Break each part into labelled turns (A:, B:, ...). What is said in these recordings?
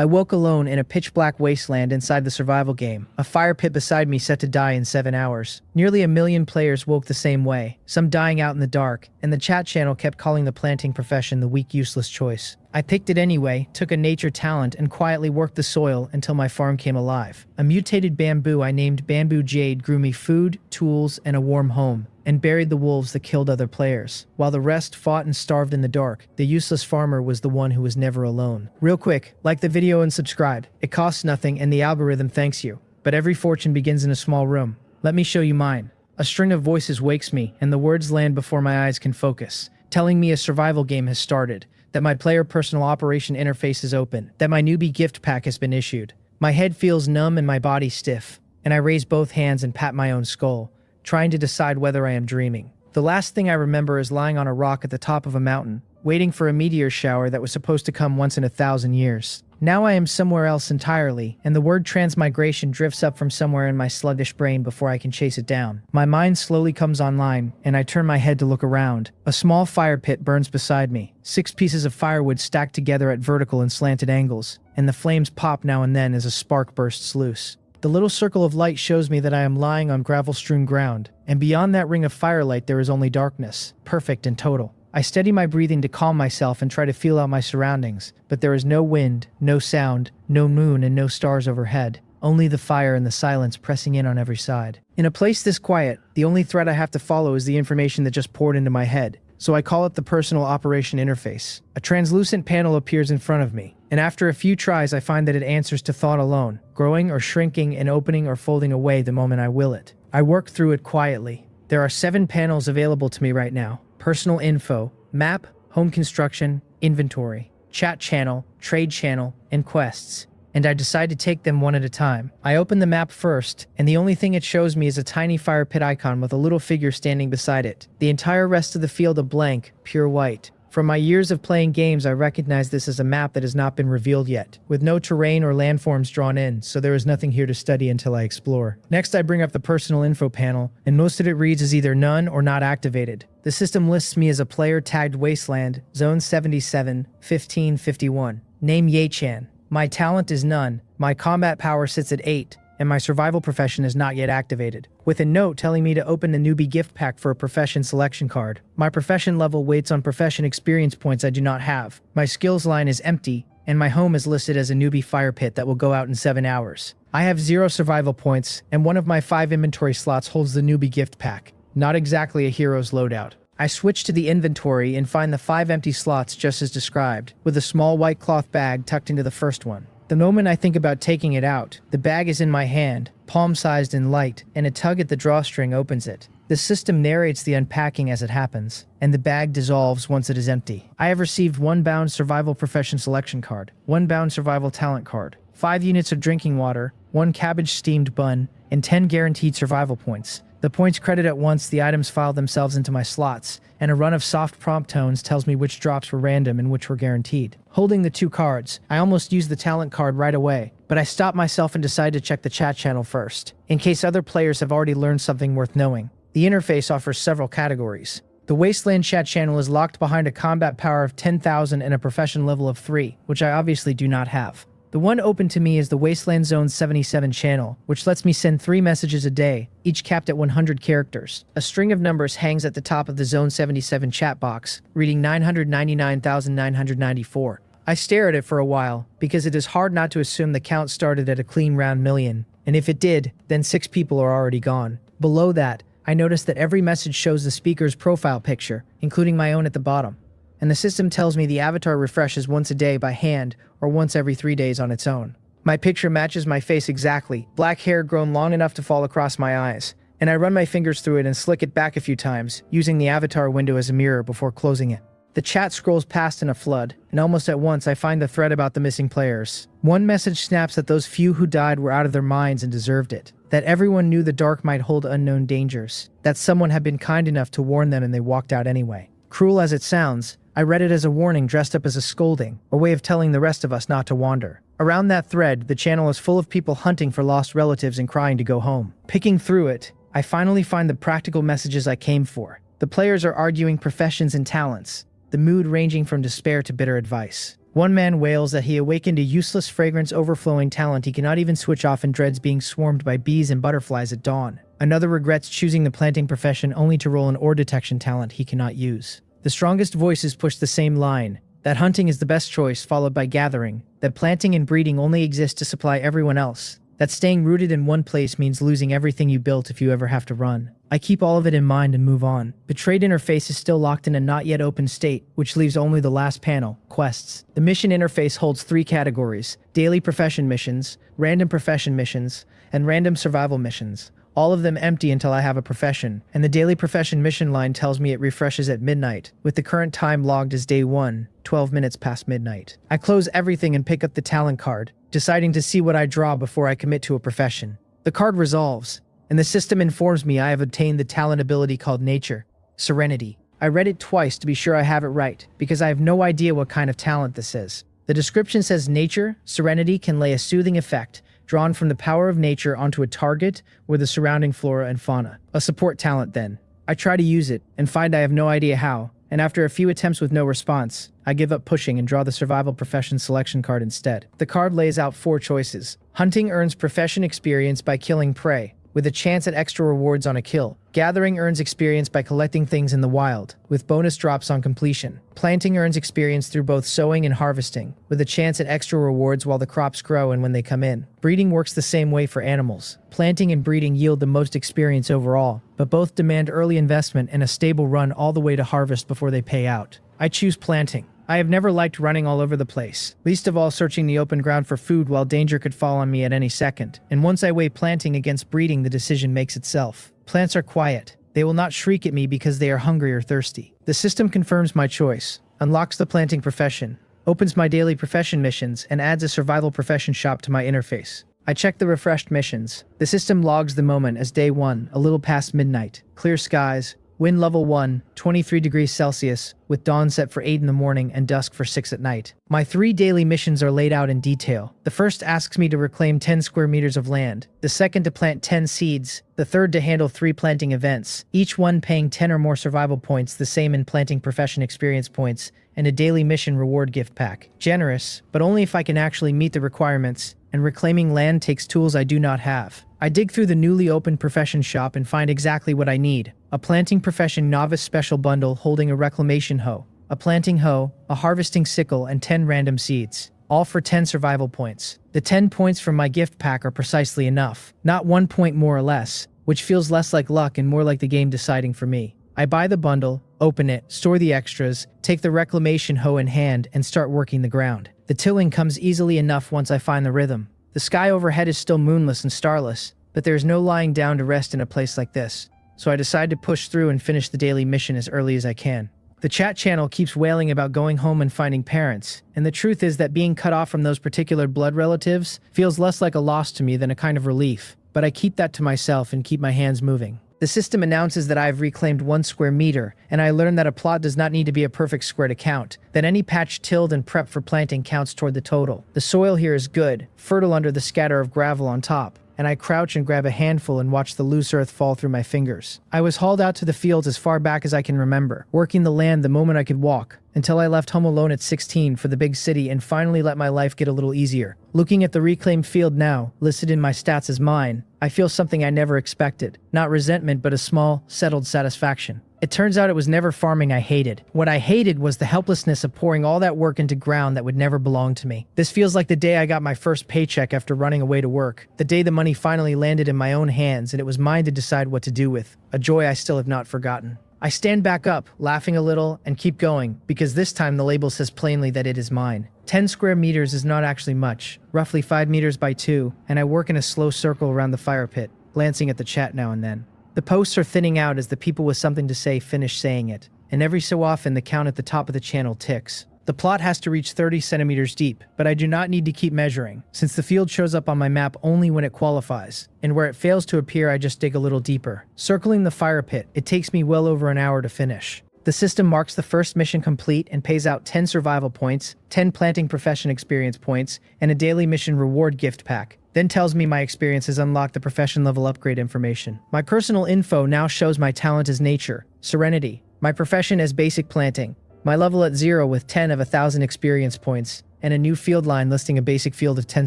A: I woke alone in a pitch-black wasteland inside the survival game, a fire pit beside me set to die in 7 hours. Nearly 1 million players woke the same way, some dying out in the dark, and the chat channel kept calling the planting profession the weak, useless choice. I picked it anyway, took a nature talent, and quietly worked the soil until my farm came alive. A mutated bamboo I named Bamboo Jade grew me food, tools, and a warm home, and buried the wolves that killed other players. While the rest fought and starved in the dark, the useless farmer was the one who was never alone. Real quick, like the video and subscribe. It costs nothing and the algorithm thanks you. But every fortune begins in a small room. Let me show you mine. A string of voices wakes me, and the words land before my eyes can focus, telling me a survival game has started, that my player personal operation interface is open, that my newbie gift pack has been issued. My head feels numb and my body stiff, and I raise both hands and pat my own skull, trying to decide whether I am dreaming. The last thing I remember is lying on a rock at the top of a mountain, waiting for a meteor shower that was supposed to come once in 1,000 years. Now I am somewhere else entirely, and the word transmigration drifts up from somewhere in my sluggish brain before I can chase it down. My mind slowly comes online, and I turn my head to look around. A small fire pit burns beside me, 6 pieces of firewood stacked together at vertical and slanted angles, and the flames pop now and then as a spark bursts loose. The little circle of light shows me that I am lying on gravel-strewn ground, and beyond that ring of firelight there is only darkness, perfect and total. I steady my breathing to calm myself and try to feel out my surroundings, but there is no wind, no sound, no moon, and no stars overhead. Only the fire and the silence pressing in on every side. In a place this quiet, the only thread I have to follow is the information that just poured into my head, so I call it the personal operation interface. A translucent panel appears in front of me, and after a few tries I find that it answers to thought alone, growing or shrinking and opening or folding away the moment I will it. I work through it quietly. There are 7 panels available to me right now. Personal info, map, home construction, inventory, chat channel, trade channel, and quests. And I decide to take them one at a time. I open the map first, and the only thing it shows me is a tiny fire pit icon with a little figure standing beside it. The entire rest of the field a blank, pure white. From my years of playing games, I recognize this as a map that has not been revealed yet, with no terrain or landforms drawn in, so there is nothing here to study until I explore. Next, I bring up the personal info panel, and most of it reads as either none or not activated. The system lists me as a player tagged Wasteland, Zone 77, 1551. Name Ye-chan. My talent is none, my combat power sits at 8, and my survival profession is not yet activated, with a note telling me to open the newbie gift pack for a profession selection card. My profession level waits on profession experience points I do not have. My skills line is empty, and my home is listed as a newbie fire pit that will go out in 7 hours. I have 0 survival points, and one of my 5 inventory slots holds the newbie gift pack. Not exactly a hero's loadout. I switch to the inventory and find the 5 empty slots just as described, with a small white cloth bag tucked into the first one. The moment I think about taking it out, the bag is in my hand, palm-sized and light, and a tug at the drawstring opens it. The system narrates the unpacking as it happens, and the bag dissolves once it is empty. I have received 1 bound survival profession selection card, 1 bound survival talent card, 5 units of drinking water, 1 cabbage steamed bun, and 10 guaranteed survival points. The points credit at once, the items file themselves into my slots, and a run of soft prompt tones tells me which drops were random and which were guaranteed. Holding the 2 cards, I almost used the talent card right away, but I stopped myself and decided to check the chat channel first, in case other players have already learned something worth knowing. The interface offers several categories. The Wasteland chat channel is locked behind a combat power of 10,000 and a profession level of 3, which I obviously do not have. The one open to me is the Wasteland Zone 77 channel, which lets me send 3 messages a day, each capped at 100 characters. A string of numbers hangs at the top of the Zone 77 chat box, reading 999,994. I stare at it for a while, because it is hard not to assume the count started at a clean round million, and if it did, then 6 people are already gone. Below that, I notice that every message shows the speaker's profile picture, including my own at the bottom. And the system tells me the avatar refreshes once a day by hand or once every 3 days on its own. My picture matches my face exactly, black hair grown long enough to fall across my eyes, and I run my fingers through it and slick it back a few times, using the avatar window as a mirror before closing it. The chat scrolls past in a flood, and almost at once I find the thread about the missing players. One message snaps that those few who died were out of their minds and deserved it, that everyone knew the dark might hold unknown dangers, that someone had been kind enough to warn them and they walked out anyway. Cruel as it sounds, I read it as a warning dressed up as a scolding, a way of telling the rest of us not to wander. Around that thread, the channel is full of people hunting for lost relatives and crying to go home. Picking through it, I finally find the practical messages I came for. The players are arguing professions and talents, the mood ranging from despair to bitter advice. One man wails that he awakened a useless fragrance overflowing talent he cannot even switch off and dreads being swarmed by bees and butterflies at dawn. Another regrets choosing the planting profession only to roll an ore detection talent he cannot use. The strongest voices push the same line, that hunting is the best choice, followed by gathering, that planting and breeding only exist to supply everyone else, that staying rooted in one place means losing everything you built if you ever have to run. I keep all of it in mind and move on. The trade interface is still locked in a not yet open state, which leaves only the last panel, quests. The mission interface holds 3 categories: daily profession missions, random profession missions, and random survival missions. All of them empty until I have a profession, and the daily profession mission line tells me it refreshes at midnight, with the current time logged as day 1, 12 minutes past midnight. I close everything and pick up the talent card, deciding to see what I draw before I commit to a profession. The card resolves, and the system informs me I have obtained the talent ability called Nature, Serenity. I read it twice to be sure I have it right, because I have no idea what kind of talent this is. The description says Nature, Serenity can lay a soothing effect, drawn from the power of nature onto a target or the surrounding flora and fauna. A support talent then. I try to use it, and find I have no idea how, and after a few attempts with no response, I give up pushing and draw the survival profession selection card instead. The card lays out 4 choices. Hunting earns profession experience by killing prey, with a chance at extra rewards on a kill. Gathering earns experience by collecting things in the wild, with bonus drops on completion. Planting earns experience through both sowing and harvesting, with a chance at extra rewards while the crops grow and when they come in. Breeding works the same way for animals. Planting and breeding yield the most experience overall, but both demand early investment and a stable run all the way to harvest before they pay out. I choose planting. I have never liked running all over the place, least of all searching the open ground for food while danger could fall on me at any second. And once I weigh planting against breeding, the decision makes itself. Plants are quiet. They will not shriek at me because they are hungry or thirsty. The system confirms my choice, unlocks the planting profession, opens my daily profession missions, and adds a survival profession shop to my interface. I check the refreshed missions. The system logs the moment as day 1, a little past midnight. Clear skies, wind level 1, 23 degrees Celsius, with dawn set for 8 in the morning and dusk for 6 at night. My 3 daily missions are laid out in detail. The first asks me to reclaim 10 square meters of land, the second to plant 10 seeds, the third to handle 3 planting events, each one paying 10 or more survival points, the same in planting profession experience points, and a daily mission reward gift pack. Generous, but only if I can actually meet the requirements, and reclaiming land takes tools I do not have. I dig through the newly opened profession shop and find exactly what I need. A planting profession novice special bundle holding a reclamation hoe, a planting hoe, a harvesting sickle, and 10 random seeds. All for 10 survival points. The 10 points from my gift pack are precisely enough. Not 1 point more or less, which feels less like luck and more like the game deciding for me. I buy the bundle, open it, store the extras, take the reclamation hoe in hand, and start working the ground. The tilling comes easily enough once I find the rhythm. The sky overhead is still moonless and starless, but there is no lying down to rest in a place like this, so I decide to push through and finish the daily mission as early as I can. The chat channel keeps wailing about going home and finding parents, and the truth is that being cut off from those particular blood relatives feels less like a loss to me than a kind of relief, but I keep that to myself and keep my hands moving. The system announces that I have reclaimed 1 square meter, and I learn that a plot does not need to be a perfect square to count, that any patch tilled and prepped for planting counts toward the total. The soil here is good, fertile under the scatter of gravel on top, and I crouch and grab a handful and watch the loose earth fall through my fingers. I was hauled out to the fields as far back as I can remember, working the land the moment I could walk, until I left home alone at 16 for the big city and finally let my life get a little easier. Looking at the reclaimed field now, listed in my stats as mine, I feel something I never expected. Not resentment, but a small, settled satisfaction. It turns out it was never farming I hated. What I hated was the helplessness of pouring all that work into ground that would never belong to me. This feels like the day I got my first paycheck after running away to work. The day the money finally landed in my own hands and it was mine to decide what to do with. A joy I still have not forgotten. I stand back up, laughing a little, and keep going, because this time the label says plainly that it is mine. 10 square meters is not actually much, roughly 5 meters by 2, and I work in a slow circle around the fire pit, glancing at the chat now and then. The posts are thinning out as the people with something to say finish saying it, and every so often the count at the top of the channel ticks. The plot has to reach 30 centimeters deep, but I do not need to keep measuring, since the field shows up on my map only when it qualifies, and where it fails to appear I just dig a little deeper. Circling the fire pit, it takes me well over an hour to finish. The system marks the first mission complete and pays out 10 survival points, 10 planting profession experience points, and a daily mission reward gift pack. Then tells me my experience has unlocked the profession level upgrade information. My personal info now shows my talent as nature, serenity, my profession as basic planting, My level at 0 with 10 of 1,000 experience points, and a new field line listing a basic field of 10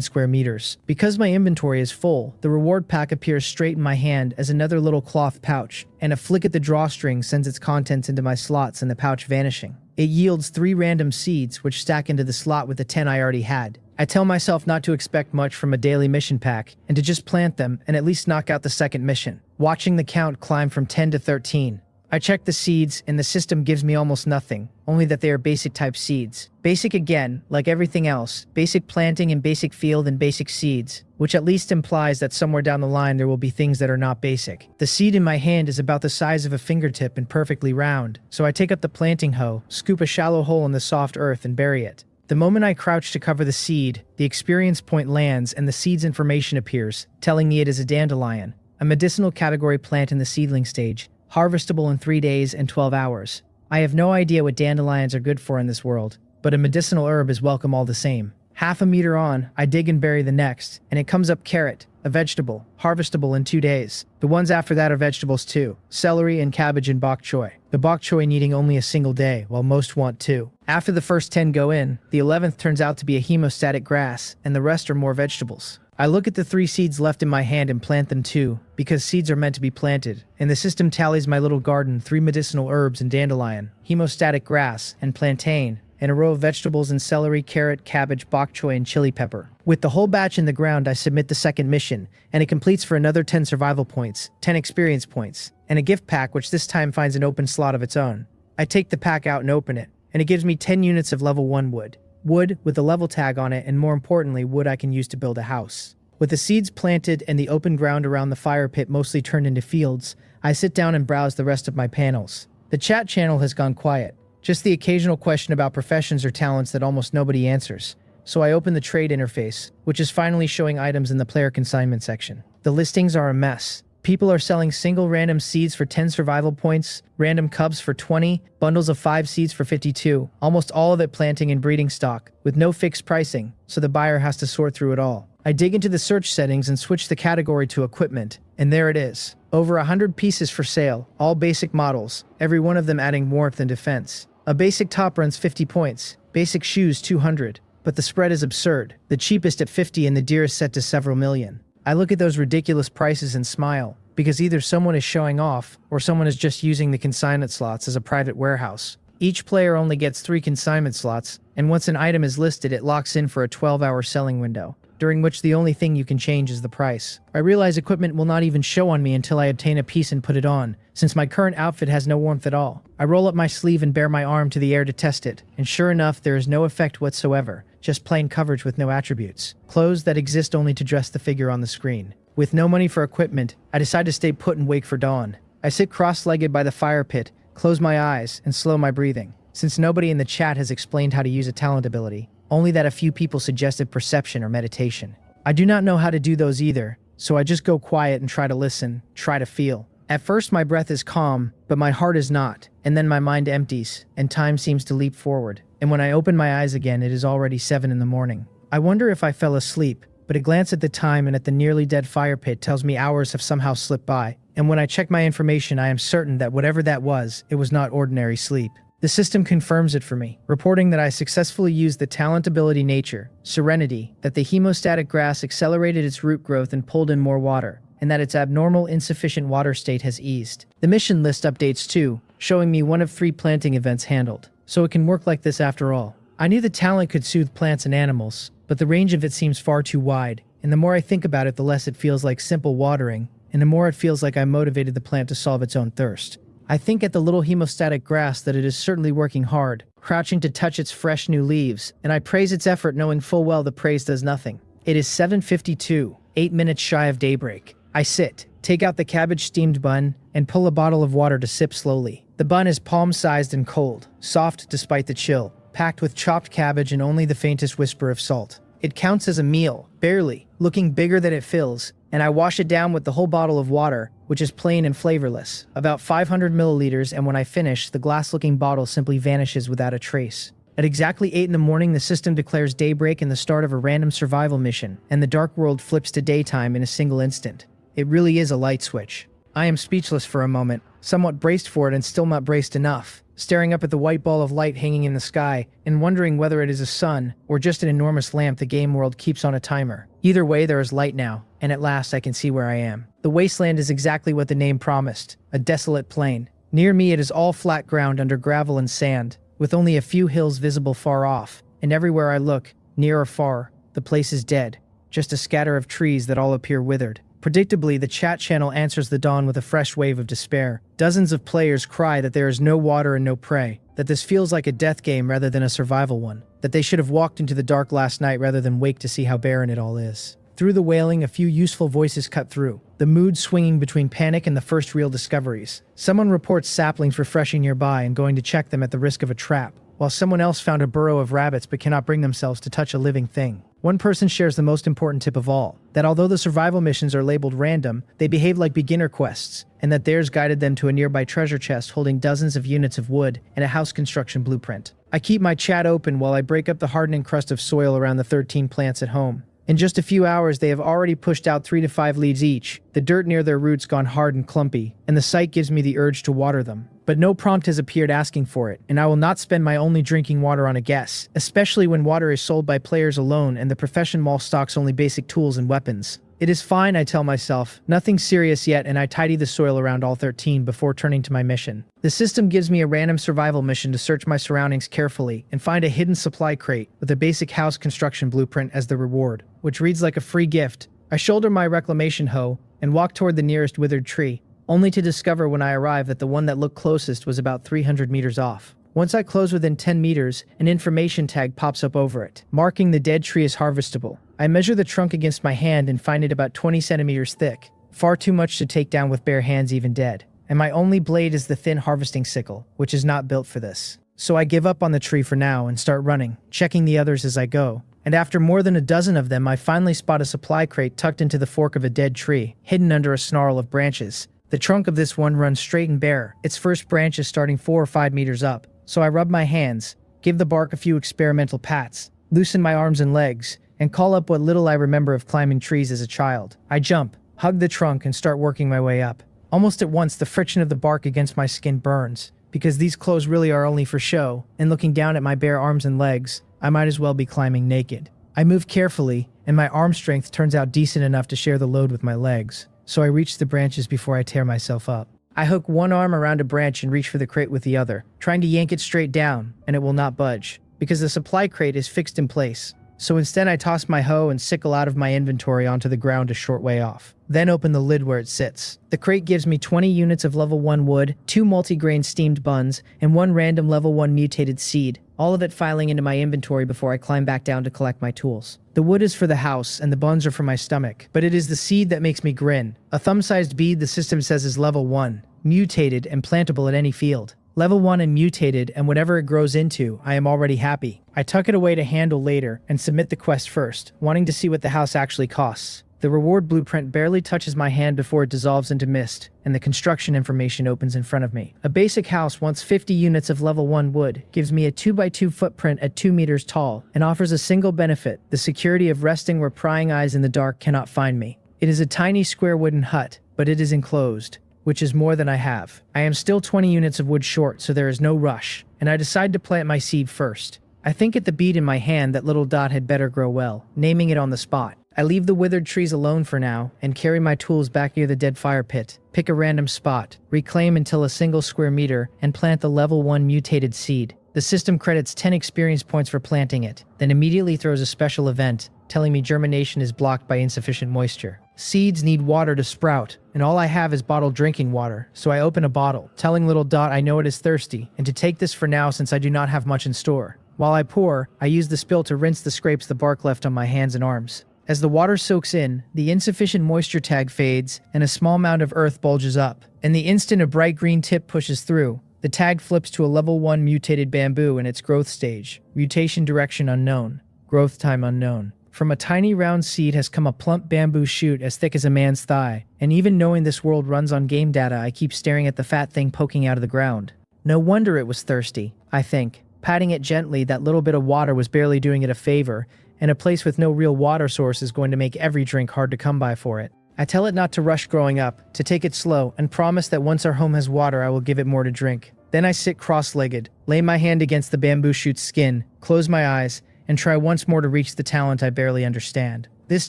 A: square meters. Because my inventory is full, the reward pack appears straight in my hand as another little cloth pouch, and a flick at the drawstring sends its contents into my slots and the pouch vanishing. It yields 3 random seeds which stack into the slot with the 10 I already had. I tell myself not to expect much from a daily mission pack, and to just plant them and at least knock out the second mission. Watching the count climb from 10 to 13. I check the seeds, and the system gives me almost nothing, only that they are basic type seeds. Basic again, like everything else, basic planting and basic field and basic seeds, which at least implies that somewhere down the line there will be things that are not basic. The seed in my hand is about the size of a fingertip and perfectly round, so I take up the planting hoe, scoop a shallow hole in the soft earth and bury it. The moment I crouch to cover the seed, the experience point lands and the seed's information appears, telling me it is a dandelion, a medicinal category plant in the seedling stage, harvestable in 3 days and 12 hours. I have no idea what dandelions are good for in this world, but a medicinal herb is welcome all the same. Half a meter on, I dig and bury the next, and it comes up carrot, a vegetable, harvestable in 2 days. The ones after that are vegetables too, celery and cabbage and bok choy. The bok choy needing only a single day, while most want 2. After the first 10 go in, the 11th turns out to be a hemostatic grass, and the rest are more vegetables. I look at the 3 seeds left in my hand and plant them too, because seeds are meant to be planted, and the system tallies my little garden 3 medicinal herbs and dandelion, hemostatic grass, and plantain, and a row of vegetables and celery, carrot, cabbage, bok choy, and chili pepper. With the whole batch in the ground, I submit the second mission, and it completes for another 10 survival points, 10 experience points, and a gift pack which this time finds an open slot of its own. I take the pack out and open it, and it gives me 10 units of level 1 wood. Wood with a level tag on it, and more importantly, wood I can use to build a house. With the seeds planted and the open ground around the fire pit mostly turned into fields, I sit down and browse the rest of my panels. The chat channel has gone quiet. Just the occasional question about professions or talents that almost nobody answers. So I open the trade interface, which is finally showing items in the player consignment section. The listings are a mess. People are selling single random seeds for 10 survival points, random cubs for 20, bundles of 5 seeds for 52, almost all of it planting and breeding stock, with no fixed pricing, so the buyer has to sort through it all. I dig into the search settings and switch the category to equipment, and there it is. Over 100 pieces for sale, all basic models, every one of them adding warmth and defense. A basic top runs 50 points, basic shoes 200, but the spread is absurd, the cheapest at 50 and the dearest set to several million. I look at those ridiculous prices and smile, because either someone is showing off, or someone is just using the consignment slots as a private warehouse. Each player only gets 3 consignment slots, and once an item is listed it locks in for a 12-hour selling window, during which the only thing you can change is the price. I realize equipment will not even show on me until I obtain a piece and put it on, since my current outfit has no warmth at all. I roll up my sleeve and bare my arm to the air to test it, and sure enough there is no effect whatsoever, just plain coverage with no attributes. Clothes that exist only to dress the figure on the screen. With no money for equipment, I decide to stay put and wait for dawn. I sit cross-legged by the fire pit, close my eyes, and slow my breathing, since nobody in the chat has explained how to use a talent ability. Only that a few people suggested perception or meditation. I do not know how to do those either, so I just go quiet and try to listen, try to feel. At first my breath is calm, but my heart is not, and then my mind empties, and time seems to leap forward. And when I open my eyes again, it is already 7 in the morning. I wonder if I fell asleep, but a glance at the time and at the nearly dead fire pit tells me hours have somehow slipped by, and when I check my information I am certain that whatever that was, it was not ordinary sleep. The system confirms it for me, reporting that I successfully used the talent ability nature, Serenity, that the hemostatic grass accelerated its root growth and pulled in more water, and that its abnormal insufficient water state has eased. The mission list updates too, showing me 1 of 3 planting events handled, so it can work like this after all. I knew the talent could soothe plants and animals, but the range of it seems far too wide, and the more I think about it the less it feels like simple watering, and the more it feels like I motivated the plant to solve its own thirst. I think at the little hemostatic grass that it is certainly working hard, crouching to touch its fresh new leaves, and I praise its effort knowing full well the praise does nothing. It is 7:52, 8 minutes shy of daybreak. I sit, take out the cabbage steamed bun, and pull a bottle of water to sip slowly. The bun is palm-sized and cold, soft despite the chill, packed with chopped cabbage and only the faintest whisper of salt. It counts as a meal, barely, looking bigger than it fills, and I wash it down with the whole bottle of water, which is plain and flavorless, about 500 milliliters, and when I finish, the glass-looking bottle simply vanishes without a trace. At exactly 8 in the morning, the system declares daybreak and the start of a random survival mission, and the dark world flips to daytime in a single instant. It really is a light switch. I am speechless for a moment, somewhat braced for it and still not braced enough, staring up at the white ball of light hanging in the sky and wondering whether it is a sun or just an enormous lamp the game world keeps on a timer. Either way, there is light now, and at last I can see where I am. The wasteland is exactly what the name promised, a desolate plain. Near me it is all flat ground under gravel and sand, with only a few hills visible far off, and everywhere I look, near or far, the place is dead, just a scatter of trees that all appear withered. Predictably, the chat channel answers the dawn with a fresh wave of despair. Dozens of players cry that there is no water and no prey, that this feels like a death game rather than a survival one, that they should have walked into the dark last night rather than wake to see how barren it all is. Through the wailing, a few useful voices cut through, the mood swinging between panic and the first real discoveries. Someone reports saplings refreshing nearby and going to check them at the risk of a trap, while someone else found a burrow of rabbits but cannot bring themselves to touch a living thing. One person shares the most important tip of all, that although the survival missions are labeled random, they behave like beginner quests, and that theirs guided them to a nearby treasure chest holding dozens of units of wood and a house construction blueprint. I keep my chat open while I break up the hardening crust of soil around the 13 plants at home. In just a few hours, they have already pushed out 3 to 5 leaves each, the dirt near their roots gone hard and clumpy, and the sight gives me the urge to water them. But no prompt has appeared asking for it, and I will not spend my only drinking water on a guess, especially when water is sold by players alone and the profession mall stocks only basic tools and weapons. It is fine, I tell myself, nothing serious yet, and I tidy the soil around all 13 before turning to my mission. The system gives me a random survival mission to search my surroundings carefully and find a hidden supply crate with a basic house construction blueprint as the reward, which reads like a free gift. I shoulder my reclamation hoe and walk toward the nearest withered tree, only to discover when I arrive that the one that looked closest was about 300 meters off. Once I close within 10 meters, an information tag pops up over it, marking the dead tree as harvestable. I measure the trunk against my hand and find it about 20 centimeters thick, far too much to take down with bare hands even dead. And my only blade is the thin harvesting sickle, which is not built for this. So I give up on the tree for now and start running, checking the others as I go. And after more than a dozen of them, I finally spot a supply crate tucked into the fork of a dead tree, hidden under a snarl of branches. The trunk of this one runs straight and bare, its first branch is starting 4 or 5 meters up. So I rub my hands, give the bark a few experimental pats, loosen my arms and legs, and call up what little I remember of climbing trees as a child. I jump, hug the trunk, and start working my way up. Almost at once, the friction of the bark against my skin burns, because these clothes really are only for show, and looking down at my bare arms and legs, I might as well be climbing naked. I move carefully, and my arm strength turns out decent enough to share the load with my legs, so I reach the branches before I tear myself up. I hook one arm around a branch and reach for the crate with the other, trying to yank it straight down, and it will not budge, because the supply crate is fixed in place. So instead I toss my hoe and sickle out of my inventory onto the ground a short way off, then open the lid where it sits. The crate gives me 20 units of level 1 wood, 2 multigrain steamed buns, and 1 random level 1 mutated seed, all of it filing into my inventory before I climb back down to collect my tools. The wood is for the house, and the buns are for my stomach, but it is the seed that makes me grin. A thumb-sized bead the system says is level 1, mutated and plantable at any field. Level 1 and mutated, and whatever it grows into, I am already happy. I tuck it away to handle later, and submit the quest first, wanting to see what the house actually costs. The reward blueprint barely touches my hand before it dissolves into mist, and the construction information opens in front of me. A basic house wants 50 units of level 1 wood, gives me a 2x2 footprint at 2 meters tall, and offers a single benefit, the security of resting where prying eyes in the dark cannot find me. It is a tiny square wooden hut, but it is enclosed, which is more than I have. I am still 20 units of wood short, so there is no rush, and I decide to plant my seed first. I think at the bead in my hand that little dot had better grow well, naming it on the spot. I leave the withered trees alone for now, and carry my tools back near the dead fire pit, pick a random spot, reclaim until a single square meter, and plant the level 1 mutated seed. The system credits 10 experience points for planting it, then immediately throws a special event, telling me germination is blocked by insufficient moisture. Seeds need water to sprout, and all I have is bottled drinking water, so I open a bottle, telling little Dot I know it is thirsty, and to take this for now since I do not have much in store. While I pour, I use the spill to rinse the scrapes the bark left on my hands and arms. As the water soaks in, the insufficient moisture tag fades, and a small mound of earth bulges up. In the instant a bright green tip pushes through, the tag flips to a level 1 mutated bamboo in its growth stage. Mutation direction unknown. Growth time unknown. From a tiny round seed has come a plump bamboo shoot as thick as a man's thigh, and even knowing this world runs on game data, I keep staring at the fat thing poking out of the ground. No wonder it was thirsty, I think. Patting it gently, that little bit of water was barely doing it a favor, and a place with no real water source is going to make every drink hard to come by for it. I tell it not to rush growing up, to take it slow, and promise that once our home has water, I will give it more to drink. Then I sit cross-legged, lay my hand against the bamboo shoot's skin, close my eyes, and try once more to reach the talent I barely understand. This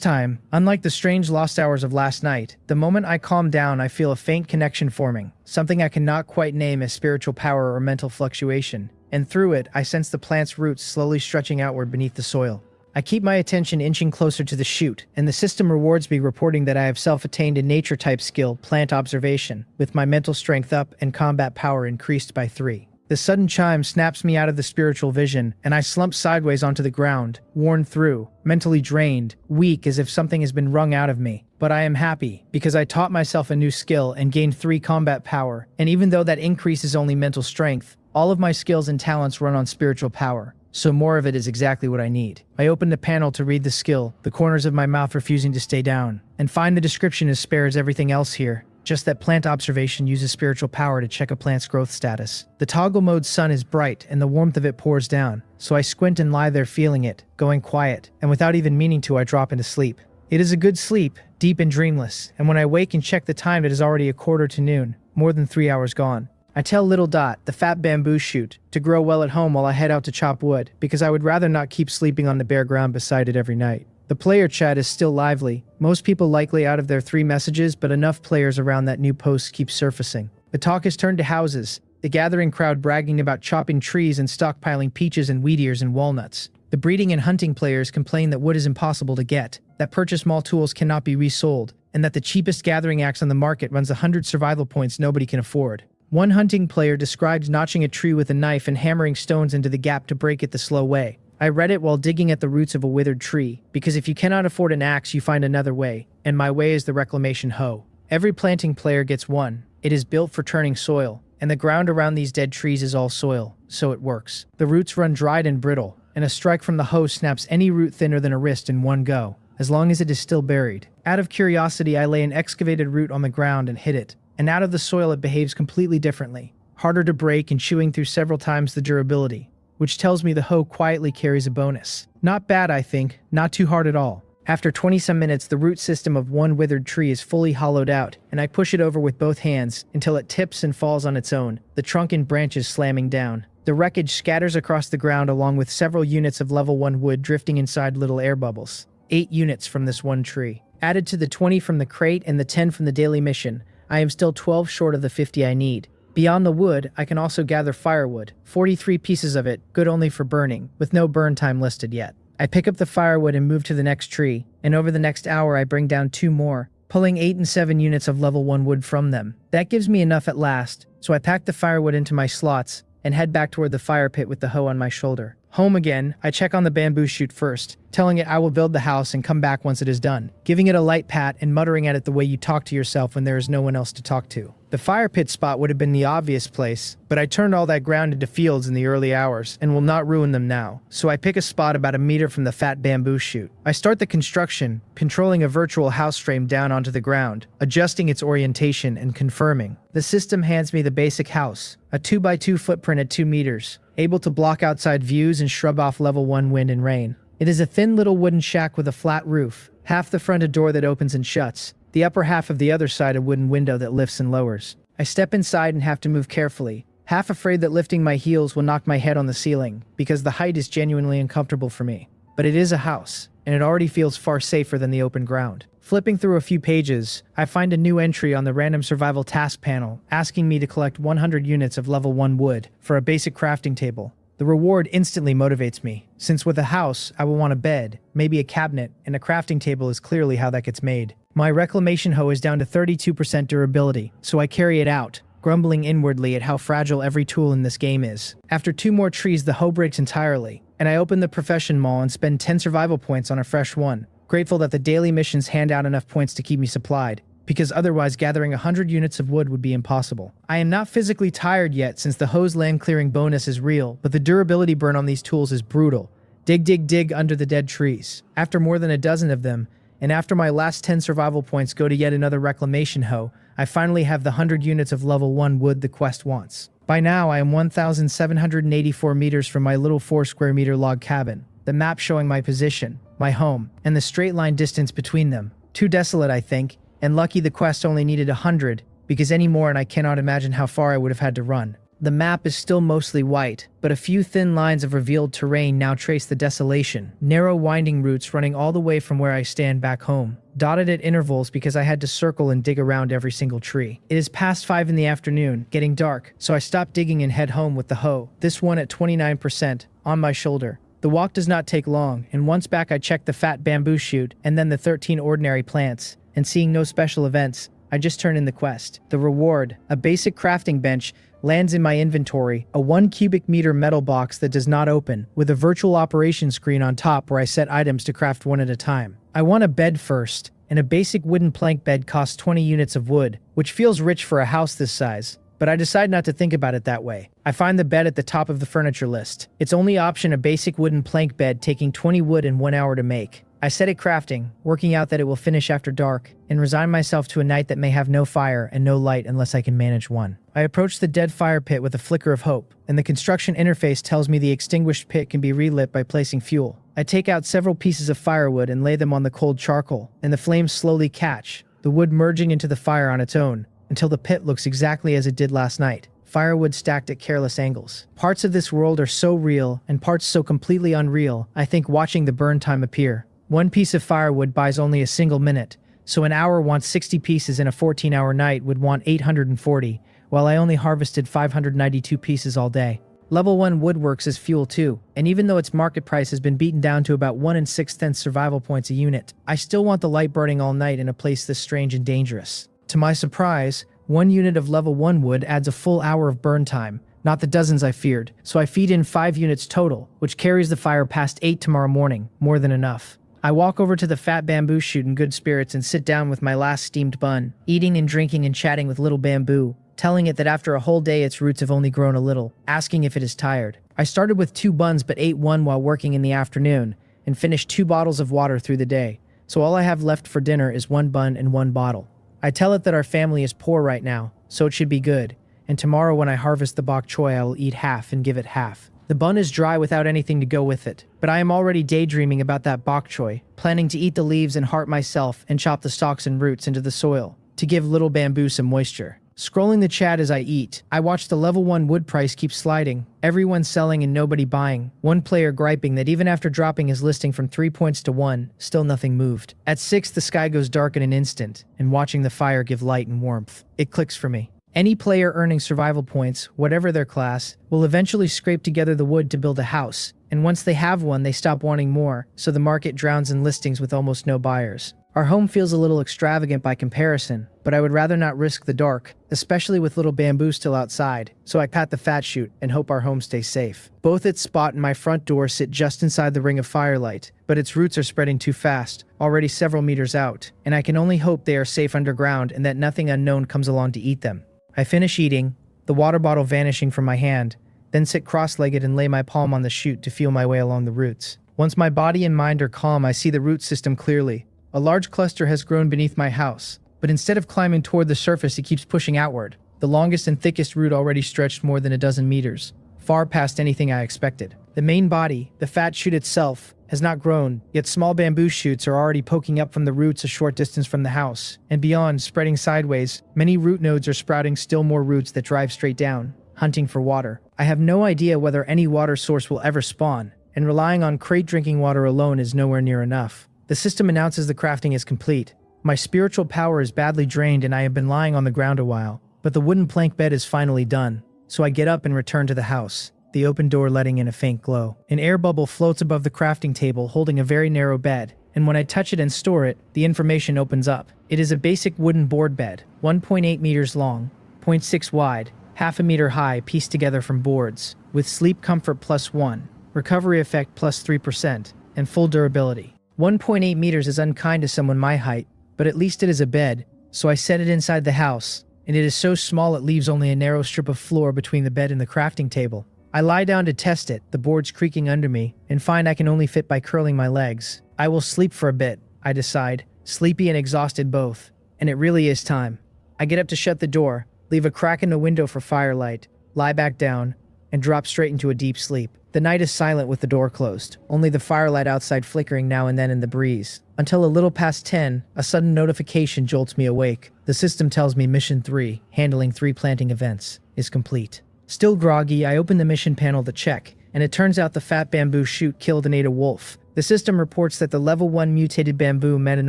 A: time, unlike the strange lost hours of last night, the moment I calm down, I feel a faint connection forming, something I cannot quite name as spiritual power or mental fluctuation, and through it, I sense the plant's roots slowly stretching outward beneath the soil. I keep my attention inching closer to the shoot, and the system rewards me reporting that I have self-attained a nature-type skill, plant observation, with my mental strength up and combat power increased by 3. The sudden chime snaps me out of the spiritual vision, and I slump sideways onto the ground, worn through, mentally drained, weak as if something has been wrung out of me. But I am happy, because I taught myself a new skill and gained 3 combat power, and even though that increase is only mental strength, all of my skills and talents run on spiritual power, so more of it is exactly what I need. I open the panel to read the skill, the corners of my mouth refusing to stay down, and find the description as spare as everything else here. Just that plant observation uses spiritual power to check a plant's growth status. The toggle mode sun is bright and the warmth of it pours down, so I squint and lie there feeling it, going quiet, and without even meaning to I drop into sleep. It is a good sleep, deep and dreamless, and when I wake and check the time it is already 1:15, more than 3 hours gone. I tell Little Dot, the fat bamboo shoot, to grow well at home while I head out to chop wood, because I would rather not keep sleeping on the bare ground beside it every night. The player chat is still lively, most people likely out of their 3 messages, but enough players around that new post keep surfacing. The talk has turned to houses, the gathering crowd bragging about chopping trees and stockpiling peaches and wheat ears and walnuts. The breeding and hunting players complain that wood is impossible to get, that purchase mall tools cannot be resold, and that the cheapest gathering axe on the market runs 100 survival points nobody can afford. One hunting player describes notching a tree with a knife and hammering stones into the gap to break it the slow way. I read it while digging at the roots of a withered tree, because if you cannot afford an axe, you find another way, and my way is the reclamation hoe. Every planting player gets one. It is built for turning soil, and the ground around these dead trees is all soil, so it works. The roots run dried and brittle, and a strike from the hoe snaps any root thinner than a wrist in one go, as long as it is still buried. Out of curiosity, I lay an excavated root on the ground and hit it, and out of the soil it behaves completely differently, harder to break and chewing through several times the durability, which tells me the hoe quietly carries a bonus. Not bad, I think, not too hard at all. After 20-some minutes, the root system of one withered tree is fully hollowed out, and I push it over with both hands until it tips and falls on its own, the trunk and branches slamming down. The wreckage scatters across the ground along with several units of level 1 wood drifting inside little air bubbles. 8 units from this one tree. Added to the 20 from the crate and the 10 from the daily mission, I am still 12 short of the 50 I need. Beyond the wood, I can also gather firewood, 43 pieces of it, good only for burning, with no burn time listed yet. I pick up the firewood and move to the next tree, and over the next hour I bring down 2 more, pulling 8 and 7 units of level 1 wood from them. That gives me enough at last, so I pack the firewood into my slots and head back toward the fire pit with the hoe on my shoulder. Home again, I check on the bamboo shoot first, telling it I will build the house and come back once it is done, giving it a light pat and muttering at it the way you talk to yourself when there is no one else to talk to. The fire pit spot would have been the obvious place, but I turned all that ground into fields in the early hours and will not ruin them now, so I pick a spot about a meter from the fat bamboo shoot. I start the construction, controlling a virtual house frame down onto the ground, adjusting its orientation and confirming. The system hands me the basic house, a 2x2 footprint at 2 meters, able to block outside views and shrub off level 1 wind and rain. It is a thin little wooden shack with a flat roof, half the front a door that opens and shuts, the upper half of the other side a wooden window that lifts and lowers. I step inside and have to move carefully, half afraid that lifting my heels will knock my head on the ceiling, because the height is genuinely uncomfortable for me. But it is a house, and it already feels far safer than the open ground. Flipping through a few pages, I find a new entry on the random survival task panel, asking me to collect 100 units of level 1 wood for a basic crafting table. The reward instantly motivates me, since with a house, I will want a bed, maybe a cabinet, and a crafting table is clearly how that gets made. My reclamation hoe is down to 32% durability, so I carry it out, grumbling inwardly at how fragile every tool in this game is. After 2 more trees, the hoe breaks entirely, and I open the profession mall and spend 10 survival points on a fresh one, grateful that the daily missions hand out enough points to keep me supplied, because otherwise gathering 100 units of wood would be impossible. I am not physically tired yet since the hoe's land clearing bonus is real, but the durability burn on these tools is brutal. Dig, dig, dig under the dead trees. After more than a dozen of them, and after my last 10 survival points go to yet another reclamation hoe, I finally have the 100 units of level 1 wood the quest wants. By now, I am 1,784 meters from my little 4 square meter log cabin, the map showing my position, my home, and the straight line distance between them. Too desolate, I think, And lucky the quest only needed 100, because any more and I cannot imagine how far I would have had to run. The map is still mostly white, but a few thin lines of revealed terrain now trace the desolation. Narrow winding routes running all the way from where I stand back home, dotted at intervals because I had to circle and dig around every single tree. It is past 5 in the afternoon, getting dark, so I stop digging and head home with the hoe, this one at 29%, on my shoulder. The walk does not take long, and once back I check the fat bamboo shoot and then the 13 ordinary plants, and seeing no special events, I just turn in the quest. The reward, a basic crafting bench, lands in my inventory, a 1 cubic meter metal box that does not open, with a virtual operation screen on top where I set items to craft one at a time. I want a bed first, and a basic wooden plank bed costs 20 units of wood, which feels rich for a house this size, but I decide not to think about it that way. I find the bed at the top of the furniture list. Its only option, a basic wooden plank bed taking 20 wood and 1 hour to make. I set it crafting, working out that it will finish after dark, and resign myself to a night that may have no fire and no light unless I can manage one. I approach the dead fire pit with a flicker of hope, and the construction interface tells me the extinguished pit can be relit by placing fuel. I take out several pieces of firewood and lay them on the cold charcoal, and the flames slowly catch, the wood merging into the fire on its own, until the pit looks exactly as it did last night. Firewood stacked at careless angles. Parts of this world are so real, and parts so completely unreal, I think watching the burn time appear. 1 piece of firewood buys only a single minute, so an hour wants 60 pieces and a 14-hour night would want 840, while I only harvested 592 pieces all day. Level 1 wood works as fuel too, and even though its market price has been beaten down to about 1 6/10 survival points a unit, I still want the light burning all night in a place this strange and dangerous. To my surprise, 1 unit of level 1 wood adds a full hour of burn time, not the dozens I feared, so I feed in 5 units total, which carries the fire past 8 tomorrow morning, more than enough. I walk over to the fat bamboo shoot in good spirits and sit down with my last steamed bun, eating and drinking and chatting with little bamboo, telling it that after a whole day its roots have only grown a little, asking if it is tired. I started with 2 buns but ate 1 while working in the afternoon, and finished 2 bottles of water through the day, so all I have left for dinner is 1 bun and 1 bottle. I tell it that our family is poor right now, so it should be good, and tomorrow when I harvest the bok choy I will eat half and give it half. The bun is dry without anything to go with it, but I am already daydreaming about that bok choy, planning to eat the leaves and heart myself and chop the stalks and roots into the soil, to give little bamboo some moisture. Scrolling the chat as I eat, I watch the level 1 wood price keep sliding, everyone selling and nobody buying, one player griping that even after dropping his listing from 3 points to 1, still nothing moved. At 6 the sky goes dark in an instant, and watching the fire give light and warmth, it clicks for me. Any player earning survival points, whatever their class, will eventually scrape together the wood to build a house, and once they have one they stop wanting more, so the market drowns in listings with almost no buyers. Our home feels a little extravagant by comparison, but I would rather not risk the dark, especially with little bamboo still outside, so I pat the fat shoot and hope our home stays safe. Both its spot and my front door sit just inside the ring of firelight, but its roots are spreading too fast, already several meters out, and I can only hope they are safe underground and that nothing unknown comes along to eat them. I finish eating, the water bottle vanishing from my hand, then sit cross-legged and lay my palm on the chute to feel my way along the roots. Once my body and mind are calm, I see the root system clearly. A large cluster has grown beneath my house, but instead of climbing toward the surface, it keeps pushing outward. The longest and thickest root already stretched more than a dozen meters, far past anything I expected. The main body, the fat shoot itself, has not grown, yet small bamboo shoots are already poking up from the roots a short distance from the house, and beyond, spreading sideways, many root nodes are sprouting still more roots that drive straight down, hunting for water. I have no idea whether any water source will ever spawn, and relying on crate drinking water alone is nowhere near enough. The system announces the crafting is complete. My spiritual power is badly drained and I have been lying on the ground a while, but the wooden plank bed is finally done, so I get up and return to the house, the open door letting in a faint glow. An air bubble floats above the crafting table holding a very narrow bed, and when I touch it and store it, the information opens up. It is a basic wooden board bed, 1.8 meters long, 0.6 wide, half a meter high, pieced together from boards, with sleep comfort +1, recovery effect +3%, and full durability. 1.8 meters is unkind to someone my height, but at least it is a bed, so I set it inside the house, and it is so small it leaves only a narrow strip of floor between the bed and the crafting table. I lie down to test it, the boards creaking under me, and find I can only fit by curling my legs. I will sleep for a bit, I decide, sleepy and exhausted both, and it really is time. I get up to shut the door, leave a crack in the window for firelight, lie back down, and drop straight into a deep sleep. The night is silent with the door closed, only the firelight outside flickering now and then in the breeze. Until a little past 10, a sudden notification jolts me awake. The system tells me Mission 3, handling 3 planting events, is complete. Still groggy, I open the mission panel to check, and it turns out the fat bamboo shoot killed and ate a wolf. The system reports that the level 1 mutated bamboo met an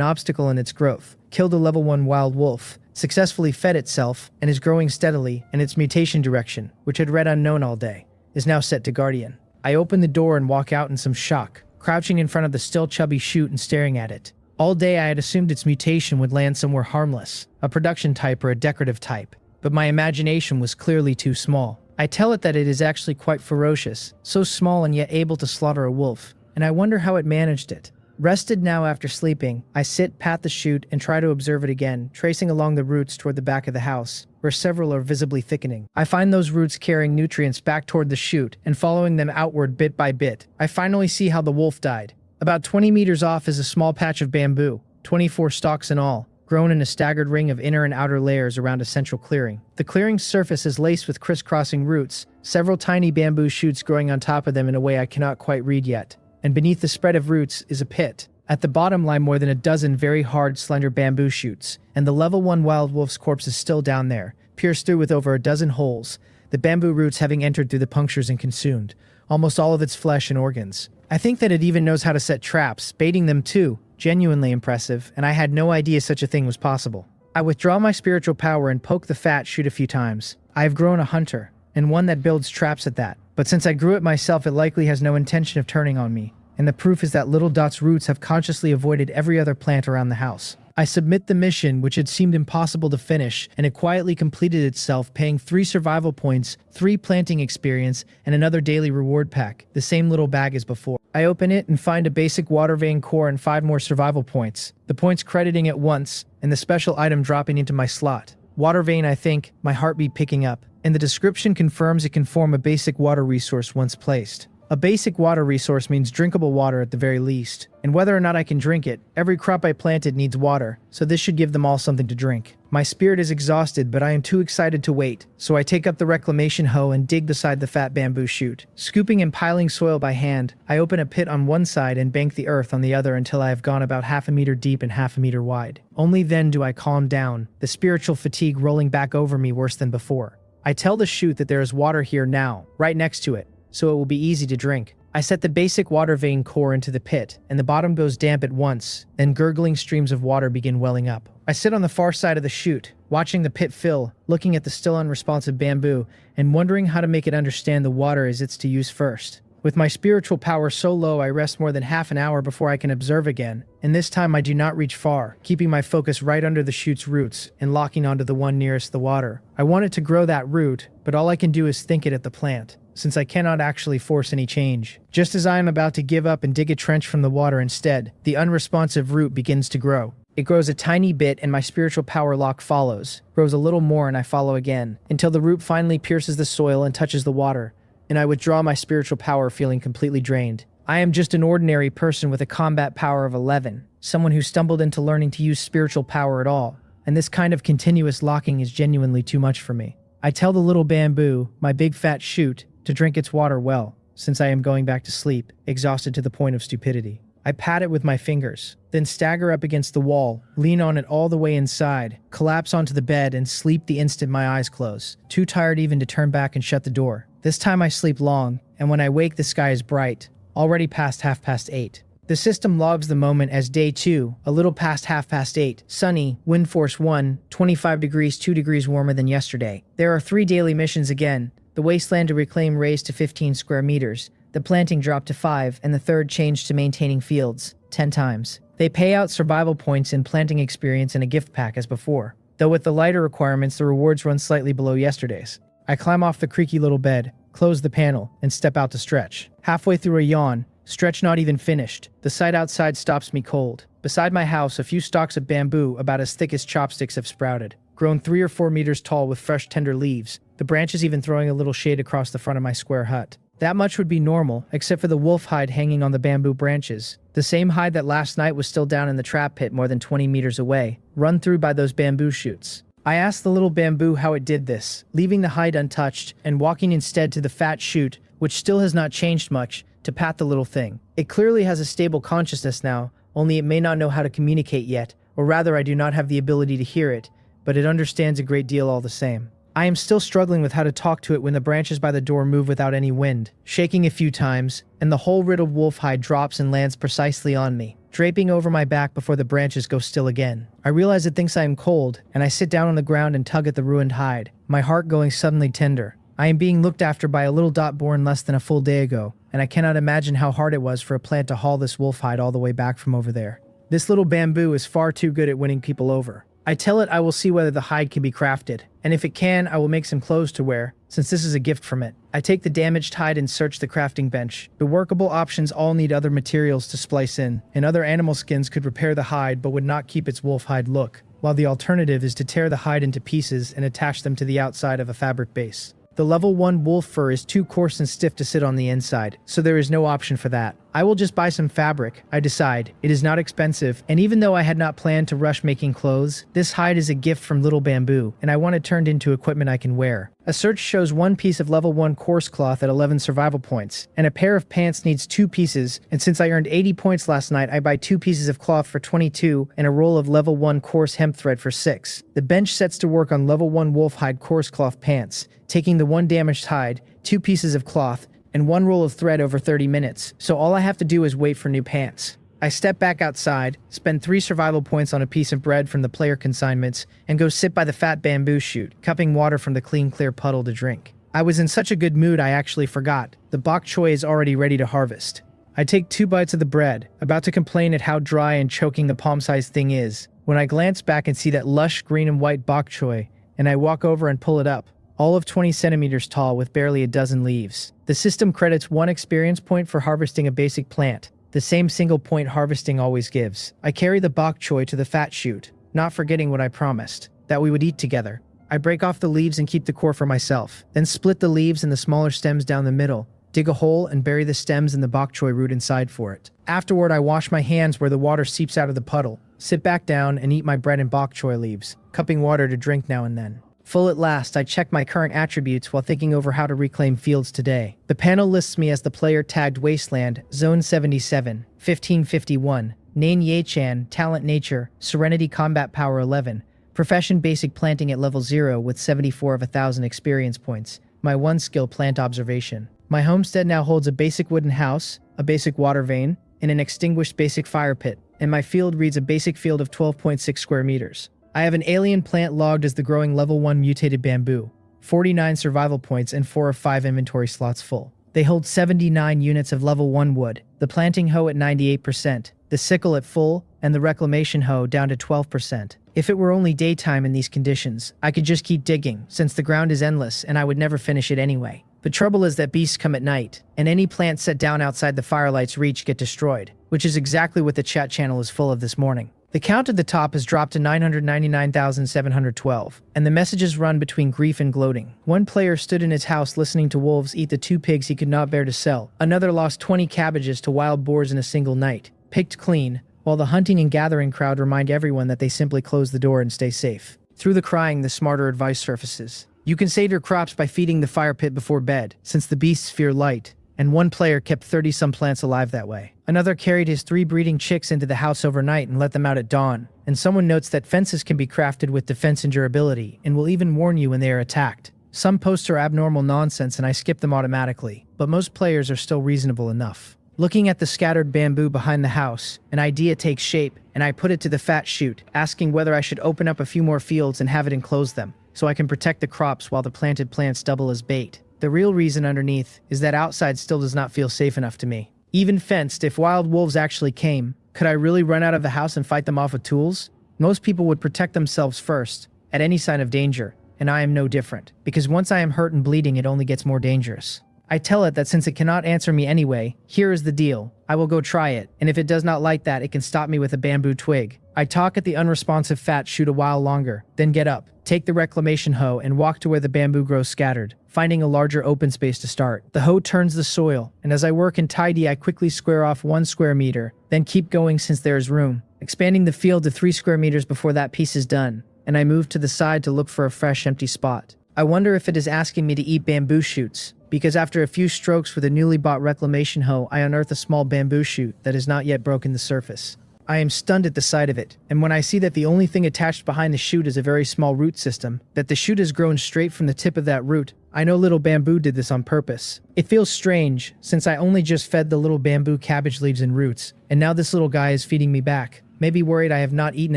A: obstacle in its growth, killed a level 1 wild wolf, successfully fed itself, and is growing steadily, and its mutation direction, which had read unknown all day, is now set to guardian. I open the door and walk out in some shock, crouching in front of the still chubby shoot and staring at it. All day I had assumed its mutation would land somewhere harmless, a production type or a decorative type, but my imagination was clearly too small. I tell it that it is actually quite ferocious, so small and yet able to slaughter a wolf, and I wonder how it managed it. Rested now after sleeping, I sit, pat the shoot, and try to observe it again, tracing along the roots toward the back of the house, where several are visibly thickening. I find those roots carrying nutrients back toward the shoot, and following them outward bit by bit. I finally see how the wolf died. About 20 meters off is a small patch of bamboo, 24 stalks in all, grown in a staggered ring of inner and outer layers around a central clearing. The clearing's surface is laced with crisscrossing roots, several tiny bamboo shoots growing on top of them in a way I cannot quite read yet. And beneath the spread of roots is a pit. At the bottom lie more than a dozen very hard, slender bamboo shoots, and the level 1 wild wolf's corpse is still down there, pierced through with over a dozen holes, the bamboo roots having entered through the punctures and consumed almost all of its flesh and organs. I think that it even knows how to set traps, baiting them too. Genuinely impressive, and I had no idea such a thing was possible. I withdraw my spiritual power and poke the fat shoot a few times. I have grown a hunter, and one that builds traps at that. But since I grew it myself, it likely has no intention of turning on me. And the proof is that Little Dot's roots have consciously avoided every other plant around the house. I submit the mission, which had seemed impossible to finish, and it quietly completed itself, paying 3 survival points, 3 planting experience, and another daily reward pack, the same little bag as before. I open it and find a basic water vein core and 5 more survival points, the points crediting at once, and the special item dropping into my slot. Water vein, I think, my heartbeat picking up, and the description confirms it can form a basic water resource once placed. A basic water resource means drinkable water at the very least, and whether or not I can drink it, every crop I planted needs water, so this should give them all something to drink. My spirit is exhausted, but I am too excited to wait, so I take up the reclamation hoe and dig beside the fat bamboo shoot. Scooping and piling soil by hand, I open a pit on one side and bank the earth on the other until I have gone about half a meter deep and half a meter wide. Only then do I calm down, the spiritual fatigue rolling back over me worse than before. I tell the shoot that there is water here now, right next to it, so it will be easy to drink. I set the basic water vein core into the pit, and the bottom goes damp at once, then gurgling streams of water begin welling up. I sit on the far side of the chute, watching the pit fill, looking at the still unresponsive bamboo, and wondering how to make it understand the water is its to use first. With my spiritual power so low, I rest more than half an hour before I can observe again, and this time I do not reach far, keeping my focus right under the chute's roots and locking onto the one nearest the water. I want it to grow that root, but all I can do is think it at the plant, since I cannot actually force any change. Just as I am about to give up and dig a trench from the water instead, the unresponsive root begins to grow. It grows a tiny bit and my spiritual power lock follows, grows a little more and I follow again, until the root finally pierces the soil and touches the water, and I withdraw my spiritual power feeling completely drained. I am just an ordinary person with a combat power of 11, someone who stumbled into learning to use spiritual power at all, and this kind of continuous locking is genuinely too much for me. I tell the little bamboo, my big fat shoot, to drink its water well, since I am going back to sleep, exhausted to the point of stupidity. I pat it with my fingers, then stagger up against the wall, lean on it all the way inside, collapse onto the bed, and sleep the instant my eyes close, too tired even to turn back and shut the door. This time I sleep long, and when I wake the sky is bright, already past 8:30. The system logs the moment as day 2, a little past 8:30, sunny, wind force 1, 25 degrees, 2 degrees warmer than yesterday. There are 3 daily missions again. The wasteland to reclaim raised to 15 square meters, the planting dropped to 5, and the third changed to maintaining fields, 10 times. They pay out survival points in planting experience and a gift pack as before, though with the lighter requirements the rewards run slightly below yesterday's. I climb off the creaky little bed, close the panel, and step out to stretch. Halfway through a yawn, stretch not even finished, the sight outside stops me cold. Beside my house, a few stalks of bamboo about as thick as chopsticks have sprouted, grown 3 or 4 meters tall with fresh tender leaves, the branches even throwing a little shade across the front of my square hut. That much would be normal, except for the wolf hide hanging on the bamboo branches, the same hide that last night was still down in the trap pit more than 20 meters away, run through by those bamboo shoots. I asked the little bamboo how it did this, leaving the hide untouched and walking instead to the fat shoot, which still has not changed much, to pat the little thing. It clearly has a stable consciousness now, only it may not know how to communicate yet, or rather I do not have the ability to hear it, but it understands a great deal all the same. I am still struggling with how to talk to it when the branches by the door move without any wind, shaking a few times, and the whole riddled wolf hide drops and lands precisely on me, draping over my back before the branches go still again. I realize it thinks I am cold, and I sit down on the ground and tug at the ruined hide, my heart going suddenly tender. I am being looked after by a little dot born less than a full day ago, and I cannot imagine how hard it was for a plant to haul this wolf hide all the way back from over there. This little bamboo is far too good at winning people over. I tell it I will see whether the hide can be crafted, and if it can, I will make some clothes to wear, since this is a gift from it. I take the damaged hide and search the crafting bench. The workable options all need other materials to splice in, and other animal skins could repair the hide but would not keep its wolf hide look, while the alternative is to tear the hide into pieces and attach them to the outside of a fabric base. The level 1 wolf fur is too coarse and stiff to sit on the inside, so there is no option for that. I will just buy some fabric, I decide. It is not expensive, and even though I had not planned to rush making clothes, this hide is a gift from Little Bamboo, and I want it turned into equipment I can wear. A search shows one piece of level 1 coarse cloth at 11 survival points, and a pair of pants needs 2 pieces, and since I earned 80 points last night, I buy 2 pieces of cloth for 22 and a roll of level 1 coarse hemp thread for 6. The bench sets to work on level 1 wolf hide coarse cloth pants, taking the 1 damaged hide, 2 pieces of cloth, and 1 roll of thread over 30 minutes, so all I have to do is wait for new pants. I step back outside, spend 3 survival points on a piece of bread from the player consignments, and go sit by the fat bamboo shoot, cupping water from the clean clear puddle to drink. I was in such a good mood I actually forgot. The bok choy is already ready to harvest. I take 2 bites of the bread, about to complain at how dry and choking the palm-sized thing is, when I glance back and see that lush green and white bok choy, and I walk over and pull it up, all of 20 centimeters tall with barely a dozen leaves. The system credits 1 experience point for harvesting a basic plant, the same single point harvesting always gives. I carry the bok choy to the fat shoot, not forgetting what I promised, that we would eat together. I break off the leaves and keep the core for myself, then split the leaves and the smaller stems down the middle, dig a hole and bury the stems and the bok choy root inside for it. Afterward, I wash my hands where the water seeps out of the puddle, sit back down and eat my bread and bok choy leaves, cupping water to drink now and then. Full at last, I check my current attributes while thinking over how to reclaim fields today. The panel lists me as the player tagged Wasteland, Zone 77, 1551, Nain Ye-chan, Talent Nature, Serenity Combat Power 11, Profession Basic Planting at level 0 with 74 of 1,000 experience points, my 1 skill Plant Observation. My homestead now holds a basic wooden house, a basic water vane, and an extinguished basic fire pit, and my field reads a basic field of 12.6 square meters. I have an alien plant logged as the growing level 1 mutated bamboo, 49 survival points and 4 of 5 inventory slots full. They hold 79 units of level 1 wood, the planting hoe at 98%, the sickle at full, and the reclamation hoe down to 12%. If it were only daytime in these conditions, I could just keep digging, since the ground is endless and I would never finish it anyway. The trouble is that beasts come at night, and any plants set down outside the firelight's reach get destroyed, which is exactly what the chat channel is full of this morning. The count at the top has dropped to 999,712, and the messages run between grief and gloating. One player stood in his house listening to wolves eat the 2 pigs he could not bear to sell. Another lost 20 cabbages to wild boars in a single night, picked clean, while the hunting and gathering crowd remind everyone that they simply close the door and stay safe. Through the crying, the smarter advice surfaces. You can save your crops by feeding the fire pit before bed, since the beasts fear light, and one player kept 30-some plants alive that way. Another carried his 3 breeding chicks into the house overnight and let them out at dawn, and someone notes that fences can be crafted with defense and durability, and will even warn you when they are attacked. Some posts are abnormal nonsense and I skip them automatically, but most players are still reasonable enough. Looking at the scattered bamboo behind the house, an idea takes shape, and I put it to the fat shoot, asking whether I should open up a few more fields and have it enclose them, so I can protect the crops while the planted plants double as bait. The real reason underneath is that outside still does not feel safe enough to me. Even fenced, if wild wolves actually came, could I really run out of the house and fight them off with tools? Most people would protect themselves first, at any sign of danger, and I am no different, because once I am hurt and bleeding it only gets more dangerous. I tell it that since it cannot answer me anyway, here is the deal. I will go try it, and if it does not like that, it can stop me with a bamboo twig. I talk at the unresponsive fat shoot a while longer, then get up, take the reclamation hoe, and walk to where the bamboo grows scattered, finding a larger open space to start. The hoe turns the soil, and as I work and tidy, I quickly square off 1 square meter, then keep going since there is room, expanding the field to 3 square meters before that piece is done, and I move to the side to look for a fresh empty spot. I wonder if it is asking me to eat bamboo shoots, because after a few strokes with a newly bought reclamation hoe, I unearth a small bamboo shoot that has not yet broken the surface. I am stunned at the sight of it, and when I see that the only thing attached behind the shoot is a very small root system, that the shoot has grown straight from the tip of that root, I know little bamboo did this on purpose. It feels strange, since I only just fed the little bamboo cabbage leaves and roots, and now this little guy is feeding me back. Maybe worried I have not eaten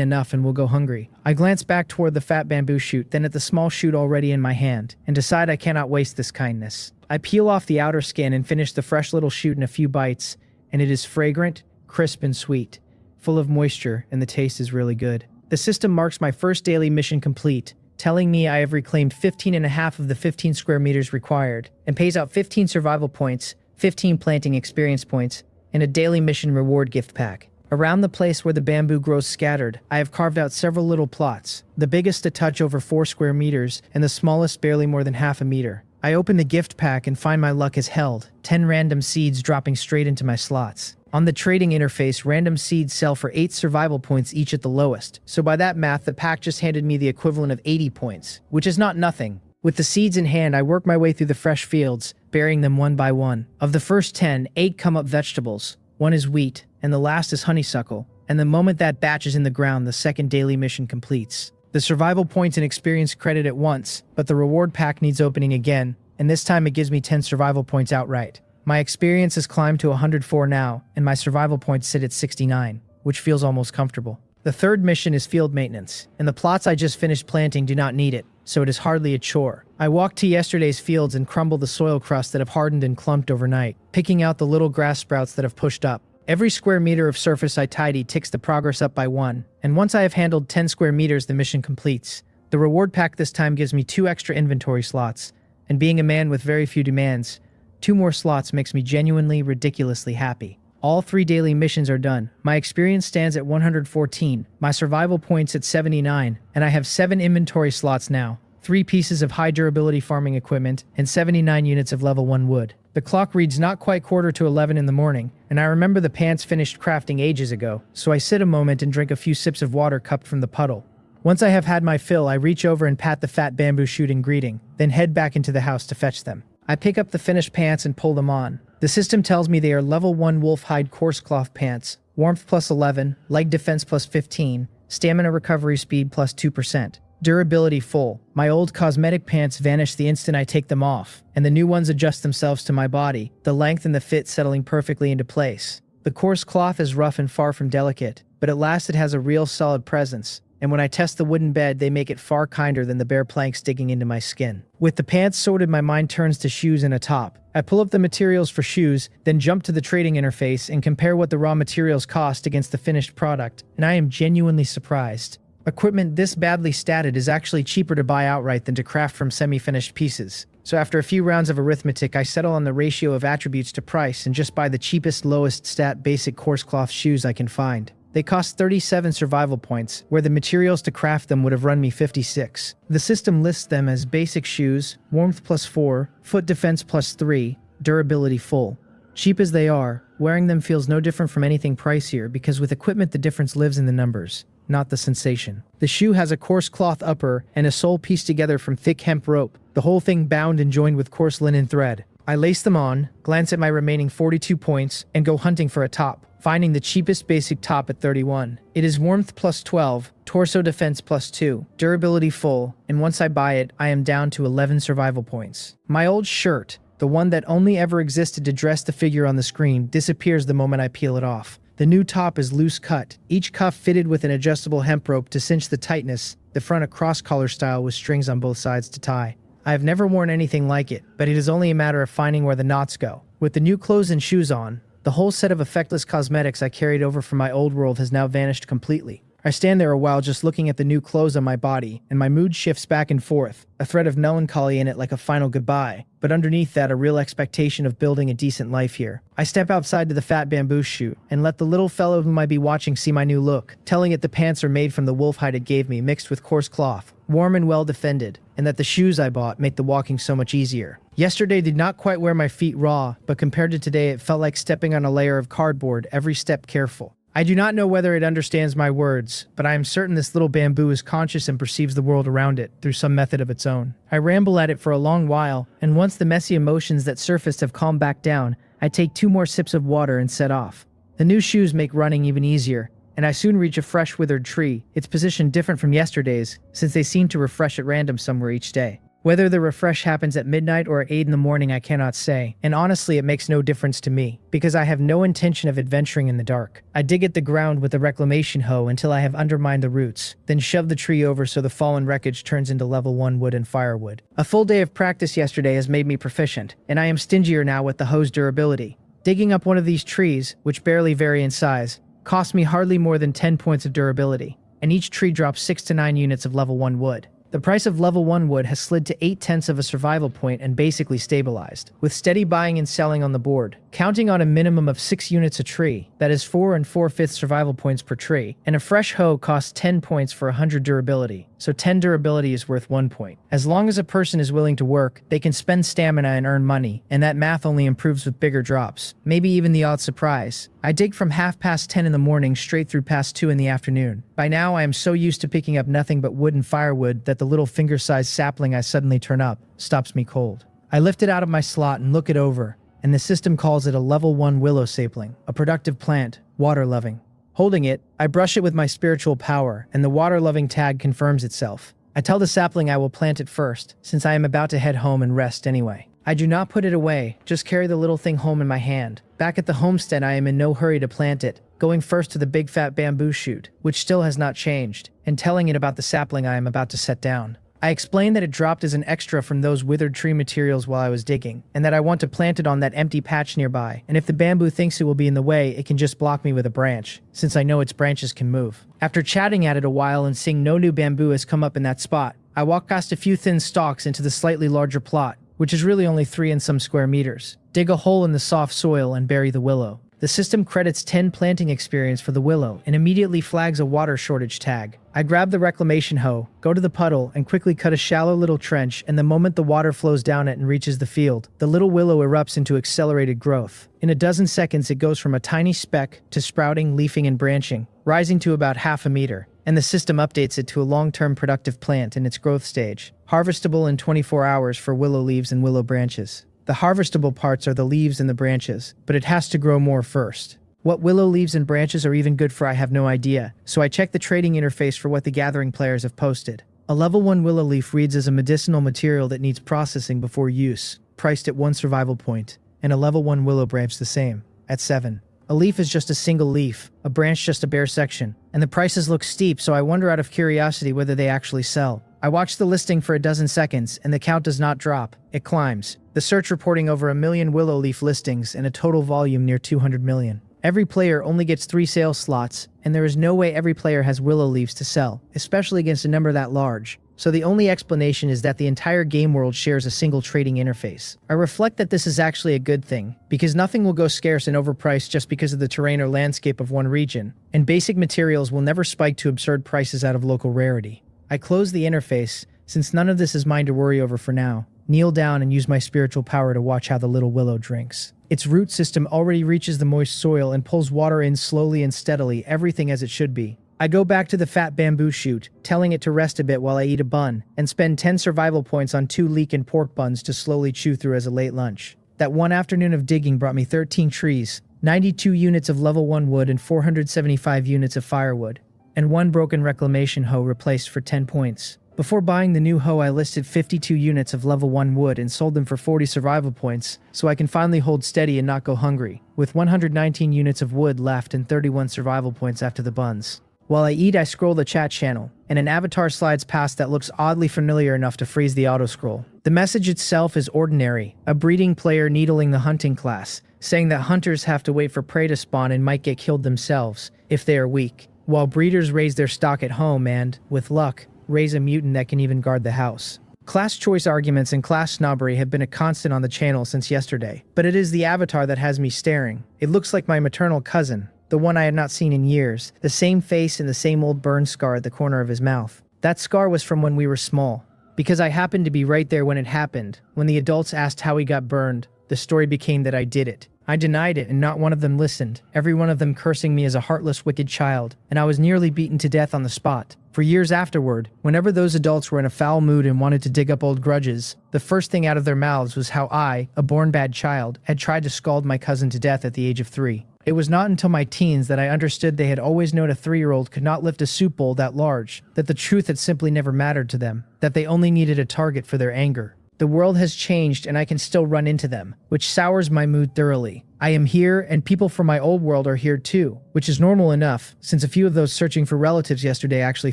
A: enough and will go hungry. I glance back toward the fat bamboo shoot, then at the small shoot already in my hand, and decide I cannot waste this kindness. I peel off the outer skin and finish the fresh little shoot in a few bites, and it is fragrant, crisp, and sweet, full of moisture, and the taste is really good. The system marks my first daily mission complete, telling me I have reclaimed 15.5 of the 15 square meters required, and pays out 15 survival points, 15 planting experience points, and a daily mission reward gift pack. Around the place where the bamboo grows scattered, I have carved out several little plots, the biggest a touch over 4 square meters, and the smallest barely more than half a meter. I open the gift pack and find my luck is held, 10 random seeds dropping straight into my slots. On the trading interface, random seeds sell for 8 survival points each at the lowest, so by that math, the pack just handed me the equivalent of 80 points, which is not nothing. With the seeds in hand, I work my way through the fresh fields, burying them one by one. Of the first 10, 8 come up vegetables, 1 is wheat, and the last is honeysuckle, and the moment that batch is in the ground, the second daily mission completes. The survival points and experience credit at once, but the reward pack needs opening again, and this time it gives me 10 survival points outright. My experience has climbed to 104 now, and my survival points sit at 69, which feels almost comfortable. The third mission is field maintenance, and the plots I just finished planting do not need it, so it is hardly a chore. I walk to yesterday's fields and crumble the soil crust that have hardened and clumped overnight, picking out the little grass sprouts that have pushed up. Every square meter of surface I tidy ticks the progress up by 1, and once I have handled 10 square meters, the mission completes. The reward pack this time gives me 2 extra inventory slots, and being a man with very few demands, 2 more slots makes me genuinely, ridiculously happy. All 3 daily missions are done. My experience stands at 114, my survival points at 79, and I have 7 inventory slots now, 3 pieces of high durability farming equipment, and 79 units of level 1 wood. The clock reads not quite 11:15 in the morning, and I remember the pants finished crafting ages ago, so I sit a moment and drink a few sips of water cupped from the puddle. Once I have had my fill, I reach over and pat the fat bamboo shoot in greeting, then head back into the house to fetch them. I pick up the finished pants and pull them on. The system tells me they are level 1 wolf hide coarse cloth pants, warmth plus 11, leg defense plus 15, stamina recovery speed plus 2%. Durability full. My old cosmetic pants vanish the instant I take them off, and the new ones adjust themselves to my body, the length and the fit settling perfectly into place. The coarse cloth is rough and far from delicate, but at last it has a real solid presence, and when I test the wooden bed, they make it far kinder than the bare planks digging into my skin. With the pants sorted, my mind turns to shoes and a top. I pull up the materials for shoes, then jump to the trading interface and compare what the raw materials cost against the finished product, and I am genuinely surprised. Equipment this badly statted is actually cheaper to buy outright than to craft from semi-finished pieces. So after a few rounds of arithmetic, I settle on the ratio of attributes to price and just buy the cheapest, lowest stat basic coarse cloth shoes I can find. They cost 37 survival points, where the materials to craft them would have run me 56. The system lists them as basic shoes, warmth plus 4, foot defense plus 3, durability full. Cheap as they are, wearing them feels no different from anything pricier because with equipment the difference lives in the numbers, not the sensation. The shoe has a coarse cloth upper and a sole pieced together from thick hemp rope, the whole thing bound and joined with coarse linen thread. I lace them on, glance at my remaining 42 points, and go hunting for a top, finding the cheapest basic top at 31. It is warmth plus 12, torso defense plus 2, durability full, and once I buy it, I am down to 11 survival points. My old shirt, the one that only ever existed to dress the figure on the screen, disappears the moment I peel it off. The new top is loose cut, each cuff fitted with an adjustable hemp rope to cinch the tightness, the front a cross-collar style with strings on both sides to tie. I have never worn anything like it, but it is only a matter of finding where the knots go. With the new clothes and shoes on, the whole set of effectless cosmetics I carried over from my old world has now vanished completely. I stand there a while just looking at the new clothes on my body, and my mood shifts back and forth, a thread of melancholy in it like a final goodbye, but underneath that a real expectation of building a decent life here. I step outside to the fat bamboo shoot, and let the little fellow whom I be watching see my new look, telling it the pants are made from the wolf hide it gave me mixed with coarse cloth, warm and well defended, and that the shoes I bought make the walking so much easier. Yesterday did not quite wear my feet raw, but compared to today it felt like stepping on a layer of cardboard, every step careful. I do not know whether it understands my words, but I am certain this little bamboo is conscious and perceives the world around it through some method of its own. I ramble at it for a long while, and once the messy emotions that surfaced have calmed back down, I take 2 more sips of water and set off. The new shoes make running even easier, and I soon reach a fresh withered tree, its position different from yesterday's, since they seem to refresh at random somewhere each day. Whether the refresh happens at midnight or at 8 in the morning I cannot say, and honestly it makes no difference to me, because I have no intention of adventuring in the dark. I dig at the ground with a reclamation hoe until I have undermined the roots, then shove the tree over so the fallen wreckage turns into level 1 wood and firewood. A full day of practice yesterday has made me proficient, and I am stingier now with the hoe's durability. Digging up one of these trees, which barely vary in size, cost me hardly more than 10 points of durability, and each tree drops 6 to 9 units of level 1 wood. The price of level 1 wood has slid to 8/10 of a survival point and basically stabilized, with steady buying and selling on the board, counting on a minimum of 6 units a tree, that is 4 4/5 survival points per tree, and a fresh hoe costs 10 points for 100 durability, so 10 durability is worth 1 point. As long as a person is willing to work, they can spend stamina and earn money, and that math only improves with bigger drops, maybe even the odd surprise. I dig from 10:30 in the morning straight through past 2 in the afternoon. By now I am so used to picking up nothing but wood and firewood that the little finger-sized sapling I suddenly turn up stops me cold. I lift it out of my slot and look it over, and the system calls it a level 1 willow sapling, a productive plant, water-loving. Holding it, I brush it with my spiritual power, and the water-loving tag confirms itself. I tell the sapling I will plant it first, since I am about to head home and rest anyway. I do not put it away, just carry the little thing home in my hand. Back at the homestead I am in no hurry to plant it, going first to the big fat bamboo shoot, which still has not changed, and telling it about the sapling I am about to set down. I explain that it dropped as an extra from those withered tree materials while I was digging, and that I want to plant it on that empty patch nearby, and if the bamboo thinks it will be in the way, it can just block me with a branch, since I know its branches can move. After chatting at it a while and seeing no new bamboo has come up in that spot, I walk past a few thin stalks into the slightly larger plot, which is really only 3 and some square meters. Dig a hole in the soft soil and bury the willow. The system credits 10 planting experience for the willow and immediately flags a water shortage tag. I grab the reclamation hoe, go to the puddle, and quickly cut a shallow little trench, and the moment the water flows down it and reaches the field, the little willow erupts into accelerated growth. In a dozen seconds it goes from a tiny speck to sprouting, leafing, and branching, rising to about half a meter, and the system updates it to a long-term productive plant in its growth stage, harvestable in 24 hours for willow leaves and willow branches. The harvestable parts are the leaves and the branches, but it has to grow more first. What willow leaves and branches are even good for I have no idea, so I check the trading interface for what the gathering players have posted. A level 1 willow leaf reads as a medicinal material that needs processing before use, priced at 1 survival point, and a level 1 willow branch the same, at 7. A leaf is just a single leaf, a branch just a bare section, and the prices look steep, so I wonder out of curiosity whether they actually sell. I watch the listing for a dozen seconds, and the count does not drop, it climbs. The search reporting over 1 million willow leaf listings and a total volume near 200 million. Every player only gets 3 sales slots, and there is no way every player has willow leaves to sell, especially against a number that large. So the only explanation is that the entire game world shares a single trading interface. I reflect that this is actually a good thing, because nothing will go scarce and overpriced just because of the terrain or landscape of one region, and basic materials will never spike to absurd prices out of local rarity. I close the interface, since none of this is mine to worry over for now, kneel down and use my spiritual power to watch how the little willow drinks. Its root system already reaches the moist soil and pulls water in slowly and steadily, everything as it should be. I go back to the fat bamboo shoot, telling it to rest a bit while I eat a bun, and spend 10 survival points on 2 leek and pork buns to slowly chew through as a late lunch. That one afternoon of digging brought me 13 trees, 92 units of level 1 wood and 475 units of firewood, and 1 broken reclamation hoe replaced for 10 points. Before buying the new hoe I listed 52 units of level 1 wood and sold them for 40 survival points, so I can finally hold steady and not go hungry, with 119 units of wood left and 31 survival points after the buns. While I eat I scroll the chat channel, and an avatar slides past that looks oddly familiar enough to freeze the auto-scroll. The message itself is ordinary, a breeding player needling the hunting class, saying that hunters have to wait for prey to spawn and might get killed themselves, if they are weak, while breeders raise their stock at home and, with luck, raise a mutant that can even guard the house. Class choice arguments and class snobbery have been a constant on the channel since yesterday, but it is the avatar that has me staring. It looks like my maternal cousin, the one I had not seen in years, the same face and the same old burn scar at the corner of his mouth. That scar was from when we were small, because I happened to be right there when it happened. When the adults asked how he got burned, the story became that I did it. I denied it, and not one of them listened, every one of them cursing me as a heartless, wicked child, and I was nearly beaten to death on the spot. For years afterward, whenever those adults were in a foul mood and wanted to dig up old grudges, the first thing out of their mouths was how I, a born bad child, had tried to scald my cousin to death at the age of 3. It was not until my teens that I understood they had always known a 3-year-old could not lift a soup bowl that large, that the truth had simply never mattered to them, that they only needed a target for their anger. The world has changed and I can still run into them, which sours my mood thoroughly. I am here and people from my old world are here too, which is normal enough, since a few of those searching for relatives yesterday actually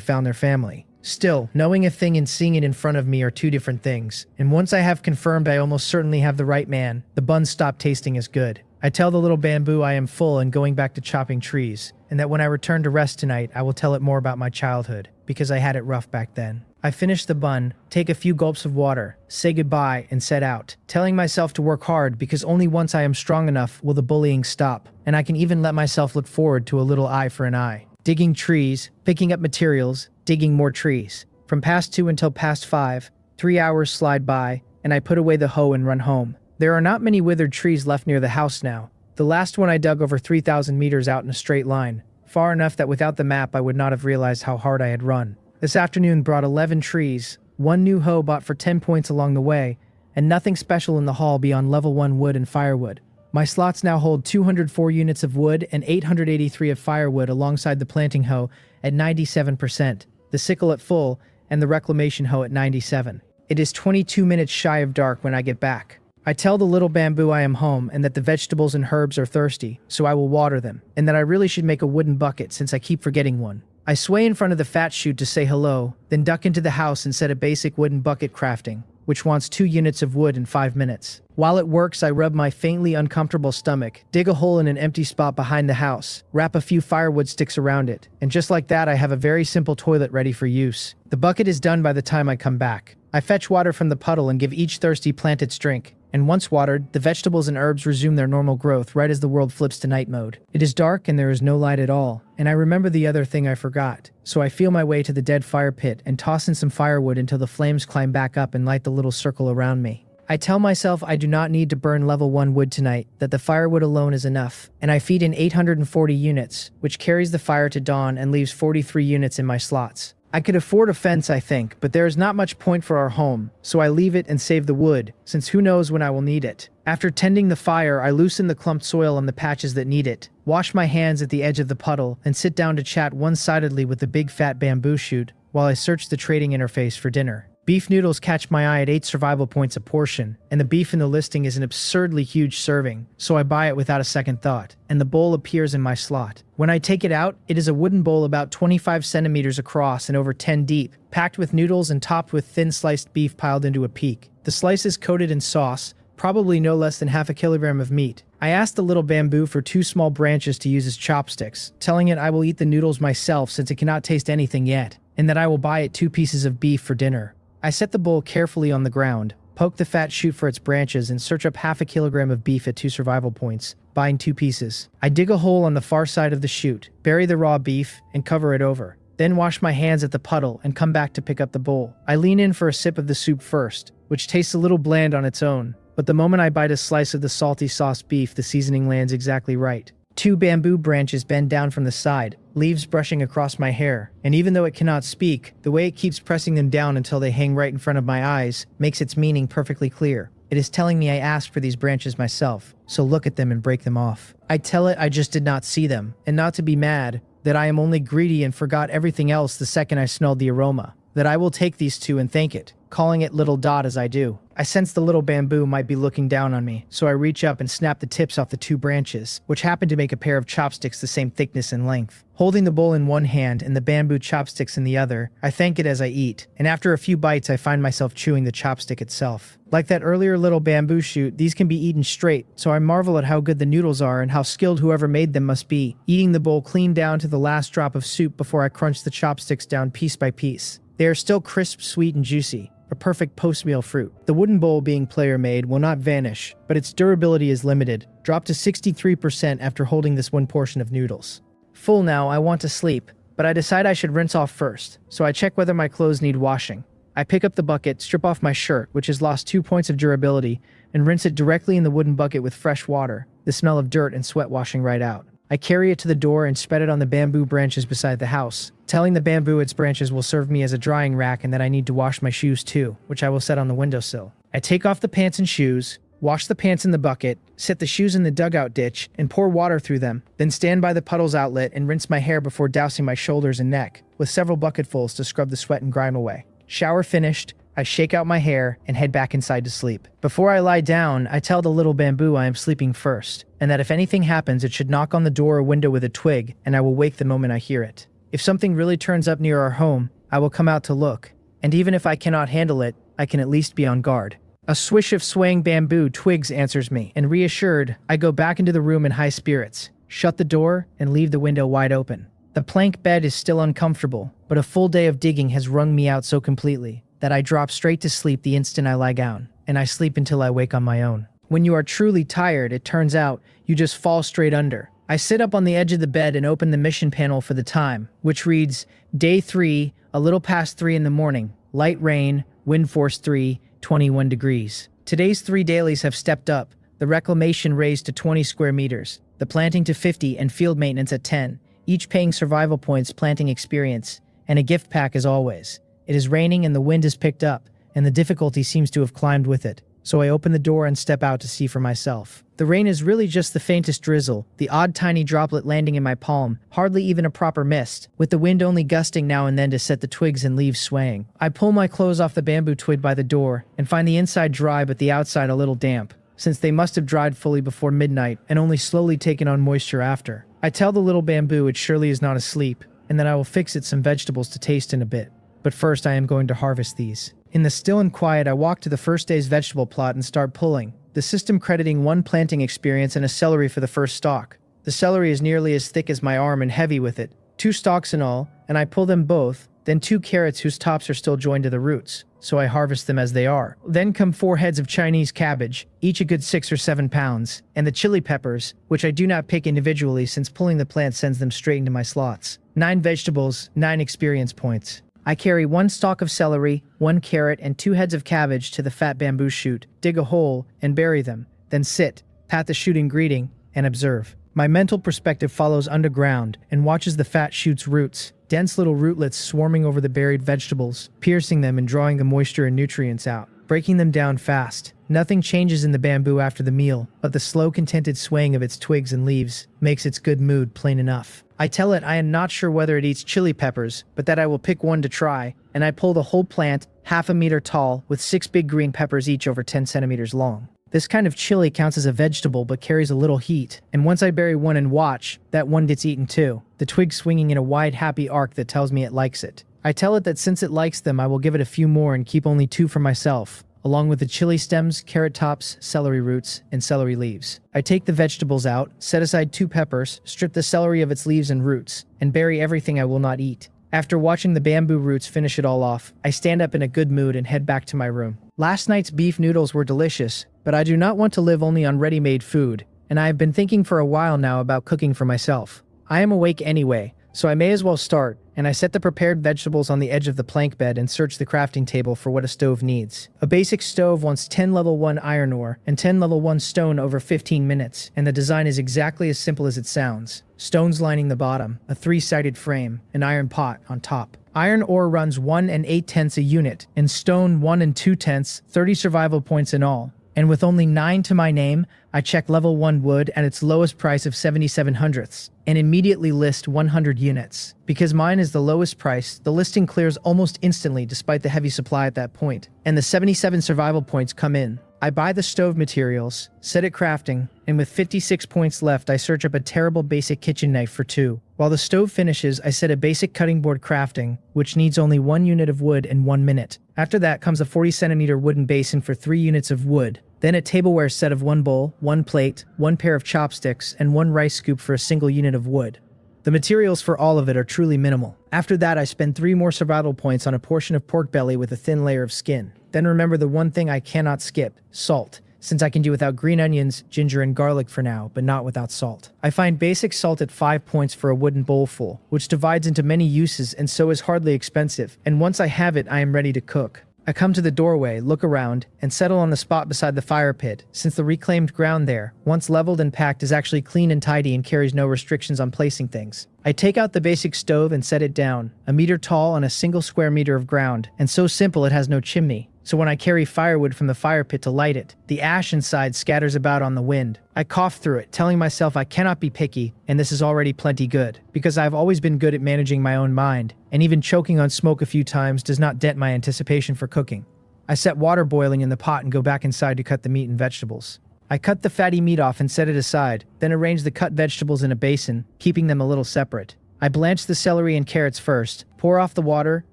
A: found their family. Still, knowing a thing and seeing it in front of me are two different things, and once I have confirmed I almost certainly have the right man, the buns stop tasting as good. I tell the little bamboo I am full and going back to chopping trees, and that when I return to rest tonight I will tell it more about my childhood, because I had it rough back then. I finish the bun, take a few gulps of water, say goodbye, and set out, telling myself to work hard because only once I am strong enough will the bullying stop, and I can even let myself look forward to a little eye for an eye. Digging trees, picking up materials, digging more trees. From past 2 until past 5, 3 hours slide by, and I put away the hoe and run home. There are not many withered trees left near the house now. The last one I dug over 3,000 meters out in a straight line, far enough that without the map I would not have realized how hard I had run. This afternoon brought 11 trees, 1 new hoe bought for 10 points along the way, and nothing special in the haul beyond level 1 wood and firewood. My slots now hold 204 units of wood and 883 of firewood alongside the planting hoe at 97%, the sickle at full, and the reclamation hoe at 97. It is 22 minutes shy of dark when I get back. I tell the little bamboo I am home and that the vegetables and herbs are thirsty, so I will water them, and that I really should make a wooden bucket since I keep forgetting one. I sway in front of the fat chute to say hello, then duck into the house and set a basic wooden bucket crafting, which wants 2 units of wood in 5 minutes. While it works, I rub my faintly uncomfortable stomach, dig a hole in an empty spot behind the house, wrap a few firewood sticks around it, and just like that I have a very simple toilet ready for use. The bucket is done by the time I come back. I fetch water from the puddle and give each thirsty plant its drink, and once watered, the vegetables and herbs resume their normal growth right as the world flips to night mode. It is dark and there is no light at all, and I remember the other thing I forgot, so I feel my way to the dead fire pit and toss in some firewood until the flames climb back up and light the little circle around me. I tell myself I do not need to burn level 1 wood tonight, that the firewood alone is enough, and I feed in 840 units, which carries the fire to dawn and leaves 43 units in my slots. I could afford a fence, I think, but there is not much point for our home, so I leave it and save the wood, since who knows when I will need it. After tending the fire, I loosen the clumped soil on the patches that need it, wash my hands at the edge of the puddle, and sit down to chat one-sidedly with the big fat bamboo shoot while I search the trading interface for dinner. Beef noodles catch my eye at 8 survival points a portion, and the beef in the listing is an absurdly huge serving, so I buy it without a second thought, and the bowl appears in my slot. When I take it out, it is a wooden bowl about 25 centimeters across and over 10 deep, packed with noodles and topped with thin sliced beef piled into a peak. The slices coated in sauce, probably no less than half a kilogram of meat. I asked the little bamboo for 2 small branches to use as chopsticks, telling it I will eat the noodles myself since it cannot taste anything yet, and that I will buy it 2 pieces of beef for dinner. I set the bowl carefully on the ground, poke the fat shoot for its branches, and search up half a kilogram of beef at 2 survival points, buying 2 pieces. I dig a hole on the far side of the chute, bury the raw beef, and cover it over. Then wash my hands at the puddle and come back to pick up the bowl. I lean in for a sip of the soup first, which tastes a little bland on its own, but the moment I bite a slice of the salty sauce beef, the seasoning lands exactly right. 2 bamboo branches bend down from the side, leaves brushing across my hair, and even though it cannot speak, the way it keeps pressing them down until they hang right in front of my eyes makes its meaning perfectly clear. It is telling me I asked for these branches myself, so look at them and break them off. I tell it I just did not see them, and not to be mad, that I am only greedy and forgot everything else the second I smelled the aroma, that I will take these 2 and thank it, calling it Little Dot as I do. I sense the little bamboo might be looking down on me, so I reach up and snap the tips off the 2 branches, which happen to make a pair of chopsticks the same thickness and length. Holding the bowl in one hand and the bamboo chopsticks in the other, I thank it as I eat, and after a few bites I find myself chewing the chopstick itself. Like that earlier little bamboo shoot, these can be eaten straight, so I marvel at how good the noodles are and how skilled whoever made them must be, eating the bowl clean down to the last drop of soup before I crunch the chopsticks down piece by piece. They are still crisp, sweet, and juicy. A perfect post-meal fruit. The wooden bowl, being player-made, will not vanish, but its durability is limited, dropped to 63% after holding this one portion of noodles. Full now, I want to sleep, but I decide I should rinse off first, so I check whether my clothes need washing. I pick up the bucket, strip off my shirt, which has lost 2 points of durability, and rinse it directly in the wooden bucket with fresh water, the smell of dirt and sweat washing right out. I carry it to the door and spread it on the bamboo branches beside the house, telling the bamboo its branches will serve me as a drying rack and that I need to wash my shoes too, which I will set on the windowsill. I take off the pants and shoes, wash the pants in the bucket, set the shoes in the dugout ditch, and pour water through them, then stand by the puddles outlet and rinse my hair before dousing my shoulders and neck, with several bucketfuls to scrub the sweat and grime away. Shower finished, I shake out my hair and head back inside to sleep. Before I lie down, I tell the little bamboo I am sleeping first, and that if anything happens, it should knock on the door or window with a twig, and I will wake the moment I hear it. If something really turns up near our home, I will come out to look, and even if I cannot handle it, I can at least be on guard. A swish of swaying bamboo twigs answers me, and reassured, I go back into the room in high spirits, shut the door, and leave the window wide open. The plank bed is still uncomfortable, but a full day of digging has wrung me out so completely that I drop straight to sleep the instant I lie down, and I sleep until I wake on my own. When you are truly tired, it turns out, you just fall straight under. I sit up on the edge of the bed and open the mission panel for the time, which reads, Day 3, a little past 3 in the morning, light rain, wind force 3, 21 degrees. Today's 3 dailies have stepped up, the reclamation raised to 20 square meters, the planting to 50 and field maintenance at 10, each paying survival points planting experience, and a gift pack as always. It is raining and the wind has picked up, and the difficulty seems to have climbed with it, so I open the door and step out to see for myself. The rain is really just the faintest drizzle, the odd tiny droplet landing in my palm, hardly even a proper mist, with the wind only gusting now and then to set the twigs and leaves swaying. I pull my clothes off the bamboo twig by the door, and find the inside dry but the outside a little damp, since they must have dried fully before midnight and only slowly taken on moisture after. I tell the little bamboo it surely is not asleep, and that I will fix it some vegetables to taste in a bit. But first I am going to harvest these. In the still and quiet, I walk to the first day's vegetable plot and start pulling, the system crediting 1 planting experience and a celery for the first stalk. The celery is nearly as thick as my arm and heavy with it, 2 stalks in all, and I pull them both, then 2 carrots whose tops are still joined to the roots, so I harvest them as they are. Then come 4 heads of Chinese cabbage, each a good 6 or 7 pounds, and the chili peppers, which I do not pick individually since pulling the plant sends them straight into my slots. 9 vegetables, 9 experience points. I carry 1 stalk of celery, 1 carrot, and 2 heads of cabbage to the fat bamboo shoot, dig a hole, and bury them, then sit, pat the shoot in greeting, and observe. My mental perspective follows underground and watches the fat shoot's roots, dense little rootlets swarming over the buried vegetables, piercing them and drawing the moisture and nutrients out, breaking them down fast. Nothing changes in the bamboo after the meal, but the slow, contented swaying of its twigs and leaves makes its good mood plain enough. I tell it I am not sure whether it eats chili peppers, but that I will pick one to try, and I pull the whole plant, half a meter tall, with 6 big green peppers each over 10 centimeters long. This kind of chili counts as a vegetable but carries a little heat, and once I bury one and watch, that one gets eaten too, the twig swinging in a wide happy arc that tells me it likes it. I tell it that since it likes them I will give it a few more and keep only 2 for myself, along with the chili stems, carrot tops, celery roots, and celery leaves. I take the vegetables out, set aside 2 peppers, strip the celery of its leaves and roots, and bury everything I will not eat. After watching the bamboo roots finish it all off, I stand up in a good mood and head back to my room. Last night's beef noodles were delicious, but I do not want to live only on ready-made food, and I have been thinking for a while now about cooking for myself. I am awake anyway, so I may as well start, and I set the prepared vegetables on the edge of the plank bed and search the crafting table for what a stove needs. A basic stove wants 10 level 1 iron ore and 10 level 1 stone over 15 minutes, and the design is exactly as simple as it sounds. Stones lining the bottom, a 3-sided frame, an iron pot on top. Iron ore runs 1 8/10 a unit, and stone 1 2/10, 30 survival points in all. And with only 9 to my name, I check level 1 wood at its lowest price of 77 hundredths, and immediately list 100 units. Because mine is the lowest price, the listing clears almost instantly despite the heavy supply at that point, and the 77 survival points come in. I buy the stove materials, set it crafting, and with 56 points left I search up a terrible basic kitchen knife for 2. While the stove finishes, I set a basic cutting board crafting, which needs only 1 unit of wood in 1 minute. After that comes a 40 centimeter wooden basin for 3 units of wood. Then a tableware set of 1 bowl, 1 plate, 1 pair of chopsticks, and 1 rice scoop for a single unit of wood. The materials for all of it are truly minimal. After that, I spend 3 more survival points on a portion of pork belly with a thin layer of skin. Then remember the one thing I cannot skip, salt, since I can do without green onions, ginger, and garlic for now, but not without salt. I find basic salt at 5 points for a wooden bowlful, which divides into many uses and so is hardly expensive, and once I have it, I am ready to cook. I come to the doorway, look around, and settle on the spot beside the fire pit, since the reclaimed ground there, once leveled and packed, is actually clean and tidy and carries no restrictions on placing things. I take out the basic stove and set it down, a meter tall on a single square meter of ground, and so simple it has no chimney. So when I carry firewood from the fire pit to light it, the ash inside scatters about on the wind. I cough through it, telling myself I cannot be picky, and this is already plenty good, because I've always been good at managing my own mind, and even choking on smoke a few times does not dent my anticipation for cooking. I set water boiling in the pot and go back inside to cut the meat and vegetables. I cut the fatty meat off and set it aside, then arrange the cut vegetables in a basin, keeping them a little separate. I blanch the celery and carrots first, pour off the water,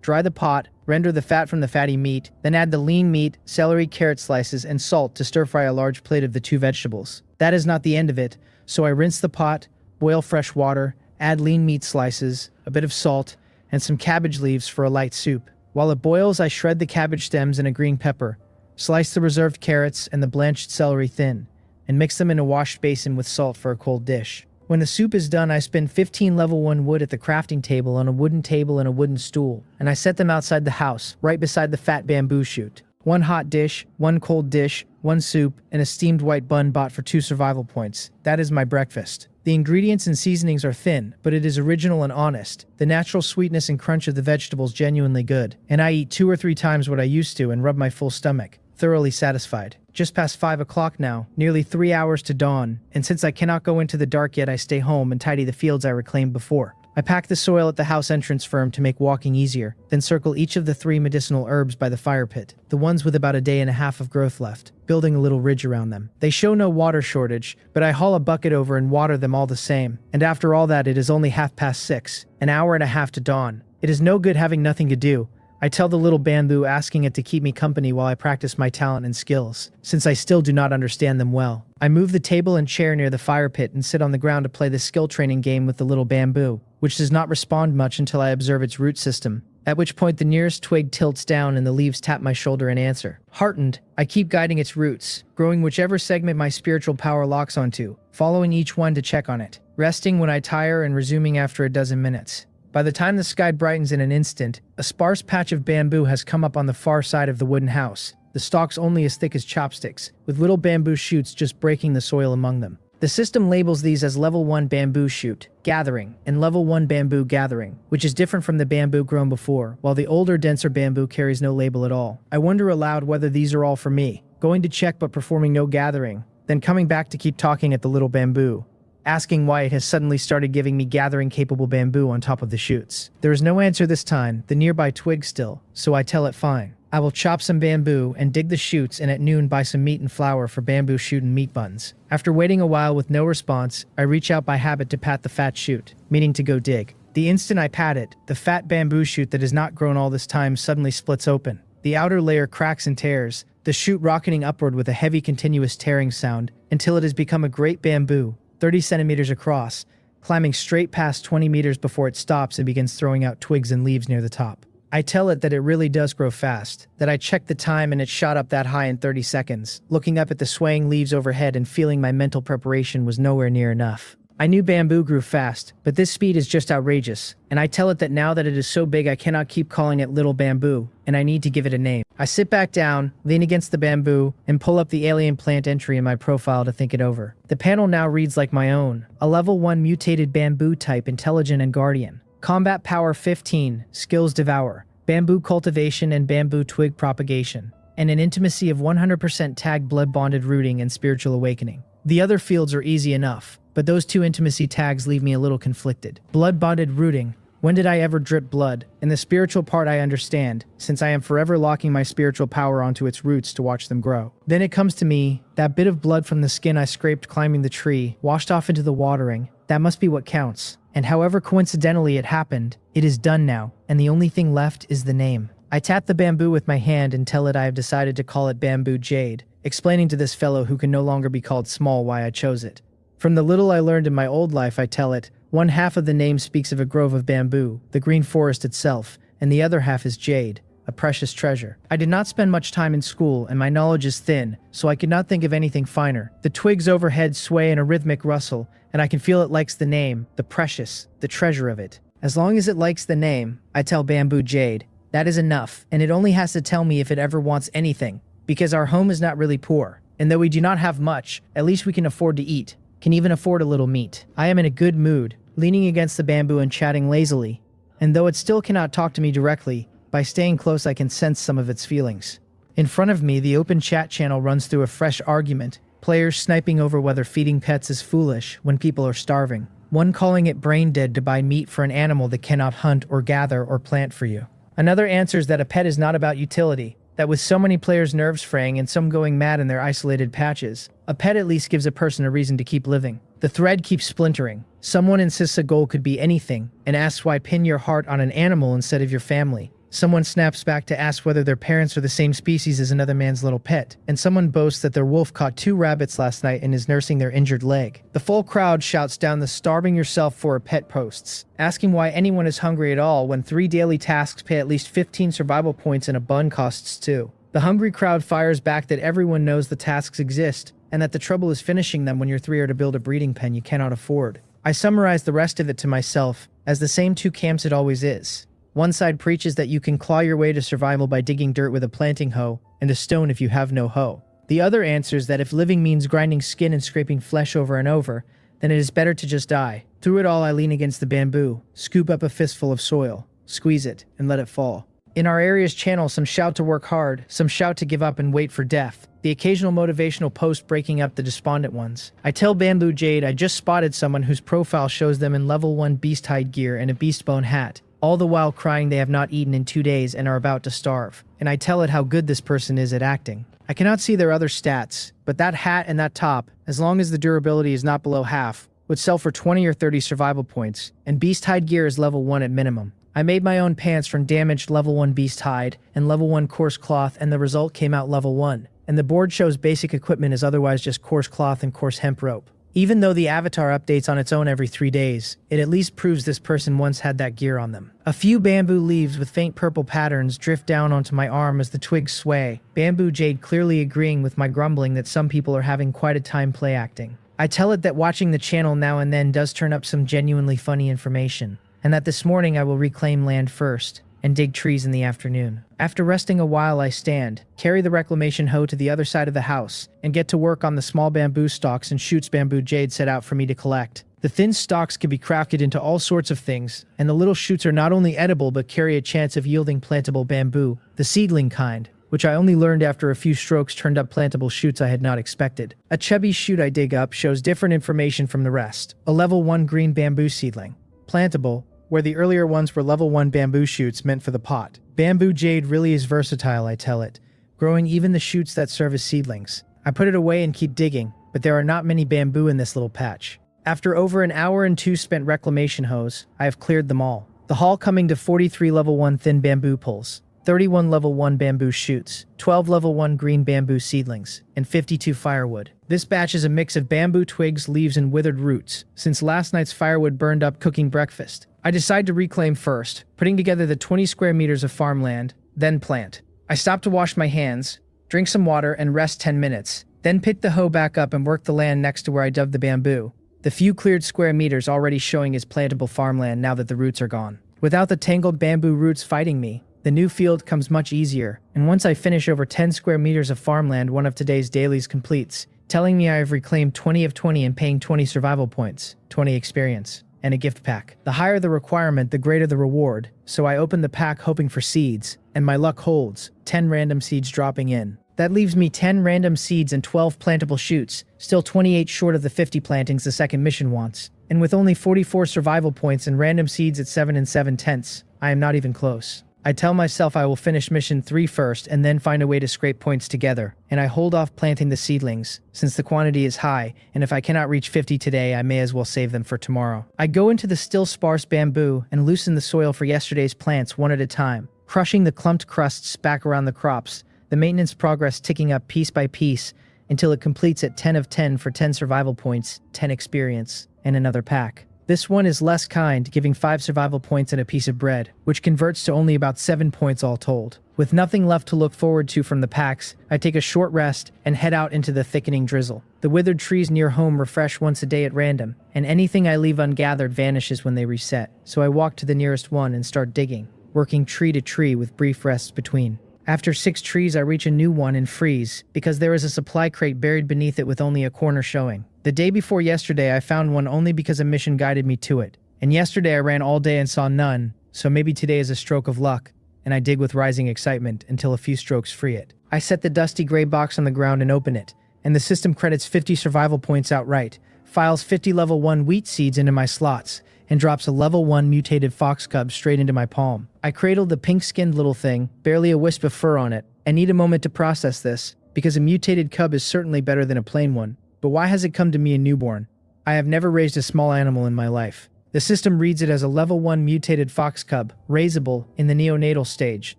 A: dry the pot, render the fat from the fatty meat, then add the lean meat, celery, carrot slices, and salt to stir-fry a large plate of the 2 vegetables. That is not the end of it, so I rinse the pot, boil fresh water, add lean meat slices, a bit of salt, and some cabbage leaves for a light soup. While it boils, I shred the cabbage stems and a green pepper, slice the reserved carrots and the blanched celery thin, and mix them in a washed basin with salt for a cold dish. When the soup is done, I spin 15 level 1 wood at the crafting table on a wooden table and a wooden stool, and I set them outside the house, right beside the fat bamboo shoot. 1 hot dish, 1 cold dish, 1 soup, and a steamed white bun bought for 2 survival points. That is my breakfast. The ingredients and seasonings are thin, but it is original and honest. The natural sweetness and crunch of the vegetables genuinely good, and I eat 2 or 3 times what I used to and rub my full stomach, thoroughly satisfied. Just past 5 o'clock now, nearly 3 hours to dawn, and since I cannot go into the dark yet, I stay home and tidy the fields I reclaimed before. I pack the soil at the house entrance firm to make walking easier, then circle each of the 3 medicinal herbs by the fire pit, the ones with about a day and a half of growth left, building a little ridge around them. They show no water shortage, but I haul a bucket over and water them all the same, and after all that it is only 6:30, an hour and a half to dawn. It is no good having nothing to do. I tell the little bamboo, asking it to keep me company while I practice my talent and skills, since I still do not understand them well. I move the table and chair near the fire pit and sit on the ground to play the skill training game with the little bamboo, which does not respond much until I observe its root system, at which point the nearest twig tilts down and the leaves tap my shoulder in answer. Heartened, I keep guiding its roots, growing whichever segment my spiritual power locks onto, following each one to check on it, resting when I tire and resuming after a dozen minutes. By the time the sky brightens in an instant, a sparse patch of bamboo has come up on the far side of the wooden house, the stalks only as thick as chopsticks, with little bamboo shoots just breaking the soil among them. The system labels these as level 1 bamboo shoot, gathering, and level 1 bamboo gathering, which is different from the bamboo grown before, while the older, denser bamboo carries no label at all. I wonder aloud whether these are all for me, going to check but performing no gathering, then coming back to keep talking at the little bamboo, asking why it has suddenly started giving me gathering-capable bamboo on top of the shoots. There is no answer this time, the nearby twig still, so I tell it fine. I will chop some bamboo and dig the shoots, and at noon buy some meat and flour for bamboo shoot and meat buns. After waiting a while with no response, I reach out by habit to pat the fat shoot, meaning to go dig. The instant I pat it, the fat bamboo shoot that has not grown all this time suddenly splits open. The outer layer cracks and tears, the shoot rocketing upward with a heavy continuous tearing sound, until it has become a great bamboo, 30 centimeters across, climbing straight past 20 meters before it stops and begins throwing out twigs and leaves near the top. I tell it that it really does grow fast, that I checked the time and it shot up that high in 30 seconds, looking up at the swaying leaves overhead and feeling my mental preparation was nowhere near enough. I knew bamboo grew fast, but this speed is just outrageous, and I tell it that now that it is so big I cannot keep calling it little bamboo, and I need to give it a name. I sit back down, lean against the bamboo, and pull up the alien plant entry in my profile to think it over. The panel now reads like my own, a level 1 mutated bamboo type, intelligent and guardian. Combat power 15, skills devour, bamboo cultivation and bamboo twig propagation, and an intimacy of 100% tag blood bonded rooting and spiritual awakening. The other fields are easy enough, but those 2 intimacy tags leave me a little conflicted. Blood bonded rooting. When did I ever drip blood? And the spiritual part I understand, since I am forever locking my spiritual power onto its roots to watch them grow. Then it comes to me, that bit of blood from the skin I scraped climbing the tree, washed off into the watering, that must be what counts. And however coincidentally it happened, it is done now, and the only thing left is the name. I tap the bamboo with my hand and tell it I have decided to call it Bamboo Jade, explaining to this fellow who can no longer be called small why I chose it. From the little I learned in my old life, I tell it, one half of the name speaks of a grove of bamboo, the green forest itself, and the other half is jade, a precious treasure. I did not spend much time in school, and my knowledge is thin, so I could not think of anything finer. The twigs overhead sway in a rhythmic rustle, and I can feel it likes the name, the precious, the treasure of it. As long as it likes the name, I tell Bamboo Jade, That is enough, and it only has to tell me if it ever wants anything, because our home is not really poor, and though we do not have much, at least we can afford to eat, can even afford a little meat. I am in a good mood, leaning against the bamboo and chatting lazily, and though it still cannot talk to me directly, by staying close I can sense some of its feelings. In front of me, the open chat channel runs through a fresh argument, players sniping over whether feeding pets is foolish when people are starving, one calling it brain dead to buy meat for an animal that cannot hunt or gather or plant for you. Another answers that a pet is not about utility, that with so many players' nerves fraying and some going mad in their isolated patches, a pet at least gives a person a reason to keep living. The thread keeps splintering. Someone insists a goal could be anything and asks why pin your heart on an animal instead of your family. Someone snaps back to ask whether their parents are the same species as another man's little pet, and someone boasts that their wolf caught 2 rabbits last night and is nursing their injured leg. The full crowd shouts down the starving yourself for a pet posts, asking why anyone is hungry at all when 3 daily tasks pay at least 15 survival points and a bun costs 2. The hungry crowd fires back that everyone knows the tasks exist, and that the trouble is finishing them when your 3 are to build a breeding pen you cannot afford. I summarize the rest of it to myself, as the same 2 camps it always is. One side preaches that you can claw your way to survival by digging dirt with a planting hoe, and a stone if you have no hoe. The other answers that if living means grinding skin and scraping flesh over and over, then it is better to just die. Through it all I lean against the bamboo, scoop up a fistful of soil, squeeze it, and let it fall. In our area's channel, some shout to work hard, some shout to give up and wait for death. The occasional motivational post breaking up the despondent ones. I tell Bamboo Jade I just spotted someone whose profile shows them in level 1 beast hide gear and a beast bone hat, all the while crying they have not eaten in 2 days and are about to starve. And I tell it how good this person is at acting. I cannot see their other stats, but that hat and that top, as long as the durability is not below half, would sell for 20 or 30 survival points, and beast hide gear is level 1 at minimum. I made my own pants from damaged level 1 beast hide and level 1 coarse cloth, and the result came out level 1. And the board shows basic equipment is otherwise just coarse cloth and coarse hemp rope. Even though the avatar updates on its own every 3 days, it at least proves this person once had that gear on them. A few bamboo leaves with faint purple patterns drift down onto my arm as the twigs sway, Bamboo Jade clearly agreeing with my grumbling that some people are having quite a time play acting. I tell it that watching the channel now and then does turn up some genuinely funny information, and that this morning I will reclaim land first, and dig trees in the afternoon. After resting a while I stand, carry the reclamation hoe to the other side of the house, and get to work on the small bamboo stalks and shoots Bamboo Jade set out for me to collect. The thin stalks can be crafted into all sorts of things, and the little shoots are not only edible but carry a chance of yielding plantable bamboo, the seedling kind, which I only learned after a few strokes turned up plantable shoots I had not expected. A chubby shoot I dig up shows different information from the rest. A level 1 green bamboo seedling. Plantable, where the earlier ones were level 1 bamboo shoots meant for the pot. Bamboo Jade really is versatile, I tell it, growing even the shoots that serve as seedlings. I put it away and keep digging, but there are not many bamboo in this little patch. After over an hour and 2 spent reclamation hoes, I have cleared them all. The haul coming to 43 level 1 thin bamboo poles, 31 level 1 bamboo shoots, 12 level 1 green bamboo seedlings, and 52 firewood. This batch is a mix of bamboo twigs, leaves, and withered roots, since last night's firewood burned up cooking breakfast. I decide to reclaim first, putting together the 20 square meters of farmland, then plant. I stop to wash my hands, drink some water, and rest 10 minutes, then pick the hoe back up and work the land next to where I dug the bamboo, the few cleared square meters already showing as plantable farmland now that the roots are gone. Without the tangled bamboo roots fighting me, the new field comes much easier, and once I finish over 10 square meters of farmland, one of today's dailies completes, telling me I have reclaimed 20 of 20 and paying 20 survival points, 20 experience, and a gift pack. The higher the requirement, the greater the reward, so I open the pack hoping for seeds, and my luck holds, 10 random seeds dropping in. That leaves me 10 random seeds and 12 plantable shoots, still 28 short of the 50 plantings the second mission wants. And with only 44 survival points and random seeds at 7 7/10, I am not even close. I tell myself I will finish mission 3 first and then find a way to scrape points together, and I hold off planting the seedlings, since the quantity is high, and if I cannot reach 50 today, I may as well save them for tomorrow. I go into the still sparse bamboo and loosen the soil for yesterday's plants one at a time, crushing the clumped crusts back around the crops, the maintenance progress ticking up piece by piece until it completes at 10 of 10 for 10 survival points, 10 experience, and another pack. This one is less kind, giving 5 survival points and a piece of bread, which converts to only about 7 points all told. With nothing left to look forward to from the packs, I take a short rest and head out into the thickening drizzle. The withered trees near home refresh once a day at random, and anything I leave ungathered vanishes when they reset, so I walk to the nearest one and start digging. working tree to tree with brief rests between. After 6 trees, I reach a new one and freeze, because there is a supply crate buried beneath it with only a corner showing. The day before yesterday, I found one only because a mission guided me to it. And yesterday I ran all day and saw none, so maybe today is a stroke of luck, and I dig with rising excitement until a few strokes free it. I set the dusty gray box on the ground and open it, and the system credits 50 survival points outright, files 50 level 1 wheat seeds into my slots, and drops a level 1 mutated fox cub straight into my palm. I cradle the pink-skinned little thing, barely a wisp of fur on it, and need a moment to process this, because a mutated cub is certainly better than a plain one. But why has it come to me a newborn? I have never raised a small animal in my life. The system reads it as a level 1 mutated fox cub, raisable in the neonatal stage,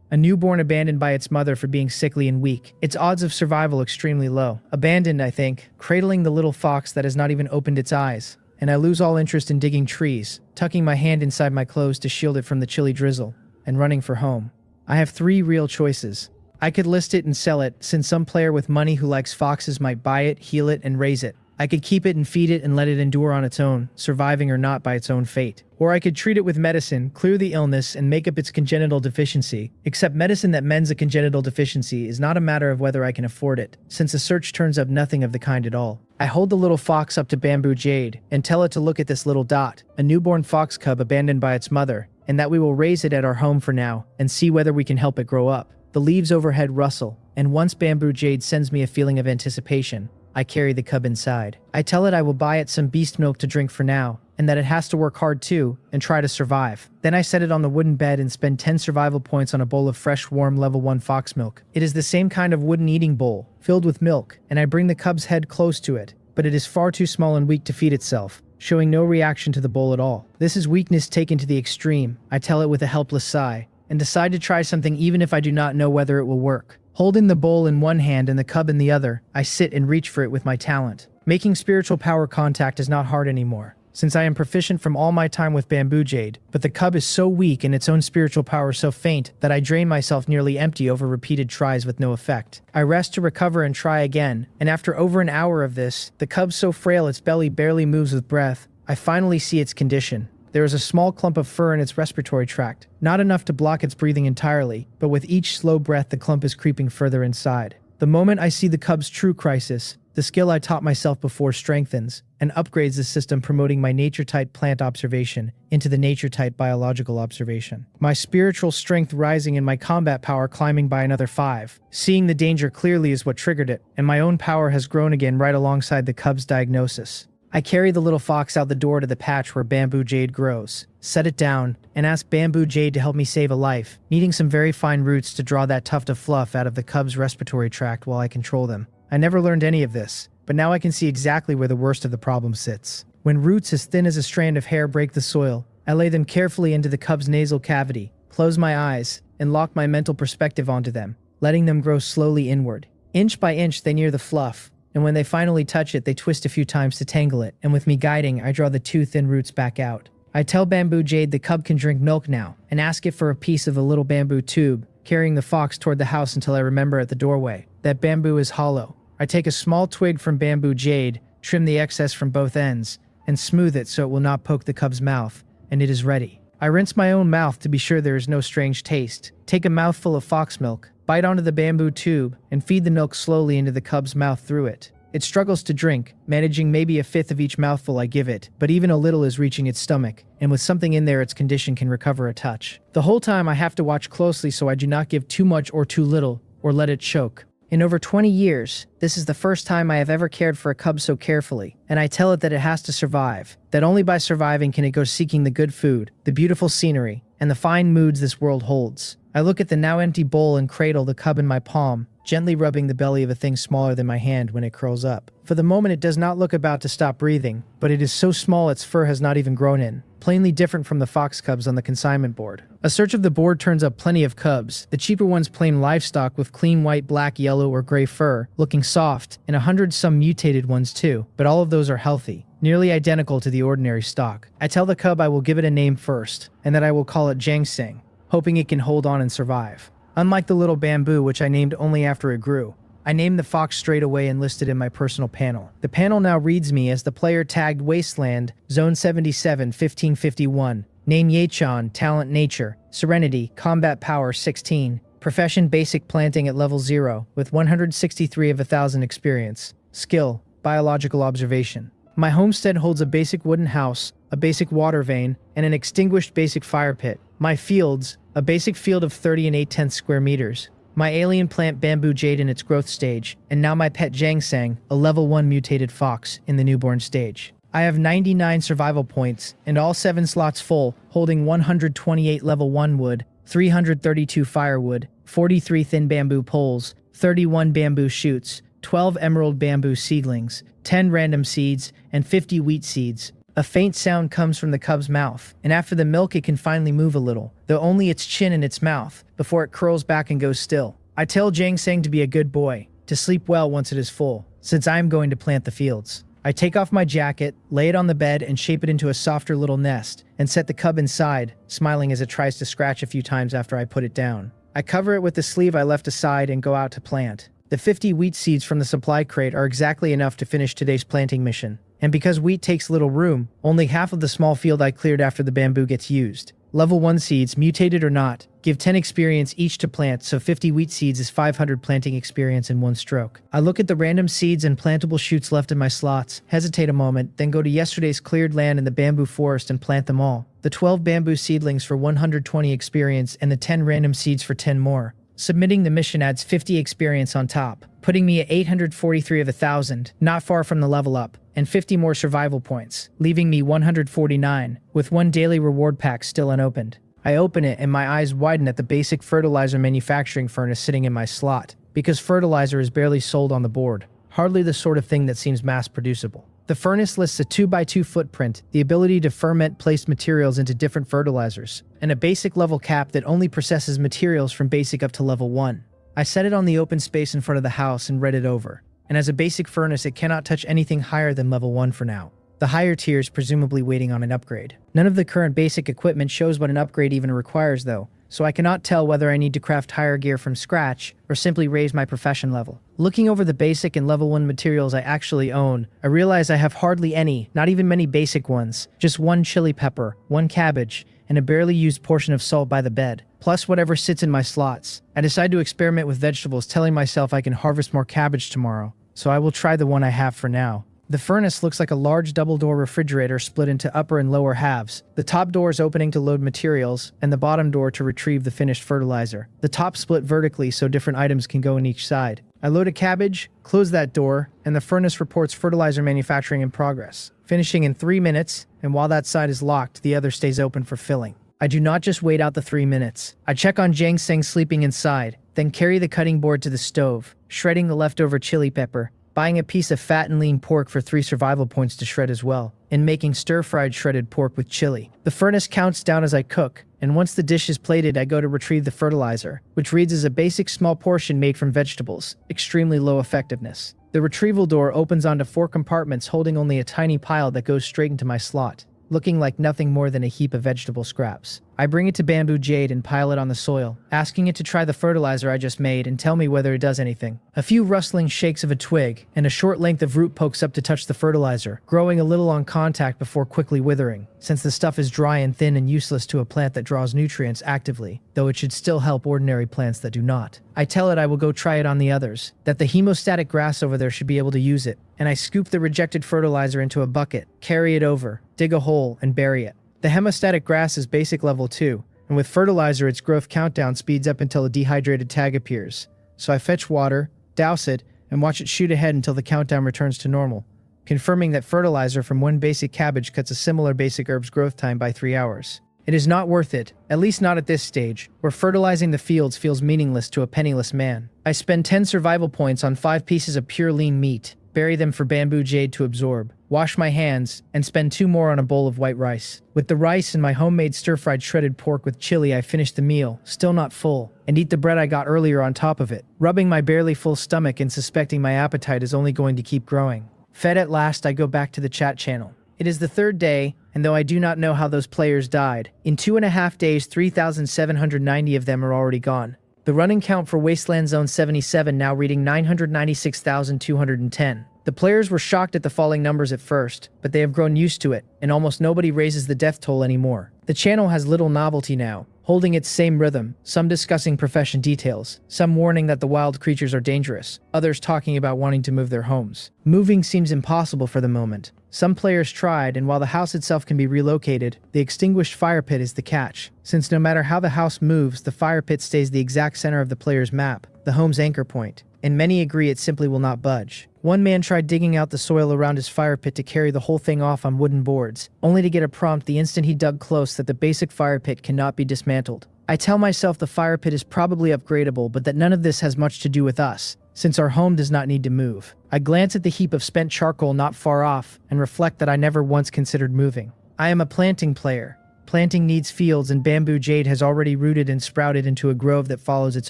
A: a newborn abandoned by its mother for being sickly and weak. Its odds of survival extremely low. Abandoned, I think, cradling the little fox that has not even opened its eyes. And I lose all interest in digging trees, tucking my hand inside my clothes to shield it from the chilly drizzle, and running for home. I have 3 real choices. I could list it and sell it, since some player with money who likes foxes might buy it, heal it, and raise it. I could keep it and feed it and let it endure on its own, surviving or not by its own fate. Or I could treat it with medicine, clear the illness, and make up its congenital deficiency. Except medicine that mends a congenital deficiency is not a matter of whether I can afford it, since the search turns up nothing of the kind at all. I hold the little fox up to Bamboo Jade, and tell it to look at this little dot, a newborn fox cub abandoned by its mother, and that we will raise it at our home for now, and see whether we can help it grow up. The leaves overhead rustle, and once Bamboo Jade sends me a feeling of anticipation, I carry the cub inside. I tell it I will buy it some beast milk to drink for now, and that it has to work hard too, and try to survive. Then I set it on the wooden bed and spend 10 survival points on a bowl of fresh, warm level 1 fox milk. It is the same kind of wooden eating bowl, filled with milk, and I bring the cub's head close to it, but it is far too small and weak to feed itself, showing no reaction to the bowl at all. This is weakness taken to the extreme, I tell it with a helpless sigh, and decide to try something even if I do not know whether it will work. Holding the bowl in one hand and the cub in the other, I sit and reach for it with my talent. Making spiritual power contact is not hard anymore, since I am proficient from all my time with Bamboo Jade, but the cub is so weak and its own spiritual power so faint that I drain myself nearly empty over repeated tries with no effect. I rest to recover and try again, and after over an hour of this, the cub so frail its belly barely moves with breath, I finally see its condition. There is a small clump of fur in its respiratory tract, not enough to block its breathing entirely, but with each slow breath the clump is creeping further inside. The moment I see the cub's true crisis, the skill I taught myself before strengthens, and upgrades the system, promoting my nature-type plant observation into the nature-type biological observation. My spiritual strength rising and my combat power climbing by another 5. Seeing the danger clearly is what triggered it, and my own power has grown again right alongside the cub's diagnosis. I carry the little fox out the door to the patch where Bamboo Jade grows, set it down, and ask Bamboo Jade to help me save a life, needing some very fine roots to draw that tuft of fluff out of the cub's respiratory tract while I control them. I never learned any of this, but now I can see exactly where the worst of the problem sits. When roots as thin as a strand of hair break the soil, I lay them carefully into the cub's nasal cavity, close my eyes, and lock my mental perspective onto them, letting them grow slowly inward. Inch by inch they near the fluff, and when they finally touch it, they twist a few times to tangle it, and with me guiding, I draw the 2 thin roots back out. I tell Bamboo Jade the cub can drink milk now, and ask it for a piece of the little bamboo tube, carrying the fox toward the house until I remember at the doorway that bamboo is hollow. I take a small twig from Bamboo Jade, trim the excess from both ends, and smooth it so it will not poke the cub's mouth, and it is ready. I rinse my own mouth to be sure there is no strange taste, take a mouthful of fox milk, bite onto the bamboo tube, and feed the milk slowly into the cub's mouth through it. It struggles to drink, managing maybe a 1/5 of each mouthful I give it, but even a little is reaching its stomach, and with something in there its condition can recover a touch. The whole time I have to watch closely so I do not give too much or too little, or let it choke. In over 20 years, this is the first time I have ever cared for a cub so carefully, and I tell it that it has to survive, that only by surviving can it go seeking the good food, the beautiful scenery, and the fine moods this world holds. I look at the now empty bowl and cradle the cub in my palm, gently rubbing the belly of a thing smaller than my hand when it curls up. For the moment it does not look about to stop breathing, but it is so small its fur has not even grown in, plainly different from the fox cubs on the consignment board. A search of the board turns up plenty of cubs, the cheaper ones plain livestock with clean white, black, yellow, or gray fur, looking soft, and 100 some mutated ones too, but all of those are healthy, nearly identical to the ordinary stock. I tell the cub I will give it a name first, and that I will call it Jangsing, hoping it can hold on and survive. Unlike the little bamboo, which I named only after it grew, I named the fox straight away and listed in my personal panel. The panel now reads me as the player tagged Wasteland, Zone 77, 1551, Name Yechan, talent nature, serenity, combat power 16, profession basic planting at level 0 with 163 of 1000 experience, skill, biological observation. My homestead holds a basic wooden house, a basic water vane, and an extinguished basic fire pit. My fields, a basic field of 30 and 8/10 square meters. My alien plant bamboo jade in its growth stage, and now my pet Jangsang, a level 1 mutated fox, in the newborn stage. I have 99 survival points, and all 7 slots full, holding 128 level 1 wood, 332 firewood, 43 thin bamboo poles, 31 bamboo shoots, 12 emerald bamboo seedlings, 10 random seeds, and 50 wheat seeds. A faint sound comes from the cub's mouth, and after the milk it can finally move a little, though only its chin and its mouth, before it curls back and goes still. I tell Jangsang to be a good boy, to sleep well once it is full, since I am going to plant the fields. I take off my jacket, lay it on the bed, and shape it into a softer little nest, and set the cub inside, smiling as it tries to scratch a few times after I put it down. I cover it with the sleeve I left aside and go out to plant. The 50 wheat seeds from the supply crate are exactly enough to finish today's planting mission. And because wheat takes little room, only half of the small field I cleared after the bamboo gets used. Level 1 seeds, mutated or not, give 10 experience each to plant, so 50 wheat seeds is 500 planting experience in one stroke. I look at the random seeds and plantable shoots left in my slots, hesitate a moment, then go to yesterday's cleared land in the bamboo forest and plant them all. The 12 bamboo seedlings for 120 experience and the 10 random seeds for 10 more. Submitting the mission adds 50 experience on top, putting me at 843 of 1000, not far from the level up, and 50 more survival points, leaving me 149, with 1 daily reward pack still unopened. I open it and my eyes widen at the basic fertilizer manufacturing furnace sitting in my slot, because fertilizer is barely sold on the board, hardly the sort of thing that seems mass-producible. The furnace lists a 2x2 footprint, the ability to ferment placed materials into different fertilizers, and a basic level cap that only processes materials from basic up to level 1. I set it on the open space in front of the house and read it over, and as a basic furnace it cannot touch anything higher than level 1 for now. The higher tiers presumably waiting on an upgrade. None of the current basic equipment shows what an upgrade even requires though, so I cannot tell whether I need to craft higher gear from scratch or simply raise my profession level. Looking over the basic and level 1 materials I actually own, I realize I have hardly any, not even many basic ones, just 1 chili pepper, 1 cabbage, and a barely used portion of salt by the bed, plus whatever sits in my slots. I decide to experiment with vegetables, telling myself I can harvest more cabbage tomorrow, so I will try the one I have for now. The furnace looks like a large double-door refrigerator split into upper and lower halves. The top door is opening to load materials, and the bottom door to retrieve the finished fertilizer. The top split vertically so different items can go in each side. I load a cabbage, close that door, and the furnace reports fertilizer manufacturing in progress, finishing in 3 minutes, and while that side is locked, the other stays open for filling. I do not just wait out the 3 minutes. I check on Jangsang sleeping inside, then carry the cutting board to the stove, shredding the leftover chili pepper, buying a piece of fat and lean pork for 3 survival points to shred as well, and making stir-fried shredded pork with chili. The furnace counts down as I cook, and once the dish is plated I go to retrieve the fertilizer, which reads as a basic small portion made from vegetables, extremely low effectiveness. The retrieval door opens onto 4 compartments holding only a tiny pile that goes straight into my slot, looking like nothing more than a heap of vegetable scraps. I bring it to Bamboo Jade and pile it on the soil, asking it to try the fertilizer I just made and tell me whether it does anything. A few rustling shakes of a twig, and a short length of root pokes up to touch the fertilizer, growing a little on contact before quickly withering, since the stuff is dry and thin and useless to a plant that draws nutrients actively, though it should still help ordinary plants that do not. I tell it I will go try it on the others, that the hemostatic grass over there should be able to use it, and I scoop the rejected fertilizer into a bucket, carry it over, dig a hole, and bury it. The hemostatic grass is basic level 2, and with fertilizer its growth countdown speeds up until a dehydrated tag appears. So I fetch water, douse it, and watch it shoot ahead until the countdown returns to normal, confirming that fertilizer from 1 basic cabbage cuts a similar basic herb's growth time by 3 hours. It is not worth it, at least not at this stage, where fertilizing the fields feels meaningless to a penniless man. I spend 10 survival points on 5 pieces of pure lean meat, bury them for Bamboo Jade to absorb, wash my hands, and spend 2 more on a bowl of white rice. With the rice and my homemade stir-fried shredded pork with chili, I finish the meal, still not full, and eat the bread I got earlier on top of it, rubbing my barely full stomach and suspecting my appetite is only going to keep growing. Fed at last, I go back to the chat channel. It is the 3rd day, and though I do not know how those players died, in 2.5 days 3,790 of them are already gone. The running count for Wasteland Zone 77 now reading 996,210. The players were shocked at the falling numbers at first, but they have grown used to it, and almost nobody raises the death toll anymore. The channel has little novelty now, holding its same rhythm, some discussing profession details, some warning that the wild creatures are dangerous, others talking about wanting to move their homes. Moving seems impossible for the moment. Some players tried, and while the house itself can be relocated, the extinguished fire pit is the catch, since no matter how the house moves, the fire pit stays the exact center of the player's map, the home's anchor point, and many agree it simply will not budge. One man tried digging out the soil around his fire pit to carry the whole thing off on wooden boards, only to get a prompt the instant he dug close that the basic fire pit cannot be dismantled. I tell myself the fire pit is probably upgradable, but that none of this has much to do with us, since our home does not need to move. I glance at the heap of spent charcoal not far off and reflect that I never once considered moving. I am a planting player. Planting needs fields, and bamboo jade has already rooted and sprouted into a grove that follows its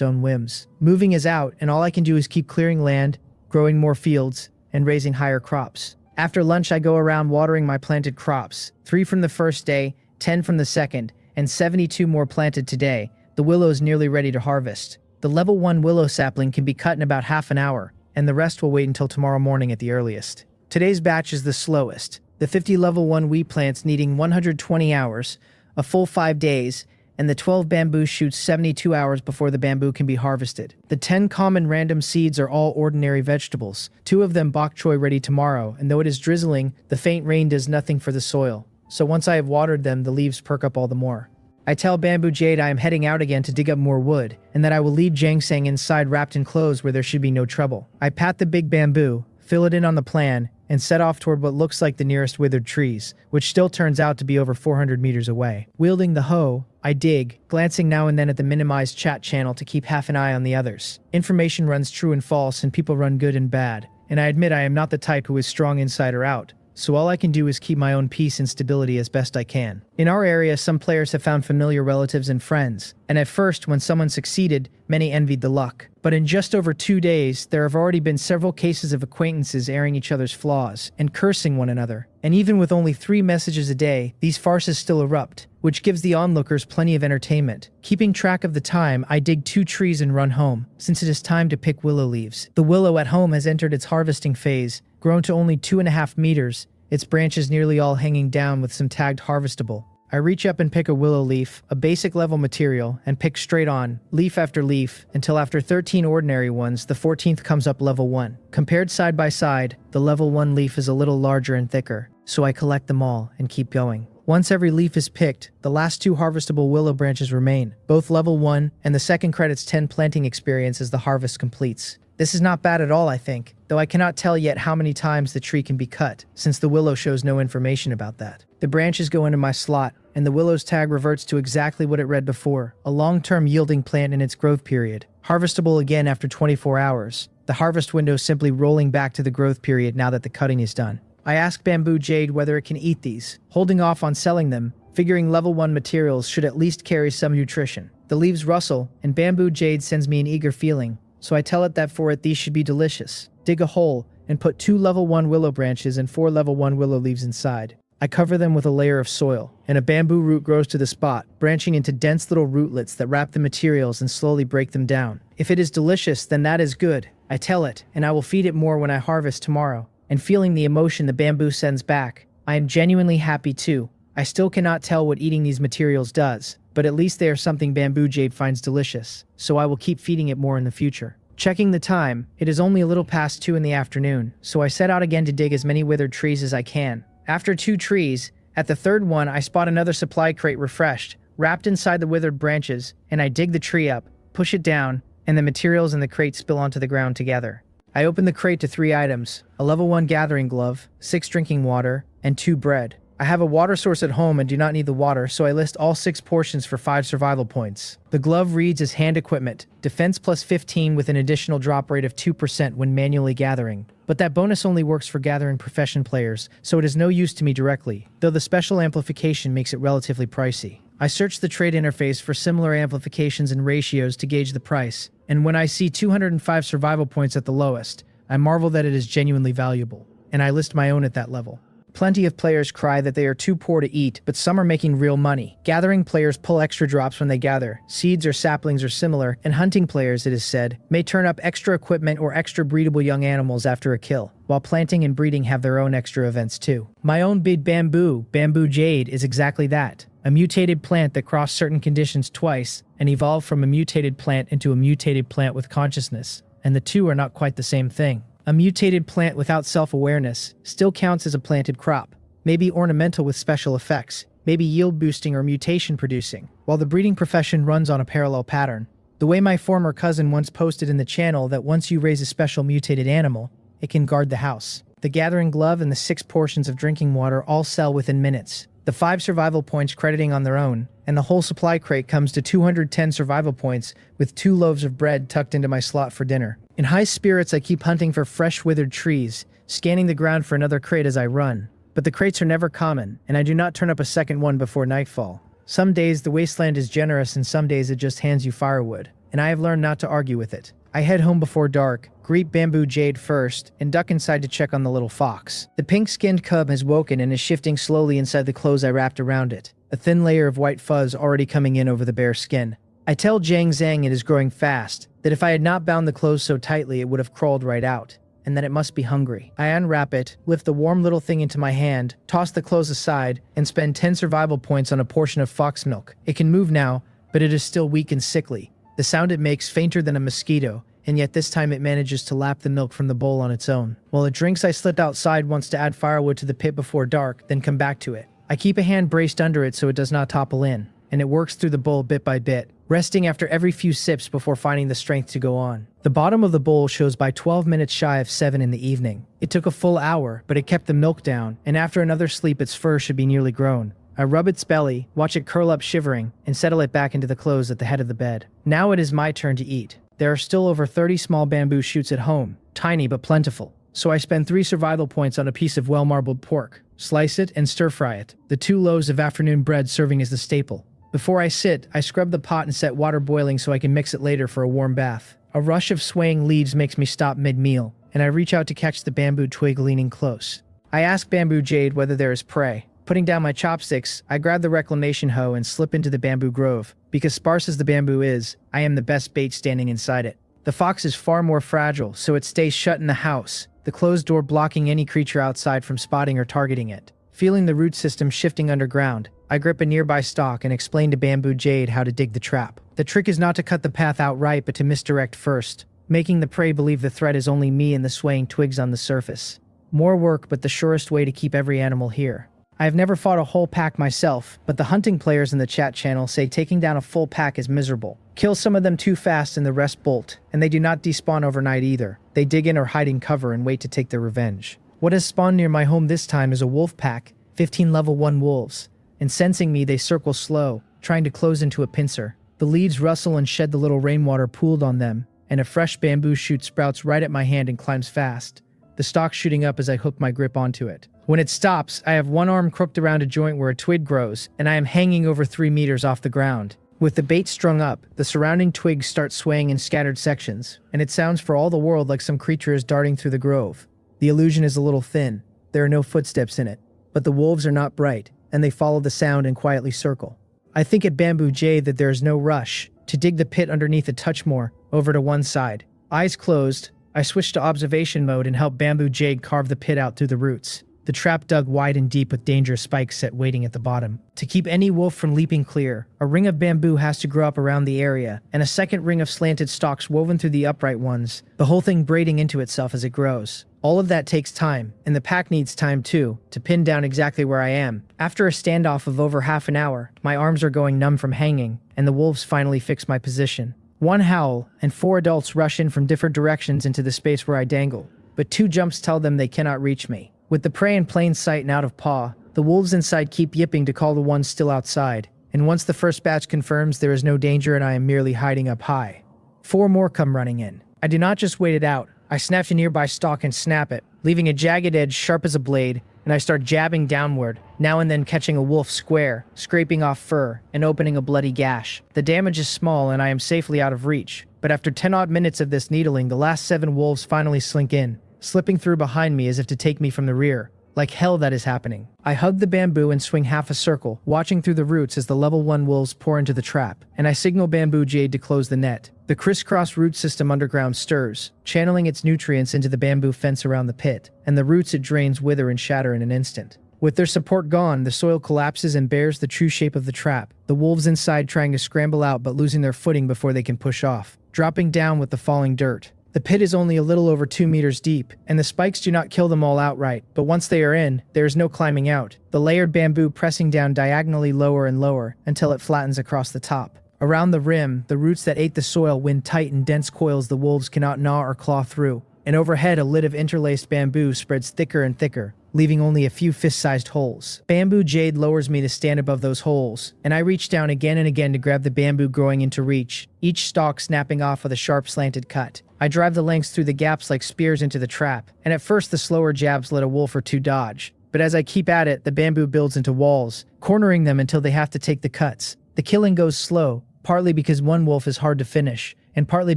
A: own whims. Moving is out, and all I can do is keep clearing land, growing more fields, and raising higher crops. After lunch, I go around watering my planted crops, 3 from the first day, 10 from the second, and 72 more planted today. The willow is nearly ready to harvest. The level 1 willow sapling can be cut in about half an hour, and the rest will wait until tomorrow morning at the earliest. Today's batch is the slowest. The 50 level 1 wheat plants needing 120 hours, a full 5 days, and the 12 bamboo shoots 72 hours before the bamboo can be harvested. The 10 common random seeds are all ordinary vegetables, 2 of them bok choy ready tomorrow, and though it is drizzling, the faint rain does nothing for the soil. So once I have watered them, the leaves perk up all the more. I tell Bamboo Jade I am heading out again to dig up more wood, and that I will leave Jangsang inside wrapped in clothes where there should be no trouble. I pat the big bamboo, fill it in on the plan, and set off toward what looks like the nearest withered trees, which still turns out to be over 400 meters away. Wielding the hoe, I dig, glancing now and then at the minimized chat channel to keep half an eye on the others. Information runs true and false, and people run good and bad, and I admit I am not the type who is strong inside or out, so all I can do is keep my own peace and stability as best I can. In our area, some players have found familiar relatives and friends, and at first, when someone succeeded, many envied the luck. But in just over 2 days, there have already been several cases of acquaintances airing each other's flaws and cursing one another. And even with only 3 messages a day, these farces still erupt, which gives the onlookers plenty of entertainment. Keeping track of the time, I dig 2 trees and run home, since it is time to pick willow leaves. The willow at home has entered its harvesting phase, grown to only 2.5 meters, its branches nearly all hanging down with some tagged harvestable. I reach up and pick a willow leaf, a basic level material, and pick straight on, leaf after leaf, until after 13 ordinary ones, the 14th comes up level 1. Compared side by side, the level 1 leaf is a little larger and thicker, so I collect them all and keep going. Once every leaf is picked, the last 2 harvestable willow branches remain, both level 1, and the second credits 10 planting experience as the harvest completes. This is not bad at all, I think, though I cannot tell yet how many times the tree can be cut, since the willow shows no information about that. The branches go into my slot, and the willow's tag reverts to exactly what it read before, a long-term yielding plant in its growth period, harvestable again after 24 hours, the harvest window simply rolling back to the growth period now that the cutting is done. I ask Bamboo Jade whether it can eat these, holding off on selling them, figuring level 1 materials should at least carry some nutrition. The leaves rustle, and Bamboo Jade sends me an eager feeling, so I tell it that for it these should be delicious. Dig a hole, and put 2 level 1 willow branches and 4 level 1 willow leaves inside. I cover them with a layer of soil, and a bamboo root grows to the spot, branching into dense little rootlets that wrap the materials and slowly break them down. If it is delicious, then that is good, I tell it, and I will feed it more when I harvest tomorrow. And feeling the emotion the bamboo sends back, I am genuinely happy too. I still cannot tell what eating these materials does, but at least they are something Bamboo Jade finds delicious, so I will keep feeding it more in the future. Checking the time, it is only a little past 2 in the afternoon, so I set out again to dig as many withered trees as I can. After 2 trees, at the 3rd one I spot another supply crate refreshed, wrapped inside the withered branches, and I dig the tree up, push it down, and the materials in the crate spill onto the ground together. I open the crate to 3 items, a level 1 gathering glove, 6 drinking water, and 2 bread. I have a water source at home and do not need the water, so I list all 6 portions for 5 survival points. The glove reads as hand equipment, defense plus 15 with an additional drop rate of 2% when manually gathering. But that bonus only works for gathering profession players, so it is no use to me directly, though the special amplification makes it relatively pricey. I search the trade interface for similar amplifications and ratios to gauge the price, and when I see 205 survival points at the lowest, I marvel that it is genuinely valuable, and I list my own at that level. Plenty of players cry that they are too poor to eat, but some are making real money. Gathering players pull extra drops when they gather, seeds or saplings are similar, and hunting players, it is said, may turn up extra equipment or extra breedable young animals after a kill, while planting and breeding have their own extra events too. My own big Bamboo Jade, is exactly that. a mutated plant that crossed certain conditions twice and evolved from a mutated plant into a mutated plant with consciousness, and the two are not quite the same thing. A mutated plant without self-awareness still counts as a planted crop, maybe ornamental with special effects, maybe yield-boosting or mutation-producing, while the breeding profession runs on a parallel pattern. The way my former cousin once posted in the channel that once you raise a special mutated animal, it can guard the house. The gathering glove and the 6 portions of drinking water all sell within minutes. The 5 survival points crediting on their own, and the whole supply crate comes to 210 survival points with 2 loaves of bread tucked into my slot for dinner. In high spirits, I keep hunting for fresh withered trees, scanning the ground for another crate as I run. But the crates are never common, and I do not turn up a second one before nightfall. Some days the wasteland is generous and some days it just hands you firewood, and I have learned not to argue with it. I head home before dark, greet Bamboo Jade first, and duck inside to check on the little fox. The pink-skinned cub has woken and is shifting slowly inside the clothes I wrapped around it, a thin layer of white fuzz already coming in over the bare skin. I tell Jang Zhang it is growing fast, that if I had not bound the clothes so tightly it would have crawled right out, and that it must be hungry. I unwrap it, lift the warm little thing into my hand, toss the clothes aside, and spend 10 survival points on a portion of fox milk. It can move now, but it is still weak and sickly. The sound it makes fainter than a mosquito, and yet this time it manages to lap the milk from the bowl on its own. While it drinks, I slip outside once to add firewood to the pit before dark, then come back to it. I keep a hand braced under it so it does not topple in, and it works through the bowl bit by bit, resting after every few sips before finding the strength to go on. The bottom of the bowl shows by 12 minutes shy of 7 in the evening. It took a full hour, but it kept the milk down, and after another sleep its fur should be nearly grown. I rub its belly, watch it curl up shivering, and settle it back into the clothes at the head of the bed. Now it is my turn to eat. There are still over 30 small bamboo shoots at home, tiny but plentiful. So I spend 3 survival points on a piece of well-marbled pork, slice it and stir-fry it, the 2 loaves of afternoon bread serving as the staple. Before I sit, I scrub the pot and set water boiling so I can mix it later for a warm bath. A rush of swaying leaves makes me stop mid-meal, and I reach out to catch the bamboo twig leaning close. I ask Bamboo Jade whether there is prey. Putting down my chopsticks, I grab the reclamation hoe and slip into the bamboo grove. Because sparse as the bamboo is, I am the best bait standing inside it. The fox is far more fragile, so it stays shut in the house, the closed door blocking any creature outside from spotting or targeting it. Feeling the root system shifting underground, I grip a nearby stalk and explain to Bamboo Jade how to dig the trap. The trick is not to cut the path outright but to misdirect first, making the prey believe the threat is only me and the swaying twigs on the surface. More work, but the surest way to keep every animal here. I have never fought a whole pack myself, but the hunting players in the chat channel say taking down a full pack is miserable. Kill some of them too fast and the rest bolt, and they do not despawn overnight either. They dig in or hide in cover and wait to take their revenge. What has spawned near my home this time is a wolf pack, 15 level 1 wolves, and sensing me they circle slow, trying to close into a pincer. The leaves rustle and shed the little rainwater pooled on them, and a fresh bamboo shoot sprouts right at my hand and climbs fast, the stalk shooting up as I hook my grip onto it. When it stops, I have one arm crooked around a joint where a twig grows, and I am hanging over 3 meters off the ground. With the bait strung up, the surrounding twigs start swaying in scattered sections, and it sounds for all the world like some creature is darting through the grove. The illusion is a little thin. There are no footsteps in it, but the wolves are not bright, and they follow the sound and quietly circle. I think at Bamboo Jade that there is no rush to dig the pit underneath a touch more, over to one side. Eyes closed, I switch to observation mode and help Bamboo Jade carve the pit out through the roots. The trap dug wide and deep with dangerous spikes set waiting at the bottom. To keep any wolf from leaping clear, a ring of bamboo has to grow up around the area, and a second ring of slanted stalks woven through the upright ones, the whole thing braiding into itself as it grows. All of that takes time, and the pack needs time too, to pin down exactly where I am. After a standoff of over half an hour, my arms are going numb from hanging, and the wolves finally fix my position. One howl, and 4 adults rush in from different directions into the space where I dangle, but 2 jumps tell them they cannot reach me. With the prey in plain sight and out of paw, the wolves inside keep yipping to call the ones still outside, and once the first batch confirms there is no danger and I am merely hiding up high, 4 more come running in. I do not just wait it out. I snatch a nearby stalk and snap it, leaving a jagged edge sharp as a blade, and I start jabbing downward, now and then catching a wolf square, scraping off fur, and opening a bloody gash. The damage is small and I am safely out of reach, but after 10 odd minutes of this needling, the last 7 wolves finally slink in, slipping through behind me as if to take me from the rear. Like hell that is happening. I hug the bamboo and swing half a circle, watching through the roots as the level 1 wolves pour into the trap, and I signal Bamboo Jade to close the net. The crisscross root system underground stirs, channeling its nutrients into the bamboo fence around the pit, and the roots it drains wither and shatter in an instant. With their support gone, the soil collapses and bears the true shape of the trap, the wolves inside trying to scramble out but losing their footing before they can push off, dropping down with the falling dirt. The pit is only a little over 2 meters deep, and the spikes do not kill them all outright, but once they are in, there is no climbing out, the layered bamboo pressing down diagonally lower and lower until it flattens across the top. Around the rim, the roots that ate the soil wind tight in dense coils the wolves cannot gnaw or claw through, and overhead a lid of interlaced bamboo spreads thicker and thicker, leaving only a few fist-sized holes. Bamboo jade lowers me to stand above those holes, and I reach down again and again to grab the bamboo growing into reach, each stalk snapping off with a sharp slanted cut. I drive the lengths through the gaps like spears into the trap, and at first the slower jabs let a wolf or two dodge. But as I keep at it, the bamboo builds into walls, cornering them until they have to take the cuts. The killing goes slow, partly because one wolf is hard to finish, and partly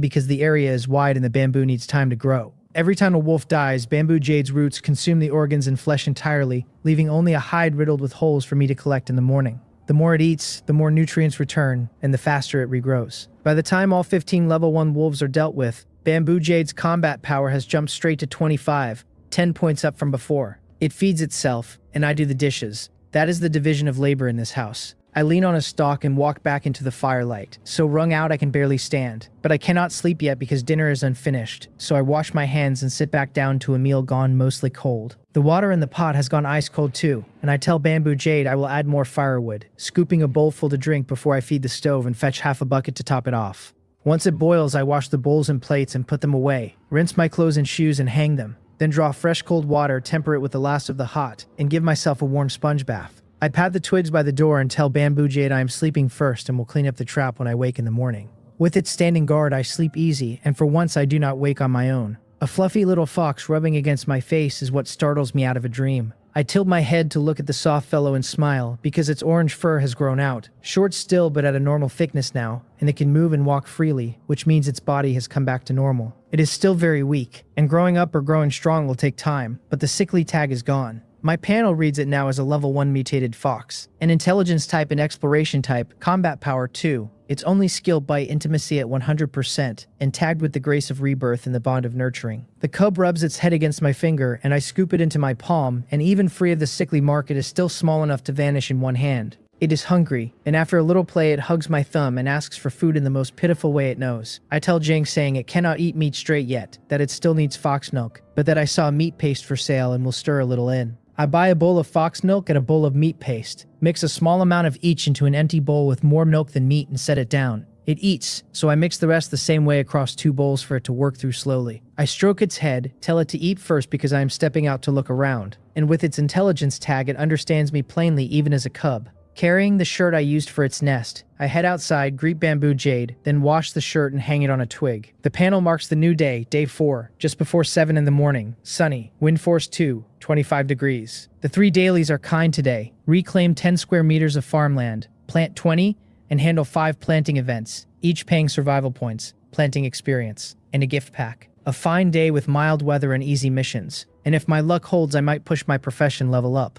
A: because the area is wide and the bamboo needs time to grow. Every time a wolf dies, bamboo jade's roots consume the organs and flesh entirely, leaving only a hide riddled with holes for me to collect in the morning. The more it eats, the more nutrients return, and the faster it regrows. By the time all 15 level 1 wolves are dealt with, bamboo jade's combat power has jumped straight to 25, 10 points up from before. It feeds itself, and I do the dishes. That is the division of labor in this house. I lean on a stalk and walk back into the firelight, so wrung out I can barely stand. But I cannot sleep yet because dinner is unfinished, so I wash my hands and sit back down to a meal gone mostly cold. The water in the pot has gone ice cold too, and I tell Bamboo Jade I will add more firewood, scooping a bowl full to drink before I feed the stove and fetch half a bucket to top it off. Once it boils, I wash the bowls and plates and put them away, rinse my clothes and shoes and hang them, then draw fresh cold water, temper it with the last of the hot, and give myself a warm sponge bath. I pat the twigs by the door and tell Bamboo Jade I am sleeping first and will clean up the trap when I wake in the morning. With its standing guard, I sleep easy, and for once I do not wake on my own. A fluffy little fox rubbing against my face is what startles me out of a dream. I tilt my head to look at the soft fellow and smile, because its orange fur has grown out, short still but at a normal thickness now, and it can move and walk freely, which means its body has come back to normal. It is still very weak, and growing up or growing strong will take time, but the sickly tag is gone. My panel reads it now as a level 1 mutated fox, an intelligence type and exploration type, combat power 2, its only skill bite intimacy at 100%, and tagged with the grace of rebirth and the bond of nurturing. The cub rubs its head against my finger, and I scoop it into my palm, and even free of the sickly mark it is still small enough to vanish in one hand. It is hungry, and after a little play it hugs my thumb and asks for food in the most pitiful way it knows. I tell Jing saying it cannot eat meat straight yet, that it still needs fox milk, but that I saw meat paste for sale and will stir a little in. I buy a bowl of fox milk and a bowl of meat paste, mix a small amount of each into an empty bowl with more milk than meat and set it down. It eats, so I mix the rest the same way across 2 bowls for it to work through slowly. I stroke its head, tell it to eat first because I am stepping out to look around, and with its intelligence tag it understands me plainly even as a cub. Carrying the shirt I used for its nest, I head outside, greet Bamboo Jade, then wash the shirt and hang it on a twig. The panel marks the new day, day 4, just before 7 in the morning, sunny, wind force 2, 25 degrees. The 3 dailies are kind today. Reclaim 10 square meters of farmland, plant 20, and handle 5 planting events, each paying survival points, planting experience, and a gift pack. A fine day with mild weather and easy missions, and if my luck holds I might push my profession level up.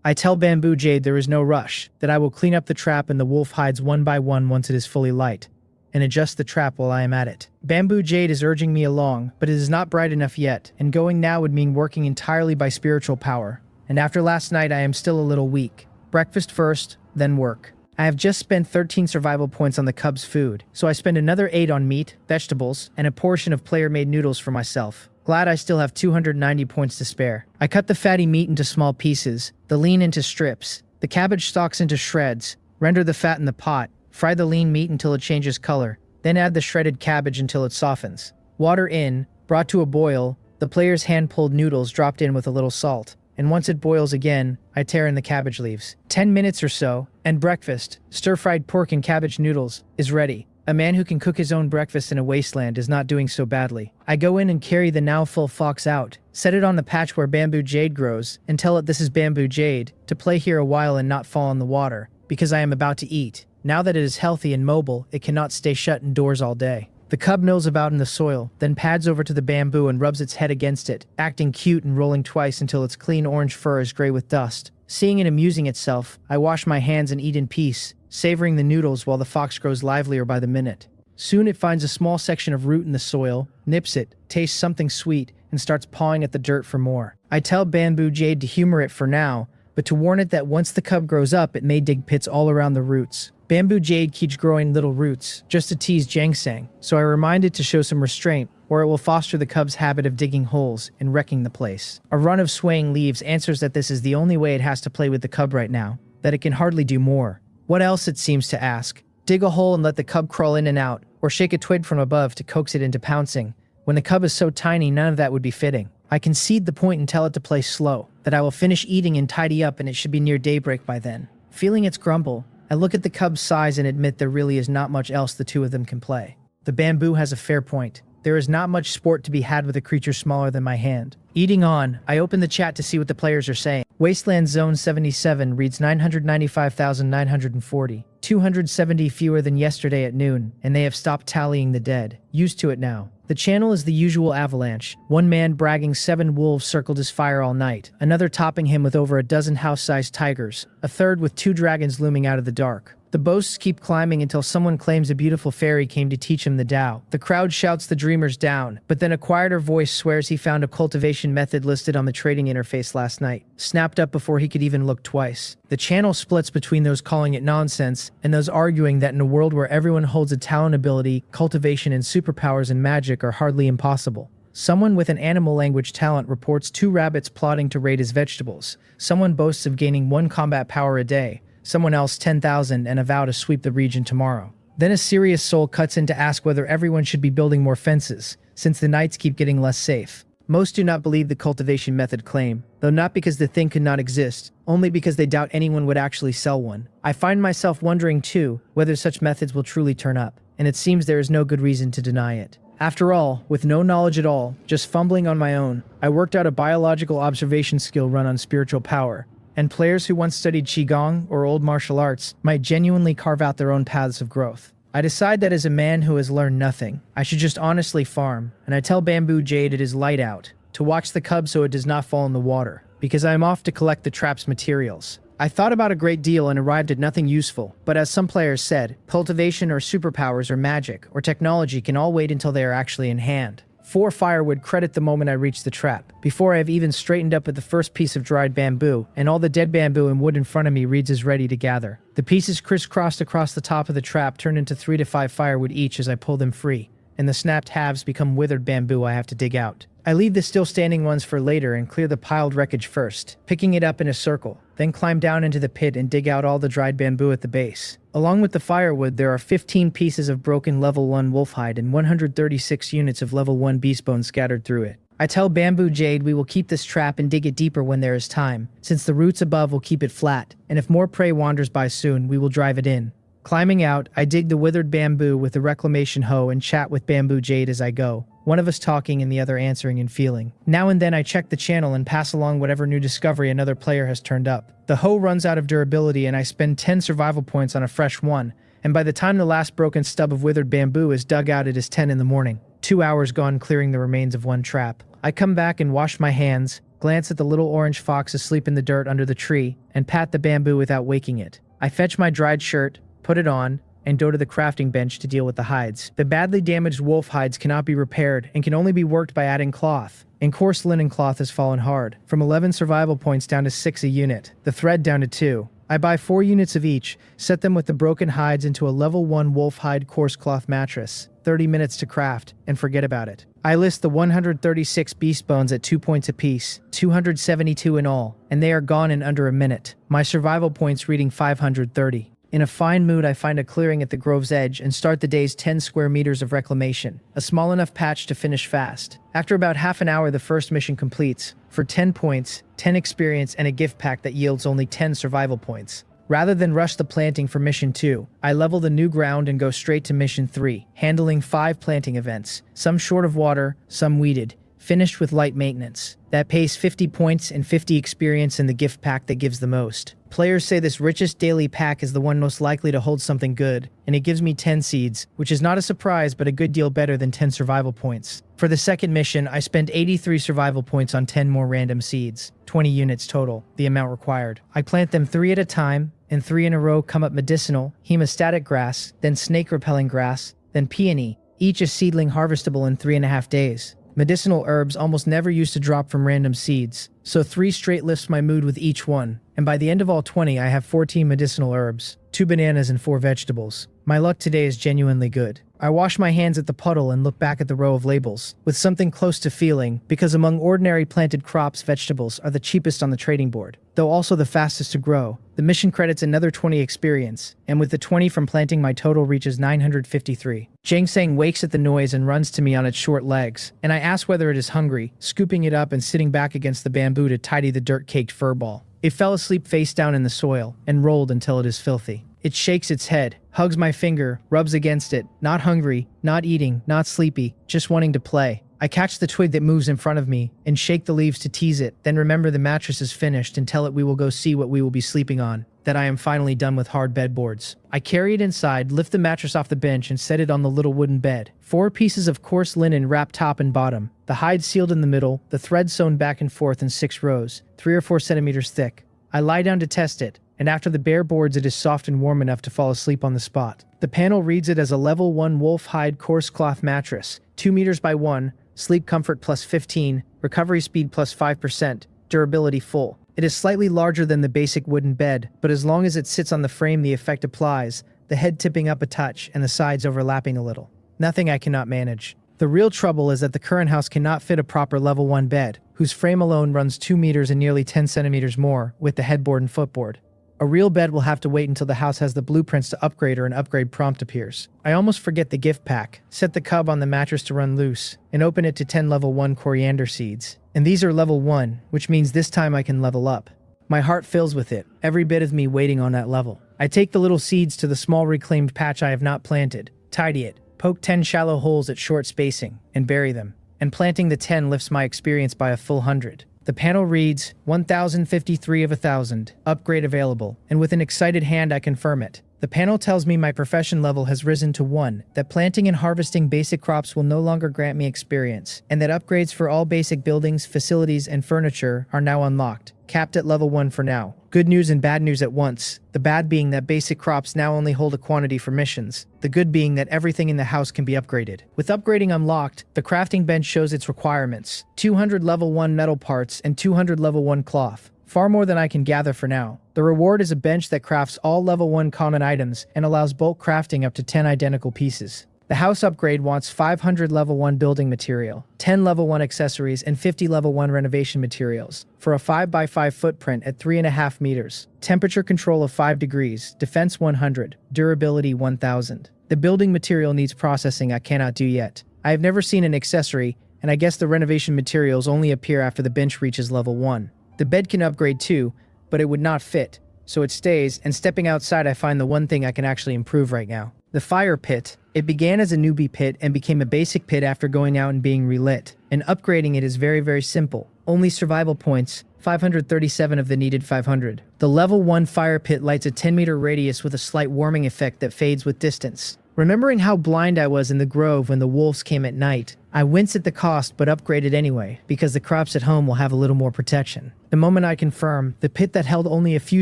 A: I tell Bamboo Jade there is no rush, that I will clean up the trap and the wolf hides one by one once it is fully light, and adjust the trap while I am at it. Bamboo Jade is urging me along, but it is not bright enough yet, and going now would mean working entirely by spiritual power. And after last night I am still a little weak. Breakfast first, then work. I have just spent 13 survival points on the cub's food, so I spend another 8 on meat, vegetables, and a portion of player-made noodles for myself. Glad I still have 290 points to spare. I cut the fatty meat into small pieces, the lean into strips, the cabbage stalks into shreds, render the fat in the pot, fry the lean meat until it changes color, then add the shredded cabbage until it softens. Water in, brought to a boil, the player's hand-pulled noodles dropped in with a little salt, and once it boils again, I tear in the cabbage leaves. 10 minutes or so, and breakfast, stir-fried pork and cabbage noodles, is ready. A man who can cook his own breakfast in a wasteland is not doing so badly. I go in and carry the now full fox out, set it on the patch where Bamboo Jade grows, and tell it this is Bamboo Jade, to play here a while and not fall in the water, because I am about to eat. Now that it is healthy and mobile, it cannot stay shut indoors all day. The cub mills about in the soil, then pads over to the bamboo and rubs its head against it, acting cute and rolling twice until its clean orange fur is gray with dust. Seeing it amusing itself, I wash my hands and eat in peace, savoring the noodles while the fox grows livelier by the minute. Soon it finds a small section of root in the soil, nips it, tastes something sweet, and starts pawing at the dirt for more. I tell Bamboo Jade to humor it for now, but to warn it that once the cub grows up, it may dig pits all around the roots. Bamboo jade keeps growing little roots, just to tease Jangsang, so I remind it to show some restraint, or it will foster the cub's habit of digging holes and wrecking the place. A run of swaying leaves answers that this is the only way it has to play with the cub right now, that it can hardly do more. What else, it seems to ask? Dig a hole and let the cub crawl in and out, or shake a twig from above to coax it into pouncing. When the cub is so tiny, none of that would be fitting. I concede the point and tell it to play slow, that I will finish eating and tidy up and it should be near daybreak by then. Feeling its grumble, I look at the cub's size and admit there really is not much else the two of them can play. The bamboo has a fair point. There is not much sport to be had with a creature smaller than my hand. Eating on, I open the chat to see what the players are saying. Wasteland Zone 77 reads 995,940. 270 fewer than yesterday at noon, and they have stopped tallying the dead. Used to it now. The channel is the usual avalanche. One man bragging 7 wolves circled his fire all night. Another topping him with over a dozen house-sized tigers. A third with 2 dragons looming out of the dark. The boasts keep climbing until someone claims a beautiful fairy came to teach him the Tao. The crowd shouts the dreamers down, but then a quieter voice swears he found a cultivation method listed on the trading interface last night, snapped up before he could even look twice. The channel splits between those calling it nonsense and those arguing that in a world where everyone holds a talent ability, cultivation and superpowers and magic are hardly impossible. Someone with an animal language talent reports 2 rabbits plotting to raid his vegetables. Someone boasts of gaining 1 combat power a day. Someone else 10,000 and a vow to sweep the region tomorrow. Then a serious soul cuts in to ask whether everyone should be building more fences, since the nights keep getting less safe. Most do not believe the cultivation method claim, though not because the thing could not exist, only because they doubt anyone would actually sell one. I find myself wondering too whether such methods will truly turn up, and it seems there is no good reason to deny it. After all, with no knowledge at all, just fumbling on my own, I worked out a biological observation skill run on spiritual power, and players who once studied Qigong or old martial arts might genuinely carve out their own paths of growth. I decide that as a man who has learned nothing, I should just honestly farm, and I tell Bamboo Jade it is light out, to watch the cub so it does not fall in the water, because I am off to collect the trap's materials. I thought about a great deal and arrived at nothing useful, but as some players said, cultivation or superpowers or magic or technology can all wait until they are actually in hand. 4 firewood credit the moment I reach the trap, before I have even straightened up with the first piece of dried bamboo, and all the dead bamboo and wood in front of me reads as ready to gather. The pieces crisscrossed across the top of the trap turn into 3 to 5 firewood each as I pull them free, and the snapped halves become withered bamboo I have to dig out. I leave the still standing ones for later and clear the piled wreckage first, picking it up in a circle, then climb down into the pit and dig out all the dried bamboo at the base. Along with the firewood, there are 15 pieces of broken level 1 wolf hide and 136 units of level 1 beast bone scattered through it. I tell Bamboo Jade we will keep this trap and dig it deeper when there is time, since the roots above will keep it flat, and if more prey wanders by soon, we will drive it in. Climbing out, I dig the withered bamboo with the reclamation hoe and chat with Bamboo Jade as I go, one of us talking and the other answering and feeling. Now and then I check the channel and pass along whatever new discovery another player has turned up. The hoe runs out of durability and I spend 10 survival points on a fresh one, and by the time the last broken stub of withered bamboo is dug out it is 10 in the morning. 2 hours gone clearing the remains of 1 trap. I come back and wash my hands, glance at the little orange fox asleep in the dirt under the tree, and pat the bamboo without waking it. I fetch my dried shirt, put it on, and go to the crafting bench to deal with the hides. The badly damaged wolf hides cannot be repaired and can only be worked by adding cloth. And coarse linen cloth has fallen hard, from 11 survival points down to 6 a unit, the thread down to 2. I buy 4 units of each, set them with the broken hides into a level 1 wolf hide coarse cloth mattress, 30 minutes to craft, and forget about it. I list the 136 beast bones at 2 points apiece, 272 in all, and they are gone in under a minute, my survival points reading 530. In a fine mood, I find a clearing at the grove's edge and start the day's 10 square meters of reclamation, a small enough patch to finish fast. After about half an hour, the first mission completes, for 10 points, 10 experience, and a gift pack that yields only 10 survival points. Rather than rush the planting for mission 2, I level the new ground and go straight to mission 3, handling 5 planting events, some short of water, some weeded, finished with light maintenance. That pays 50 points and 50 experience in the gift pack that gives the most. Players say this richest daily pack is the one most likely to hold something good, and it gives me 10 seeds, which is not a surprise but a good deal better than 10 survival points. For the second mission, I spend 83 survival points on 10 more random seeds, 20 units total, the amount required. I plant them 3 at a time, and 3 in a row come up medicinal, hemostatic grass, then snake repelling grass, then peony, each a seedling harvestable in 3.5 days. Medicinal herbs almost never used to drop from random seeds, so 3 straight lifts my mood with each one, and by the end of all 20 I have 14 medicinal herbs, 2 bananas and 4 vegetables. My luck today is genuinely good. I wash my hands at the puddle and look back at the row of labels, with something close to feeling, because among ordinary planted crops, vegetables are the cheapest on the trading board, though also the fastest to grow. The mission credits another 20 experience, and with the 20 from planting my total reaches 953. Ginseng wakes at the noise and runs to me on its short legs, and I ask whether it is hungry, scooping it up and sitting back against the bamboo to tidy the dirt-caked fur ball. It fell asleep face down in the soil, and rolled until it is filthy. It shakes its head, hugs my finger, rubs against it, not hungry, not eating, not sleepy, just wanting to play. I catch the twig that moves in front of me and shake the leaves to tease it, then remember the mattress is finished and tell it we will go see what we will be sleeping on, that I am finally done with hard bedboards. I carry it inside, lift the mattress off the bench and set it on the little wooden bed. 4 pieces of coarse linen wrapped top and bottom, the hide sealed in the middle, the thread sewn back and forth in 6 rows, 3 or 4 centimeters thick. I lie down to test it, and after the bare boards it is soft and warm enough to fall asleep on the spot. The panel reads it as a level 1 wolf hide coarse cloth mattress, 2 meters by 1, sleep comfort plus 15, recovery speed plus 5%, durability full. It is slightly larger than the basic wooden bed, but as long as it sits on the frame the effect applies, the head tipping up a touch and the sides overlapping a little. Nothing I cannot manage. The real trouble is that the current house cannot fit a proper level 1 bed, whose frame alone runs 2 meters and nearly 10 centimeters more, with the headboard and footboard. A real bed will have to wait until the house has the blueprints to upgrade or an upgrade prompt appears. I almost forget the gift pack, set the cub on the mattress to run loose, and open it to 10 level 1 coriander seeds. And these are level 1, which means this time I can level up. My heart fills with it, every bit of me waiting on that level. I take the little seeds to the small reclaimed patch I have not planted, tidy it, poke 10 shallow holes at short spacing, and bury them. And planting the 10 lifts my experience by a full 100. The panel reads, 1053 of 1000, upgrade available, and with an excited hand I confirm it. The panel tells me my profession level has risen to 1, that planting and harvesting basic crops will no longer grant me experience, and that upgrades for all basic buildings, facilities, and furniture are now unlocked, capped at level 1 for now. Good news and bad news at once, the bad being that basic crops now only hold a quantity for missions, the good being that everything in the house can be upgraded. With upgrading unlocked, the crafting bench shows its requirements, 200 level 1 metal parts and 200 level 1 cloth. Far more than I can gather for now. The reward is a bench that crafts all level 1 common items and allows bulk crafting up to 10 identical pieces. The house upgrade wants 500 level 1 building material, 10 level 1 accessories, and 50 level 1 renovation materials, for a 5x5 footprint at 3.5 meters, temperature control of 5 degrees, defense 100, durability 1000. The building material needs processing I cannot do yet. I have never seen an accessory, and I guess the renovation materials only appear after the bench reaches level 1. The bed can upgrade too, but it would not fit, so it stays, and stepping outside I find the one thing I can actually improve right now. The fire pit. It began as a newbie pit and became a basic pit after going out and being relit, and upgrading it is very simple. Only survival points, 537 of the needed 500. The level 1 fire pit lights a 10-meter radius with a slight warming effect that fades with distance. Remembering how blind I was in the grove when the wolves came at night, I wince at the cost but upgrade it anyway, because the crops at home will have a little more protection. The moment I confirm, the pit that held only a few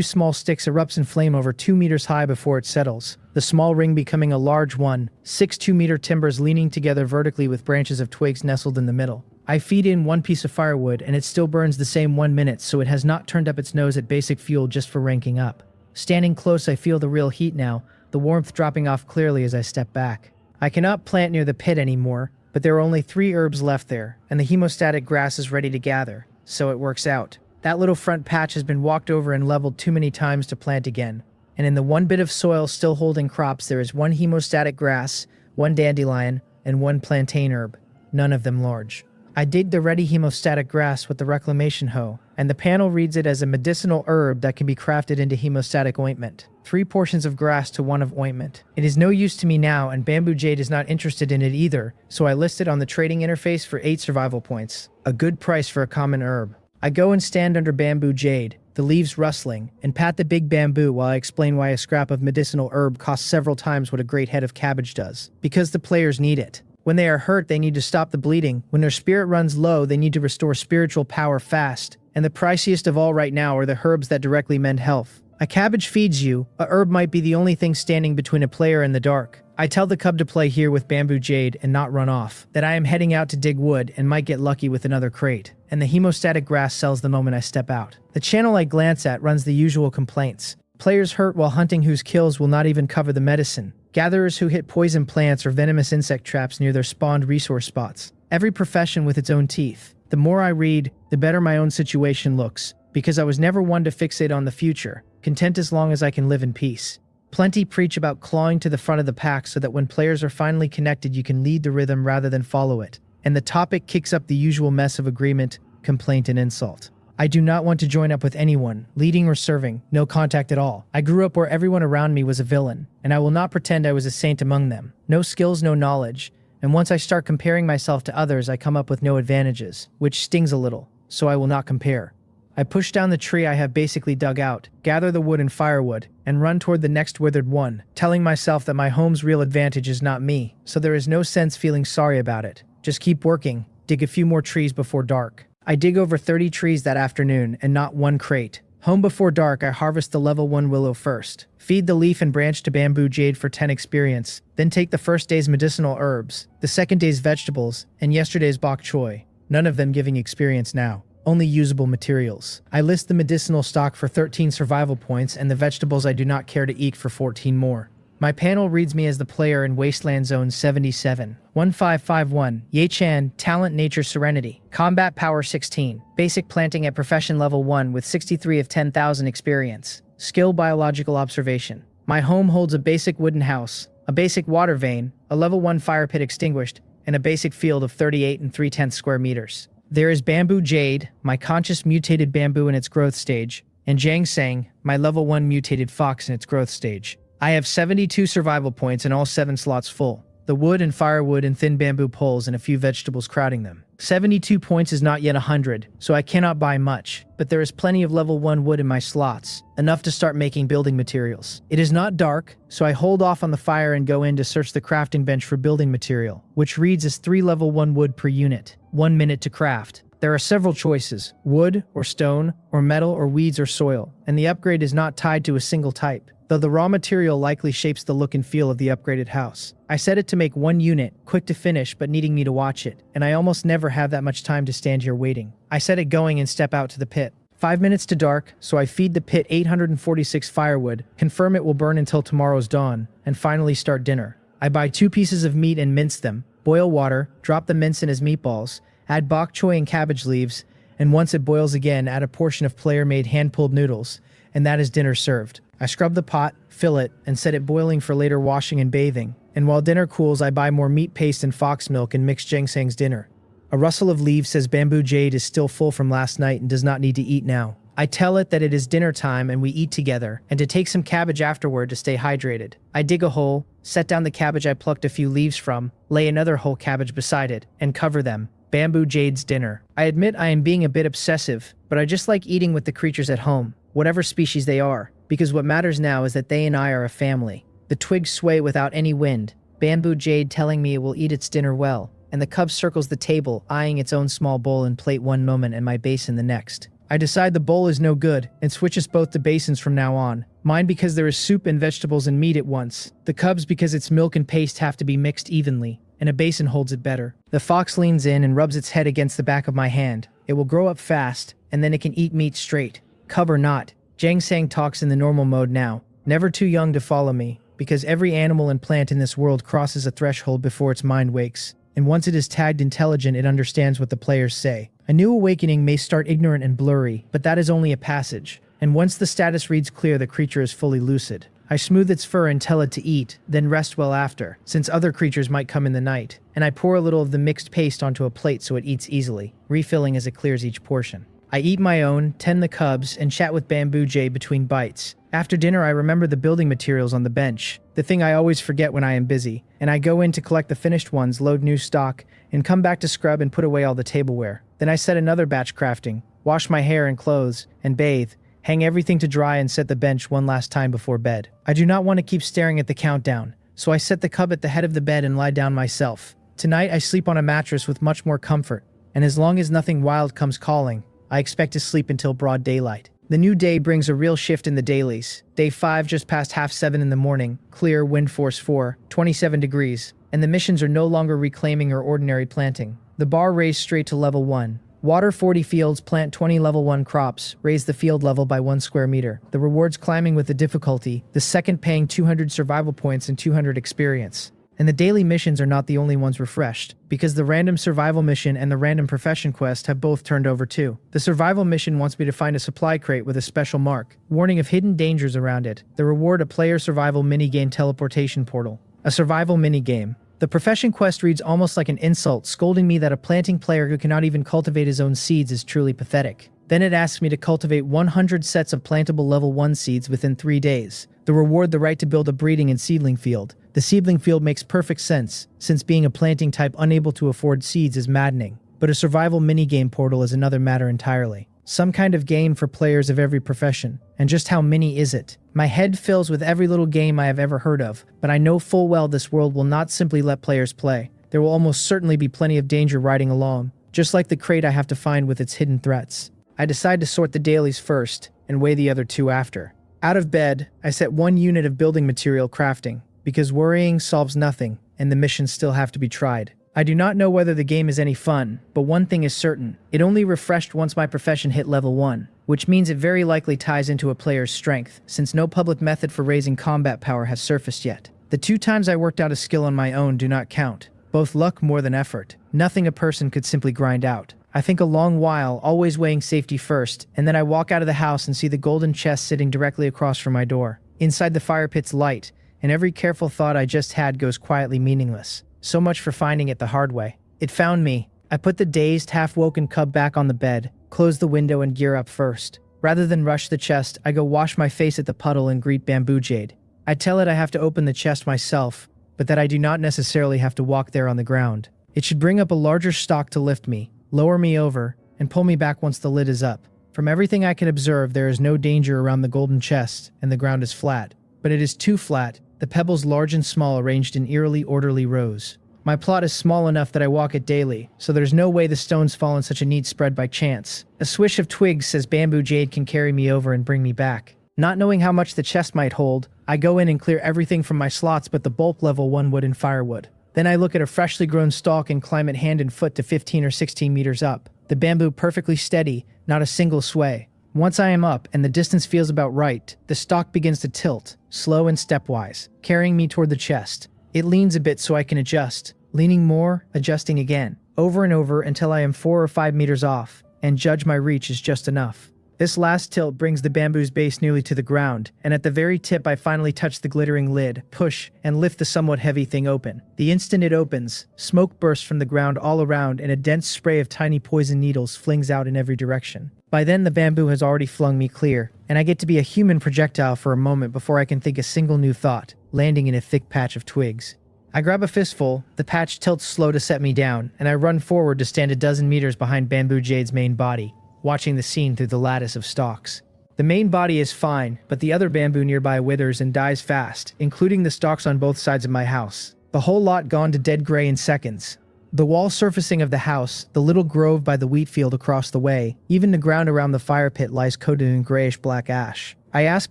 A: small sticks erupts in flame over 2 meters high before it settles, the small ring becoming a large one, 6 2-meter timbers leaning together vertically with branches of twigs nestled in the middle. I feed in 1 piece of firewood and it still burns the same 1 minute, so it has not turned up its nose at basic fuel just for ranking up. Standing close I feel the real heat now, the warmth dropping off clearly as I step back. I cannot plant near the pit anymore, but there are only 3 herbs left there, and the hemostatic grass is ready to gather, so it works out. That little front patch has been walked over and leveled too many times to plant again, and in the 1 bit of soil still holding crops there is 1 hemostatic grass, 1 dandelion, and 1 plantain herb, none of them large. I dig the ready hemostatic grass with the reclamation hoe, and the panel reads it as a medicinal herb that can be crafted into hemostatic ointment. 3 portions of grass to 1 of ointment. It is no use to me now, and Bamboo Jade is not interested in it either, so I list it on the trading interface for 8 survival points. A good price for a common herb. I go and stand under Bamboo Jade, the leaves rustling, and pat the big bamboo while I explain why a scrap of medicinal herb costs several times what a great head of cabbage does. Because the players need it. When they are hurt, they need to stop the bleeding. When their spirit runs low, they need to restore spiritual power fast. And the priciest of all right now are the herbs that directly mend health. A cabbage feeds you. A herb might be the only thing standing between a player and the dark. I tell the cub to play here with bamboo jade and not run off, that I am heading out to dig wood and might get lucky with another crate, and the hemostatic grass sells the moment I step out. The channel I glance at runs the usual complaints. Players hurt while hunting whose kills will not even cover the medicine. Gatherers who hit poison plants or venomous insect traps near their spawned resource spots. Every profession with its own teeth. The more I read, the better my own situation looks, because I was never one to fixate on the future, content as long as I can live in peace. Plenty preach about clawing to the front of the pack so that when players are finally connected you can lead the rhythm rather than follow it. And the topic kicks up the usual mess of agreement, complaint, and insult. I do not want to join up with anyone, leading or serving, no contact at all. I grew up where everyone around me was a villain, and I will not pretend I was a saint among them. No skills, no knowledge, and once I start comparing myself to others I come up with no advantages, which stings a little, so I will not compare. I push down the tree I have basically dug out, gather the wood and firewood, and run toward the next withered one, telling myself that my home's real advantage is not me, so there is no sense feeling sorry about it. Just keep working, dig a few more trees before dark. I dig over 30 trees that afternoon, and not one crate. Home before dark I harvest the level 1 willow first, feed the leaf and branch to bamboo jade for 10 experience, then take the first day's medicinal herbs, the second day's vegetables, and yesterday's bok choy, none of them giving experience now. Only usable materials. I list the medicinal stock for 13 survival points and the vegetables I do not care to eat for 14 more. My panel reads me as the player in Wasteland Zone 77. 1551, Ye-chan, Talent Nature Serenity. Combat Power 16. Basic Planting at Profession Level 1 with 63 of 10,000 experience. Skill Biological Observation. My home holds a basic wooden house, a basic water vane, a level 1 fire pit extinguished, and a basic field of 38 and 3/10 square meters. There is bamboo jade, my conscious mutated bamboo in its growth stage, and ginseng, my level 1 mutated fox in its growth stage. I have 72 survival points and all 7 slots full. The wood and firewood and thin bamboo poles and a few vegetables crowding them. 72 points is not yet 100, so I cannot buy much, but there is plenty of level 1 wood in my slots, enough to start making building materials. It is not dark, so I hold off on the fire and go in to search the crafting bench for building material, which reads as 3 level 1 wood per unit, 1 minute to craft. There are several choices, wood or stone or metal or weeds or soil, and the upgrade is not tied to a single type, though the raw material likely shapes the look and feel of the upgraded house. I set it to make 1 unit, quick to finish but needing me to watch it, and I almost never have that much time to stand here waiting. I set it going and step out to the pit. 5 minutes to dark, so I feed the pit 846 firewood, confirm it will burn until tomorrow's dawn, and finally start dinner. I buy 2 pieces of meat and mince them, boil water, drop the mince in as meatballs, add bok choy and cabbage leaves, and once it boils again, add a portion of player-made hand-pulled noodles, and that is dinner served. I scrub the pot, fill it, and set it boiling for later washing and bathing, and while dinner cools I buy more meat paste and fox milk and mix ginseng's dinner. A rustle of leaves says bamboo jade is still full from last night and does not need to eat now. I tell it that it is dinner time and we eat together, and to take some cabbage afterward to stay hydrated. I dig a hole, set down the cabbage I plucked a few leaves from, lay another whole cabbage beside it, and cover them. Bamboo jade's dinner. I admit I am being a bit obsessive, but I just like eating with the creatures at home, whatever species they are, because what matters now is that they and I are a family. The twigs sway without any wind, bamboo jade telling me it will eat its dinner well, and the cub circles the table, eyeing its own small bowl and plate one moment and my basin the next. I decide the bowl is no good, and switch us both to basins from now on. Mine because there is soup and vegetables and meat at once. The cub's because its milk and paste have to be mixed evenly, and a basin holds it better. The fox leans in and rubs its head against the back of my hand. It will grow up fast, and then it can eat meat straight. Cub or not. Ginseng talks in the normal mode now, never too young to follow me, because every animal and plant in this world crosses a threshold before its mind wakes, and once it is tagged intelligent it understands what the players say. A new awakening may start ignorant and blurry, but that is only a passage, and once the status reads clear the creature is fully lucid. I smooth its fur and tell it to eat, then rest well after, since other creatures might come in the night, and I pour a little of the mixed paste onto a plate so it eats easily, refilling as it clears each portion. I eat my own, tend the cubs, and chat with bamboo jade between bites. After dinner I remember the building materials on the bench, the thing I always forget when I am busy, and I go in to collect the finished ones, load new stock, and come back to scrub and put away all the tableware. Then I set another batch crafting, wash my hair and clothes, and bathe, hang everything to dry and set the bench one last time before bed. I do not want to keep staring at the countdown, so I set the cub at the head of the bed and lie down myself. Tonight I sleep on a mattress with much more comfort, and as long as nothing wild comes calling, I expect to sleep until broad daylight. The new day brings a real shift in the dailies. Day 5 just past half 7 in the morning, clear, wind force 4, 27 degrees, and the missions are no longer reclaiming or ordinary planting. The bar raised straight to level 1. Water 40 fields, plant 20 level 1 crops, raise the field level by 1 square meter. The rewards climbing with the difficulty, the second paying 200 survival points and 200 experience. And the daily missions are not the only ones refreshed, because the random survival mission and the random profession quest have both turned over too. The survival mission wants me to find a supply crate with a special mark, warning of hidden dangers around it. The reward, a player survival minigame teleportation portal. A survival minigame. The profession quest reads almost like an insult, scolding me that a planting player who cannot even cultivate his own seeds is truly pathetic. Then it asks me to cultivate 100 sets of plantable level 1 seeds within 3 days. The reward, the right to build a breeding and seedling field. The seedling field makes perfect sense, since being a planting type unable to afford seeds is maddening. But a survival minigame portal is another matter entirely. Some kind of game for players of every profession. And just how many is it? My head fills with every little game I have ever heard of, but I know full well this world will not simply let players play. There will almost certainly be plenty of danger riding along, just like the crate I have to find with its hidden threats. I decide to sort the dailies first, and weigh the other 2 after. Out of bed, I set 1 unit of building material crafting, because worrying solves nothing, and the missions still have to be tried. I do not know whether the game is any fun, but one thing is certain. It only refreshed once my profession hit level 1, which means it very likely ties into a player's strength, since no public method for raising combat power has surfaced yet. The 2 times I worked out a skill on my own do not count. Both luck more than effort. Nothing a person could simply grind out. I think a long while, always weighing safety first, and then I walk out of the house and see the golden chest sitting directly across from my door. Inside the fire pit's light, and every careful thought I just had goes quietly meaningless. So much for finding it the hard way. It found me. I put the dazed, half-woken cub back on the bed, close the window and gear up first. Rather than rush the chest, I go wash my face at the puddle and greet Bamboo Jade. I tell it I have to open the chest myself, but that I do not necessarily have to walk there on the ground. It should bring up a larger stock to lift me, lower me over, and pull me back once the lid is up. From everything I can observe, there is no danger around the golden chest, and the ground is flat. But it is too flat, the pebbles large and small arranged in eerily orderly rows. My plot is small enough that I walk it daily, so there's no way the stones fall in such a neat spread by chance. A swish of twigs says Bamboo Jade can carry me over and bring me back. Not knowing how much the chest might hold, I go in and clear everything from my slots but the bulk level 1 wood and firewood. Then I look at a freshly grown stalk and climb it hand and foot to 15 or 16 meters up. The bamboo perfectly steady, not a single sway. Once I am up and the distance feels about right, the stalk begins to tilt, slow and stepwise, carrying me toward the chest. It leans a bit so I can adjust, leaning more, adjusting again, over and over until I am 4 or 5 meters off, and judge my reach is just enough. This last tilt brings the bamboo's base nearly to the ground, and at the very tip I finally touch the glittering lid, push, and lift the somewhat heavy thing open. The instant it opens, smoke bursts from the ground all around and a dense spray of tiny poison needles flings out in every direction. By then the bamboo has already flung me clear, and I get to be a human projectile for a moment before I can think a single new thought, landing in a thick patch of twigs. I grab a fistful, the patch tilts slow to set me down, and I run forward to stand a dozen meters behind Bamboo Jade's main body, watching the scene through the lattice of stalks. The main body is fine, but the other bamboo nearby withers and dies fast, including the stalks on both sides of my house. The whole lot gone to dead gray in seconds. The wall surfacing of the house, the little grove by the wheat field across the way, even the ground around the fire pit lies coated in grayish-black ash. I ask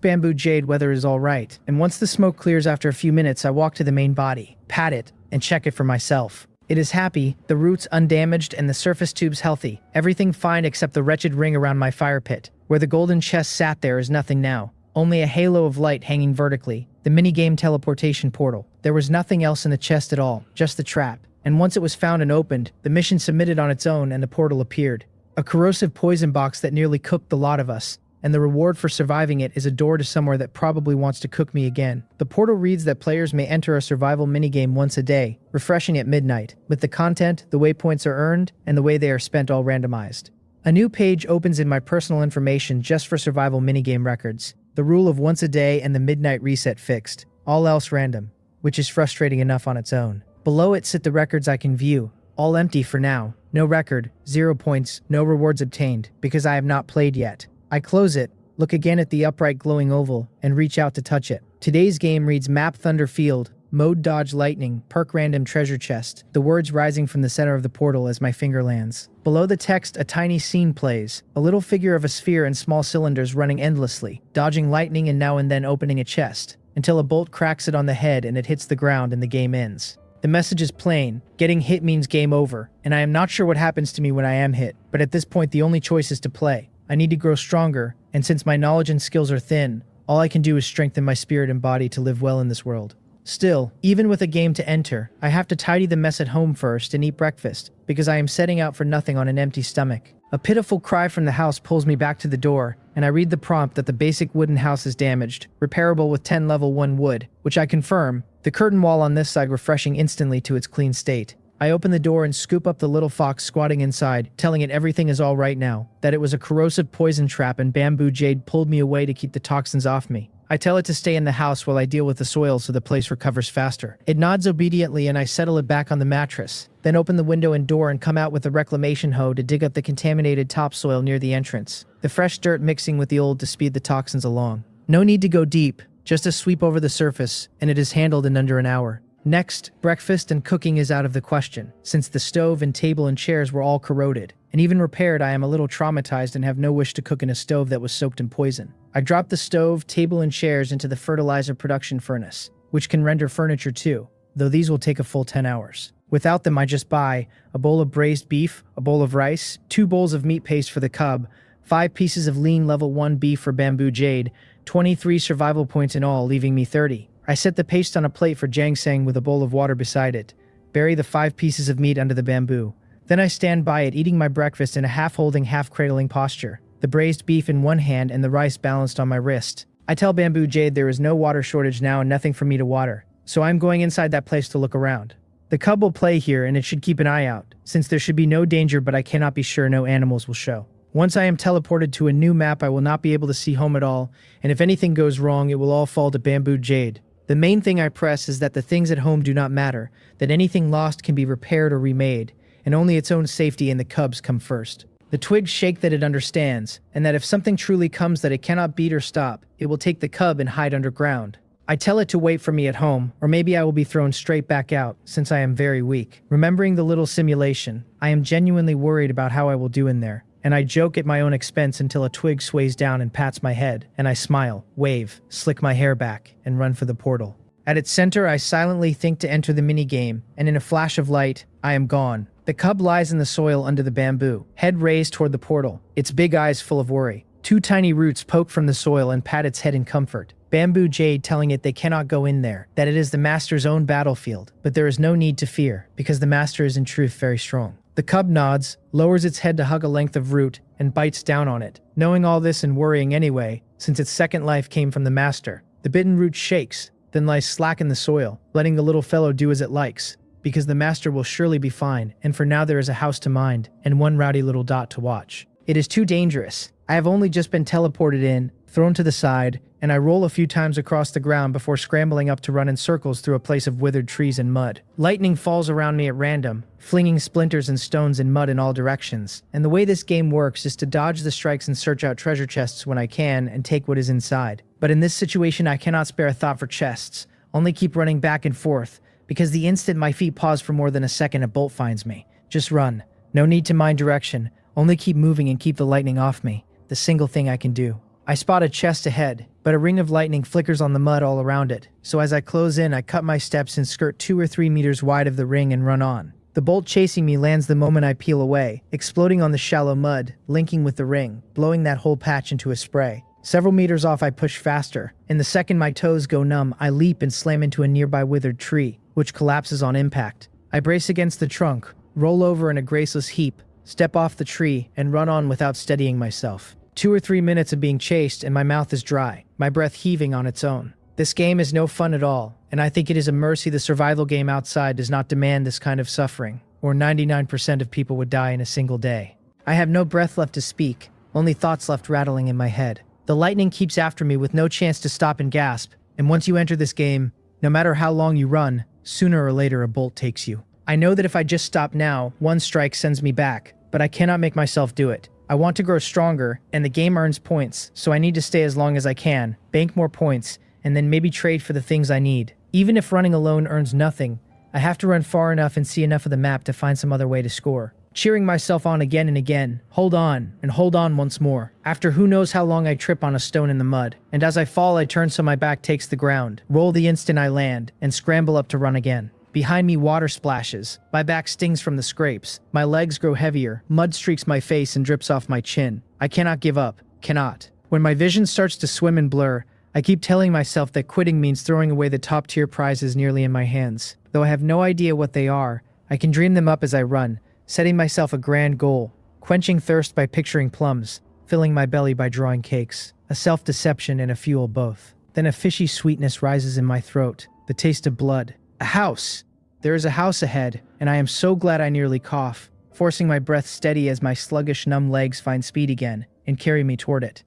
A: Bamboo Jade whether it is all right, and once the smoke clears after a few minutes, I walk to the main body, pat it, and check it for myself. It is happy, the roots undamaged and the surface tubes healthy. Everything fine except the wretched ring around my fire pit. Where the golden chest sat there is nothing now. Only a halo of light hanging vertically. The minigame teleportation portal. There was nothing else in the chest at all, just the trap. And once it was found and opened, the mission submitted on its own and the portal appeared. A corrosive poison box that nearly cooked the lot of us. And the reward for surviving it is a door to somewhere that probably wants to cook me again. The portal reads that players may enter a survival minigame once a day, refreshing at midnight, with the content, the waypoints are earned, and the way they are spent all randomized. A new page opens in my personal information just for survival minigame records. The rule of once a day and the midnight reset fixed, all else random, which is frustrating enough on its own. Below it sit the records I can view, all empty for now. No record, 0 points, no rewards obtained, because I have not played yet. I close it, look again at the upright glowing oval, and reach out to touch it. Today's game reads Map Thunder Field, mode dodge lightning, perk random treasure chest, the words rising from the center of the portal as my finger lands. Below the text, a tiny scene plays, a little figure of a sphere and small cylinders running endlessly, dodging lightning and now and then opening a chest, until a bolt cracks it on the head and it hits the ground and the game ends. The message is plain: getting hit means game over, and I am not sure what happens to me when I am hit, but at this point the only choice is to play. I need to grow stronger, and since my knowledge and skills are thin, all I can do is strengthen my spirit and body to live well in this world. Still, even with a game to enter, I have to tidy the mess at home first and eat breakfast, because I am setting out for nothing on an empty stomach. A pitiful cry from the house pulls me back to the door, and I read the prompt that the basic wooden house is damaged, repairable with 10 level 1 wood, which I confirm, the curtain wall on this side refreshing instantly to its clean state. I open the door and scoop up the little fox squatting inside, telling it everything is all right now, that it was a corrosive poison trap and bamboo jade pulled me away to keep the toxins off me. I tell it to stay in the house while I deal with the soil so the place recovers faster. It nods obediently and I settle it back on the mattress, then open the window and door and come out with a reclamation hoe to dig up the contaminated topsoil near the entrance, the fresh dirt mixing with the old to speed the toxins along. No need to go deep, just a sweep over the surface, and it is handled in under an hour. Next, breakfast and cooking is out of the question, since the stove and table and chairs were all corroded. And even repaired, I am a little traumatized and have no wish to cook in a stove that was soaked in poison. I drop the stove, table, and chairs into the fertilizer production furnace, which can render furniture too, though these will take a full 10 hours. Without them, I just buy a bowl of braised beef, a bowl of rice, 2 bowls of meat paste for the cub, 5 pieces of lean level 1 beef for bamboo jade, 23 survival points in all, leaving me 30. I set the paste on a plate for Jangsang with a bowl of water beside it, bury the 5 pieces of meat under the bamboo. Then I stand by it eating my breakfast in a half-holding, half-cradling posture, the braised beef in one hand and the rice balanced on my wrist. I tell Bamboo Jade there is no water shortage now and nothing for me to water, so I'm going inside that place to look around. The cub will play here and it should keep an eye out, since there should be no danger but I cannot be sure no animals will show. Once I am teleported to a new map I will not be able to see home at all, and if anything goes wrong it will all fall to Bamboo Jade. The main thing I press is that the things at home do not matter, that anything lost can be repaired or remade, and only its own safety and the cubs come first. The twigs shake that it understands, and that if something truly comes that it cannot beat or stop, it will take the cub and hide underground. I tell it to wait for me at home, or maybe I will be thrown straight back out, since I am very weak. Remembering the little simulation, I am genuinely worried about how I will do in there, and I joke at my own expense until a twig sways down and pats my head, and I smile, wave, slick my hair back, and run for the portal. At its center, I silently think to enter the minigame, and in a flash of light, I am gone. The cub lies in the soil under the bamboo, head raised toward the portal, its big eyes full of worry. 2 tiny roots poke from the soil and pat its head in comfort. Bamboo Jade telling it they cannot go in there, that it is the master's own battlefield, but there is no need to fear, because the master is in truth very strong. The cub nods, lowers its head to hug a length of root, and bites down on it. Knowing all this and worrying anyway, since its second life came from the master, the bitten root shakes, then lies slack in the soil, letting the little fellow do as it likes, because the master will surely be fine, and for now there is a house to mind, and one rowdy little dot to watch. It is too dangerous. I have only just been teleported in, thrown to the side, and I roll a few times across the ground before scrambling up to run in circles through a place of withered trees and mud. Lightning falls around me at random, flinging splinters and stones and mud in all directions, and the way this game works is to dodge the strikes and search out treasure chests when I can and take what is inside. But in this situation I cannot spare a thought for chests, only keep running back and forth, because the instant my feet pause for more than a second a bolt finds me. Just run. No need to mind direction, only keep moving and keep the lightning off me, the single thing I can do. I spot a chest ahead, but a ring of lightning flickers on the mud all around it, so as I close in I cut my steps and skirt 2 or 3 meters wide of the ring and run on. The bolt chasing me lands the moment I peel away, exploding on the shallow mud, linking with the ring, blowing that whole patch into a spray. Several meters off I push faster, and the second my toes go numb I leap and slam into a nearby withered tree, which collapses on impact. I brace against the trunk, roll over in a graceless heap, step off the tree, and run on without steadying myself. 2 or 3 minutes of being chased and my mouth is dry, my breath heaving on its own. This game is no fun at all, and I think it is a mercy the survival game outside does not demand this kind of suffering, or 99% of people would die in a single day. I have no breath left to speak, only thoughts left rattling in my head. The lightning keeps after me with no chance to stop and gasp, and once you enter this game, no matter how long you run, sooner or later a bolt takes you. I know that if I just stop now, 1 strike sends me back, but I cannot make myself do it. I want to grow stronger, and the game earns points, so I need to stay as long as I can, bank more points, and then maybe trade for the things I need. Even if running alone earns nothing, I have to run far enough and see enough of the map to find some other way to score. Cheering myself on again and again, hold on, and hold on once more. After who knows how long I trip on a stone in the mud, and as I fall I turn so my back takes the ground, roll the instant I land, and scramble up to run again. Behind me water splashes, my back stings from the scrapes, my legs grow heavier, mud streaks my face and drips off my chin. I cannot give up, cannot. When my vision starts to swim and blur, I keep telling myself that quitting means throwing away the top-tier prizes nearly in my hands. Though I have no idea what they are, I can dream them up as I run, setting myself a grand goal, quenching thirst by picturing plums, filling my belly by drawing cakes, a self-deception and a fuel both. Then a fishy sweetness rises in my throat, the taste of blood. A house! There is a house ahead, and I am so glad I nearly cough, forcing my breath steady as my sluggish, numb legs find speed again and carry me toward it.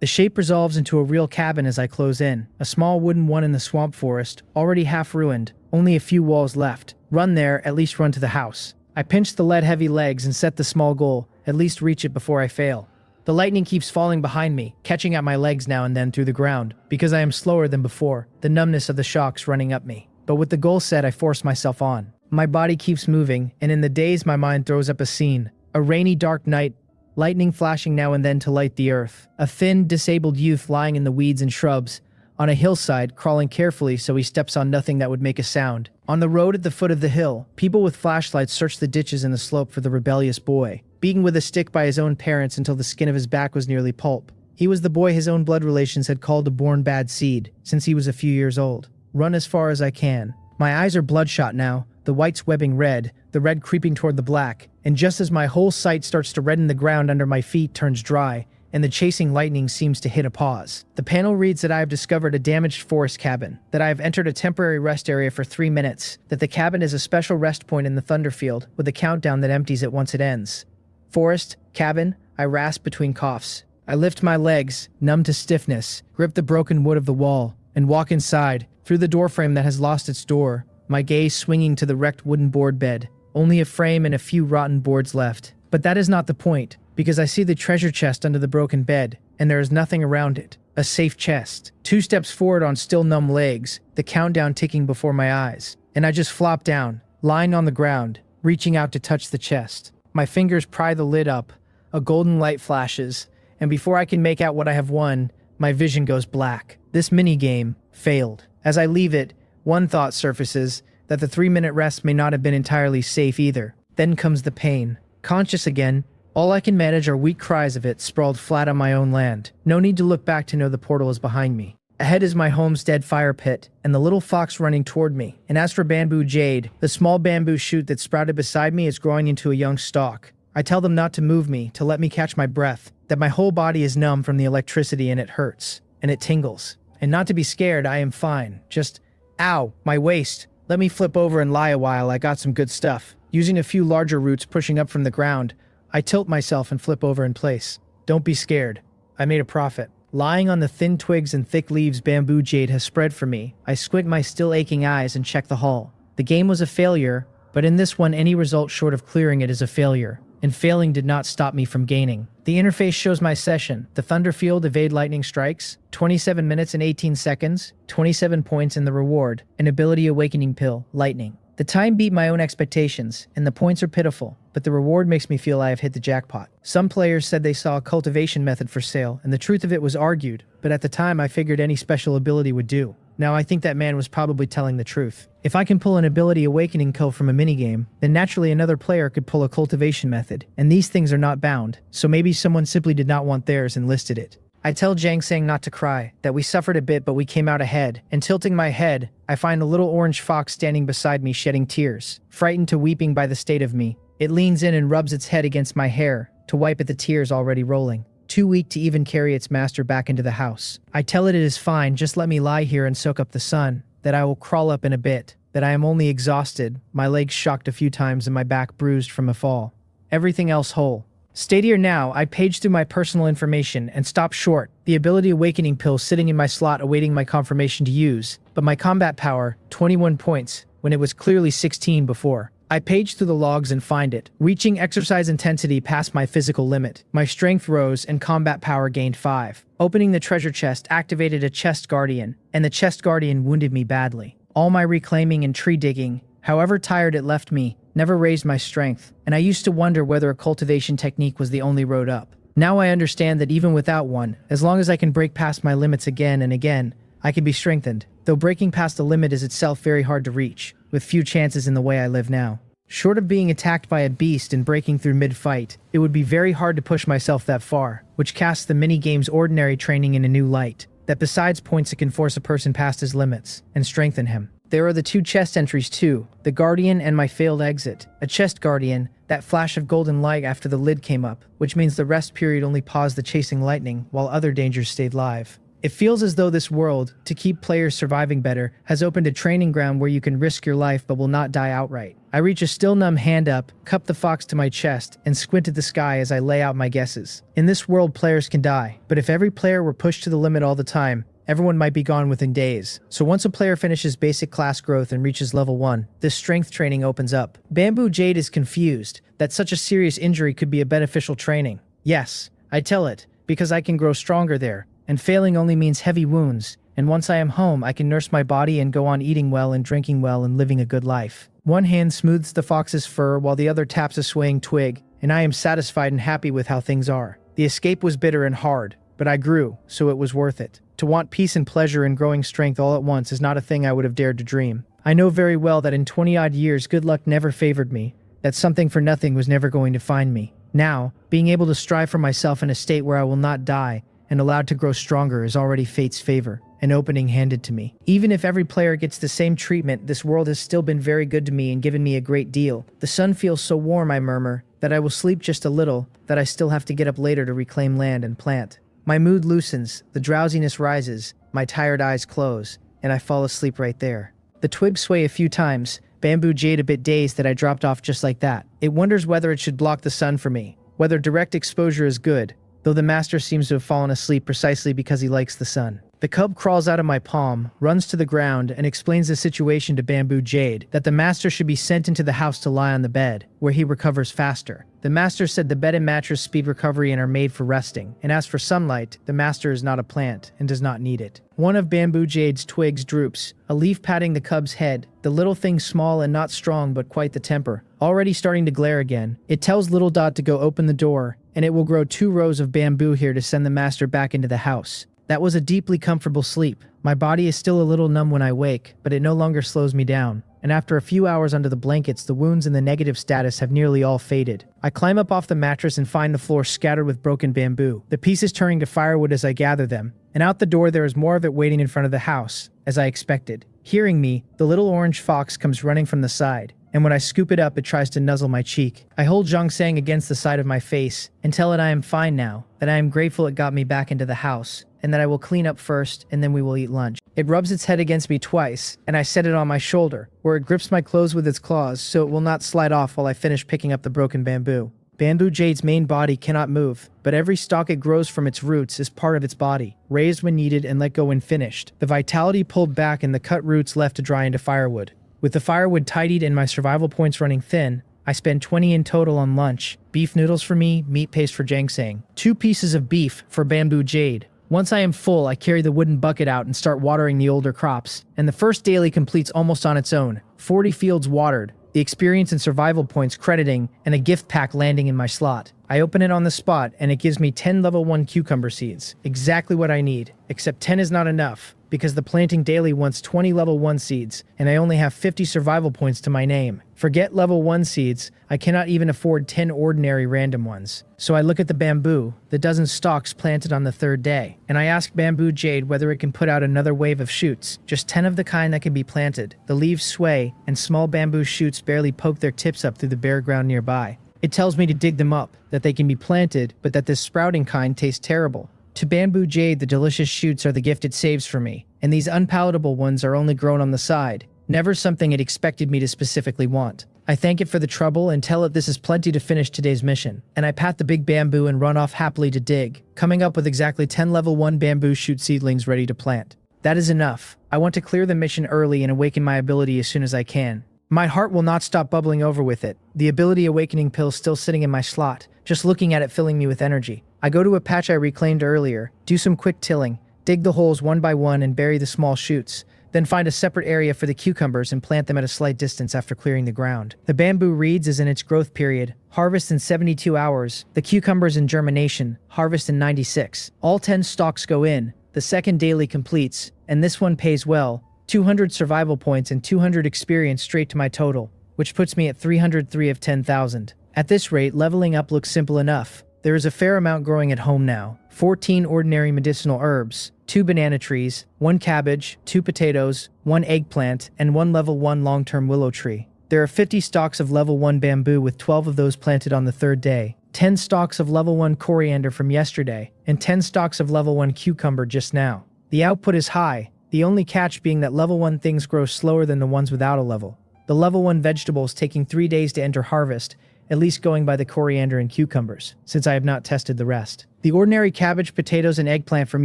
A: The shape resolves into a real cabin as I close in, a small wooden one in the swamp forest, already half ruined, only a few walls left. Run there, at least run to the house. I pinch the lead-heavy legs and set the small goal, at least reach it before I fail. The lightning keeps falling behind me, catching at my legs now and then through the ground, because I am slower than before, the numbness of the shocks running up me. But with the goal set, I force myself on. My body keeps moving, and in the daze my mind throws up a scene. A rainy, dark night, lightning flashing now and then to light the earth. A thin, disabled youth lying in the weeds and shrubs, on a hillside, crawling carefully so he steps on nothing that would make a sound. On the road at the foot of the hill, people with flashlights search the ditches and the slope for the rebellious boy, beaten with a stick by his own parents until the skin of his back was nearly pulp. He was the boy his own blood relations had called a born bad seed, since he was a few years old. Run as far as I can. My eyes are bloodshot now, the whites webbing red, the red creeping toward the black, and just as my whole sight starts to redden, the ground under my feet turns dry, and the chasing lightning seems to hit a pause. The panel reads that I have discovered a damaged forest cabin, that I have entered a temporary rest area for 3 minutes, that the cabin is a special rest point in the thunderfield, with a countdown that empties it once it ends. Forest, cabin, I rasp between coughs. I lift my legs, numb to stiffness, grip the broken wood of the wall, and walk inside, through the doorframe that has lost its door, my gaze swinging to the wrecked wooden board bed. Only a frame and a few rotten boards left. But that is not the point, because I see the treasure chest under the broken bed, and there is nothing around it. A safe chest. 2 steps forward on still numb legs, the countdown ticking before my eyes. And I just flop down, lying on the ground, reaching out to touch the chest. My fingers pry the lid up, a golden light flashes, and before I can make out what I have won, my vision goes black. This minigame failed. As I leave it, one thought surfaces, that the 3-minute rest may not have been entirely safe either. Then comes the pain. Conscious again, all I can manage are weak cries of it sprawled flat on my own land. No need to look back to know the portal is behind me. Ahead is my homestead fire pit, and the little fox running toward me. And as for bamboo jade, the small bamboo shoot that sprouted beside me is growing into a young stalk. I tell them not to move me, to let me catch my breath, that my whole body is numb from the electricity and it hurts, and it tingles. And not to be scared, I am fine. Just, ow, my waist. Let me flip over and lie a while, I got some good stuff. Using a few larger roots pushing up from the ground, I tilt myself and flip over in place. Don't be scared. I made a profit. Lying on the thin twigs and thick leaves bamboo jade has spread for me, I squint my still aching eyes and check the hull. The game was a failure, but in this one any result short of clearing it is a failure. And failing did not stop me from gaining. The interface shows my session. The Thunderfield evade lightning strikes, 27 minutes and 18 seconds, 27 points in the reward, an ability awakening pill, lightning. The time beat my own expectations, and the points are pitiful, but the reward makes me feel I have hit the jackpot. Some players said they saw a cultivation method for sale, and the truth of it was argued, but at the time I figured any special ability would do. Now I think that man was probably telling the truth. If I can pull an ability awakening pill from a minigame, then naturally another player could pull a cultivation method, and these things are not bound, so maybe someone simply did not want theirs and listed it. I tell Jang Sang not to cry, that we suffered a bit but we came out ahead, and tilting my head, I find a little orange fox standing beside me shedding tears, frightened to weeping by the state of me. It leans in and rubs its head against my hair, to wipe at the tears already rolling. Too weak to even carry its master back into the house. I tell it is fine, just let me lie here and soak up the sun, that I will crawl up in a bit, that I am only exhausted, my legs shocked a few times and my back bruised from a fall. Everything else whole. Steadier now, I page through my personal information and stop short, the ability awakening pill sitting in my slot awaiting my confirmation to use, but my combat power, 21 points, when it was clearly 16 before. I page through the logs and find it, reaching exercise intensity past my physical limit. My strength rose and combat power gained 5. Opening the treasure chest activated a chest guardian, and the chest guardian wounded me badly. All my reclaiming and tree digging, however tired it left me, never raised my strength, and I used to wonder whether a cultivation technique was the only road up. Now I understand that even without one, as long as I can break past my limits again and again, I can be strengthened, though breaking past a limit is itself very hard to reach, with few chances in the way I live now. Short of being attacked by a beast and breaking through mid-fight, it would be very hard to push myself that far, which casts the mini-game's ordinary training in a new light, that besides points it can force a person past his limits, and strengthen him. There are the 2 chest entries too, the Guardian and my failed exit. A chest Guardian, that flash of golden light after the lid came up, which means the rest period only paused the chasing lightning, while other dangers stayed live. It feels as though this world, to keep players surviving better, has opened a training ground where you can risk your life but will not die outright. I reach a still numb hand up, cup the fox to my chest, and squint at the sky as I lay out my guesses. In this world players can die, but if every player were pushed to the limit all the time, everyone might be gone within days. So once a player finishes basic class growth and reaches level 1, this strength training opens up. Bamboo Jade is confused that such a serious injury could be a beneficial training. Yes, I tell it, because I can grow stronger there, and failing only means heavy wounds, and once I am home I can nurse my body and go on eating well and drinking well and living a good life. One hand smooths the fox's fur while the other taps a swaying twig, and I am satisfied and happy with how things are. The escape was bitter and hard, but I grew, so it was worth it. To want peace and pleasure and growing strength all at once is not a thing I would have dared to dream. I know very well that in 20-odd years good luck never favored me, that something for nothing was never going to find me. Now, being able to strive for myself in a state where I will not die and allowed to grow stronger is already fate's favor, an opening handed to me. Even if every player gets the same treatment, this world has still been very good to me and given me a great deal. The sun feels so warm, I murmur, that I will sleep just a little, that I still have to get up later to reclaim land and plant. My mood loosens, the drowsiness rises, my tired eyes close, and I fall asleep right there. The twigs sway a few times, Bamboo Jade a bit dazed that I dropped off just like that. It wonders whether it should block the sun for me, whether direct exposure is good, though the master seems to have fallen asleep precisely because he likes the sun. The cub crawls out of my palm, runs to the ground, and explains the situation to Bamboo Jade, that the master should be sent into the house to lie on the bed, where he recovers faster. The master said the bed and mattress speed recovery and are made for resting, and as for sunlight, the master is not a plant, and does not need it. One of Bamboo Jade's twigs droops, a leaf patting the cub's head, the little thing small and not strong but quite the temper, already starting to glare again. It tells Little Dot to go open the door, and it will grow 2 rows of bamboo here to send the master back into the house. That was a deeply comfortable sleep. My body is still a little numb when I wake, but it no longer slows me down. And after a few hours under the blankets, the wounds and the negative status have nearly all faded. I climb up off the mattress and find the floor scattered with broken bamboo, the pieces turning to firewood as I gather them. And out the door there is more of it waiting in front of the house, as I expected. Hearing me, the little orange fox comes running from the side, and when I scoop it up, it tries to nuzzle my cheek. I hold Zhongsang against the side of my face and tell it I am fine now, that I am grateful it got me back into the house, and that I will clean up first, and then we will eat lunch. It rubs its head against me twice, and I set it on my shoulder, where it grips my clothes with its claws so it will not slide off while I finish picking up the broken bamboo. Bamboo Jade's main body cannot move, but every stalk it grows from its roots is part of its body, raised when needed and let go when finished. The vitality pulled back and the cut roots left to dry into firewood. With the firewood tidied and my survival points running thin, I spend 20 in total on lunch. Beef noodles for me, meat paste for Zhongsang. 2 pieces of beef for Bamboo Jade. Once I am full, I carry the wooden bucket out and start watering the older crops, and the first daily completes almost on its own. 40 fields watered, the experience and survival points crediting, and a gift pack landing in my slot. I open it on the spot, and it gives me 10 level 1 cucumber seeds. Exactly what I need, except 10 is not enough, because the planting daily wants 20 level 1 seeds, and I only have 50 survival points to my name. Forget level 1 seeds, I cannot even afford 10 ordinary random ones. So I look at the bamboo, the dozen stalks planted on the 3rd day, and I ask Bamboo Jade whether it can put out another wave of shoots, just 10 of the kind that can be planted. The leaves sway, and small bamboo shoots barely poke their tips up through the bare ground nearby. It tells me to dig them up, that they can be planted, but that this sprouting kind tastes terrible. To Bamboo Jade, the delicious shoots are the gift it saves for me, and these unpalatable ones are only grown on the side, never something it expected me to specifically want. I thank it for the trouble and tell it this is plenty to finish today's mission, and I pat the big bamboo and run off happily to dig, coming up with exactly 10 level 1 bamboo shoot seedlings ready to plant. That is enough. I want to clear the mission early and awaken my ability as soon as I can. My heart will not stop bubbling over with it, the ability awakening pill still sitting in my slot, just looking at it filling me with energy. I go to a patch I reclaimed earlier, do some quick tilling, dig the holes one by one and bury the small shoots, Then find a separate area for the cucumbers and plant them at a slight distance after clearing the ground. The bamboo reeds is in its growth period. Harvest in 72 hours. The cucumbers in germination. Harvest in 96. All 10 stalks go in. The second daily completes, and this one pays well. 200 survival points and 200 experience straight to my total, which puts me at 303 of 10,000. At this rate, leveling up looks simple enough. There is a fair amount growing at home now. 14 ordinary medicinal herbs, 2 banana trees, 1 cabbage, 2 potatoes, 1 eggplant, and 1 level 1 long-term willow tree. There are 50 stalks of level 1 bamboo with 12 of those planted on the 3rd day, 10 stalks of level 1 coriander from yesterday, and 10 stalks of level 1 cucumber just now. The output is high, the only catch being that level 1 things grow slower than the ones without a level. The level 1 vegetables taking 3 days to enter harvest, at least going by the coriander and cucumbers, since I have not tested the rest. The ordinary cabbage, potatoes, and eggplant from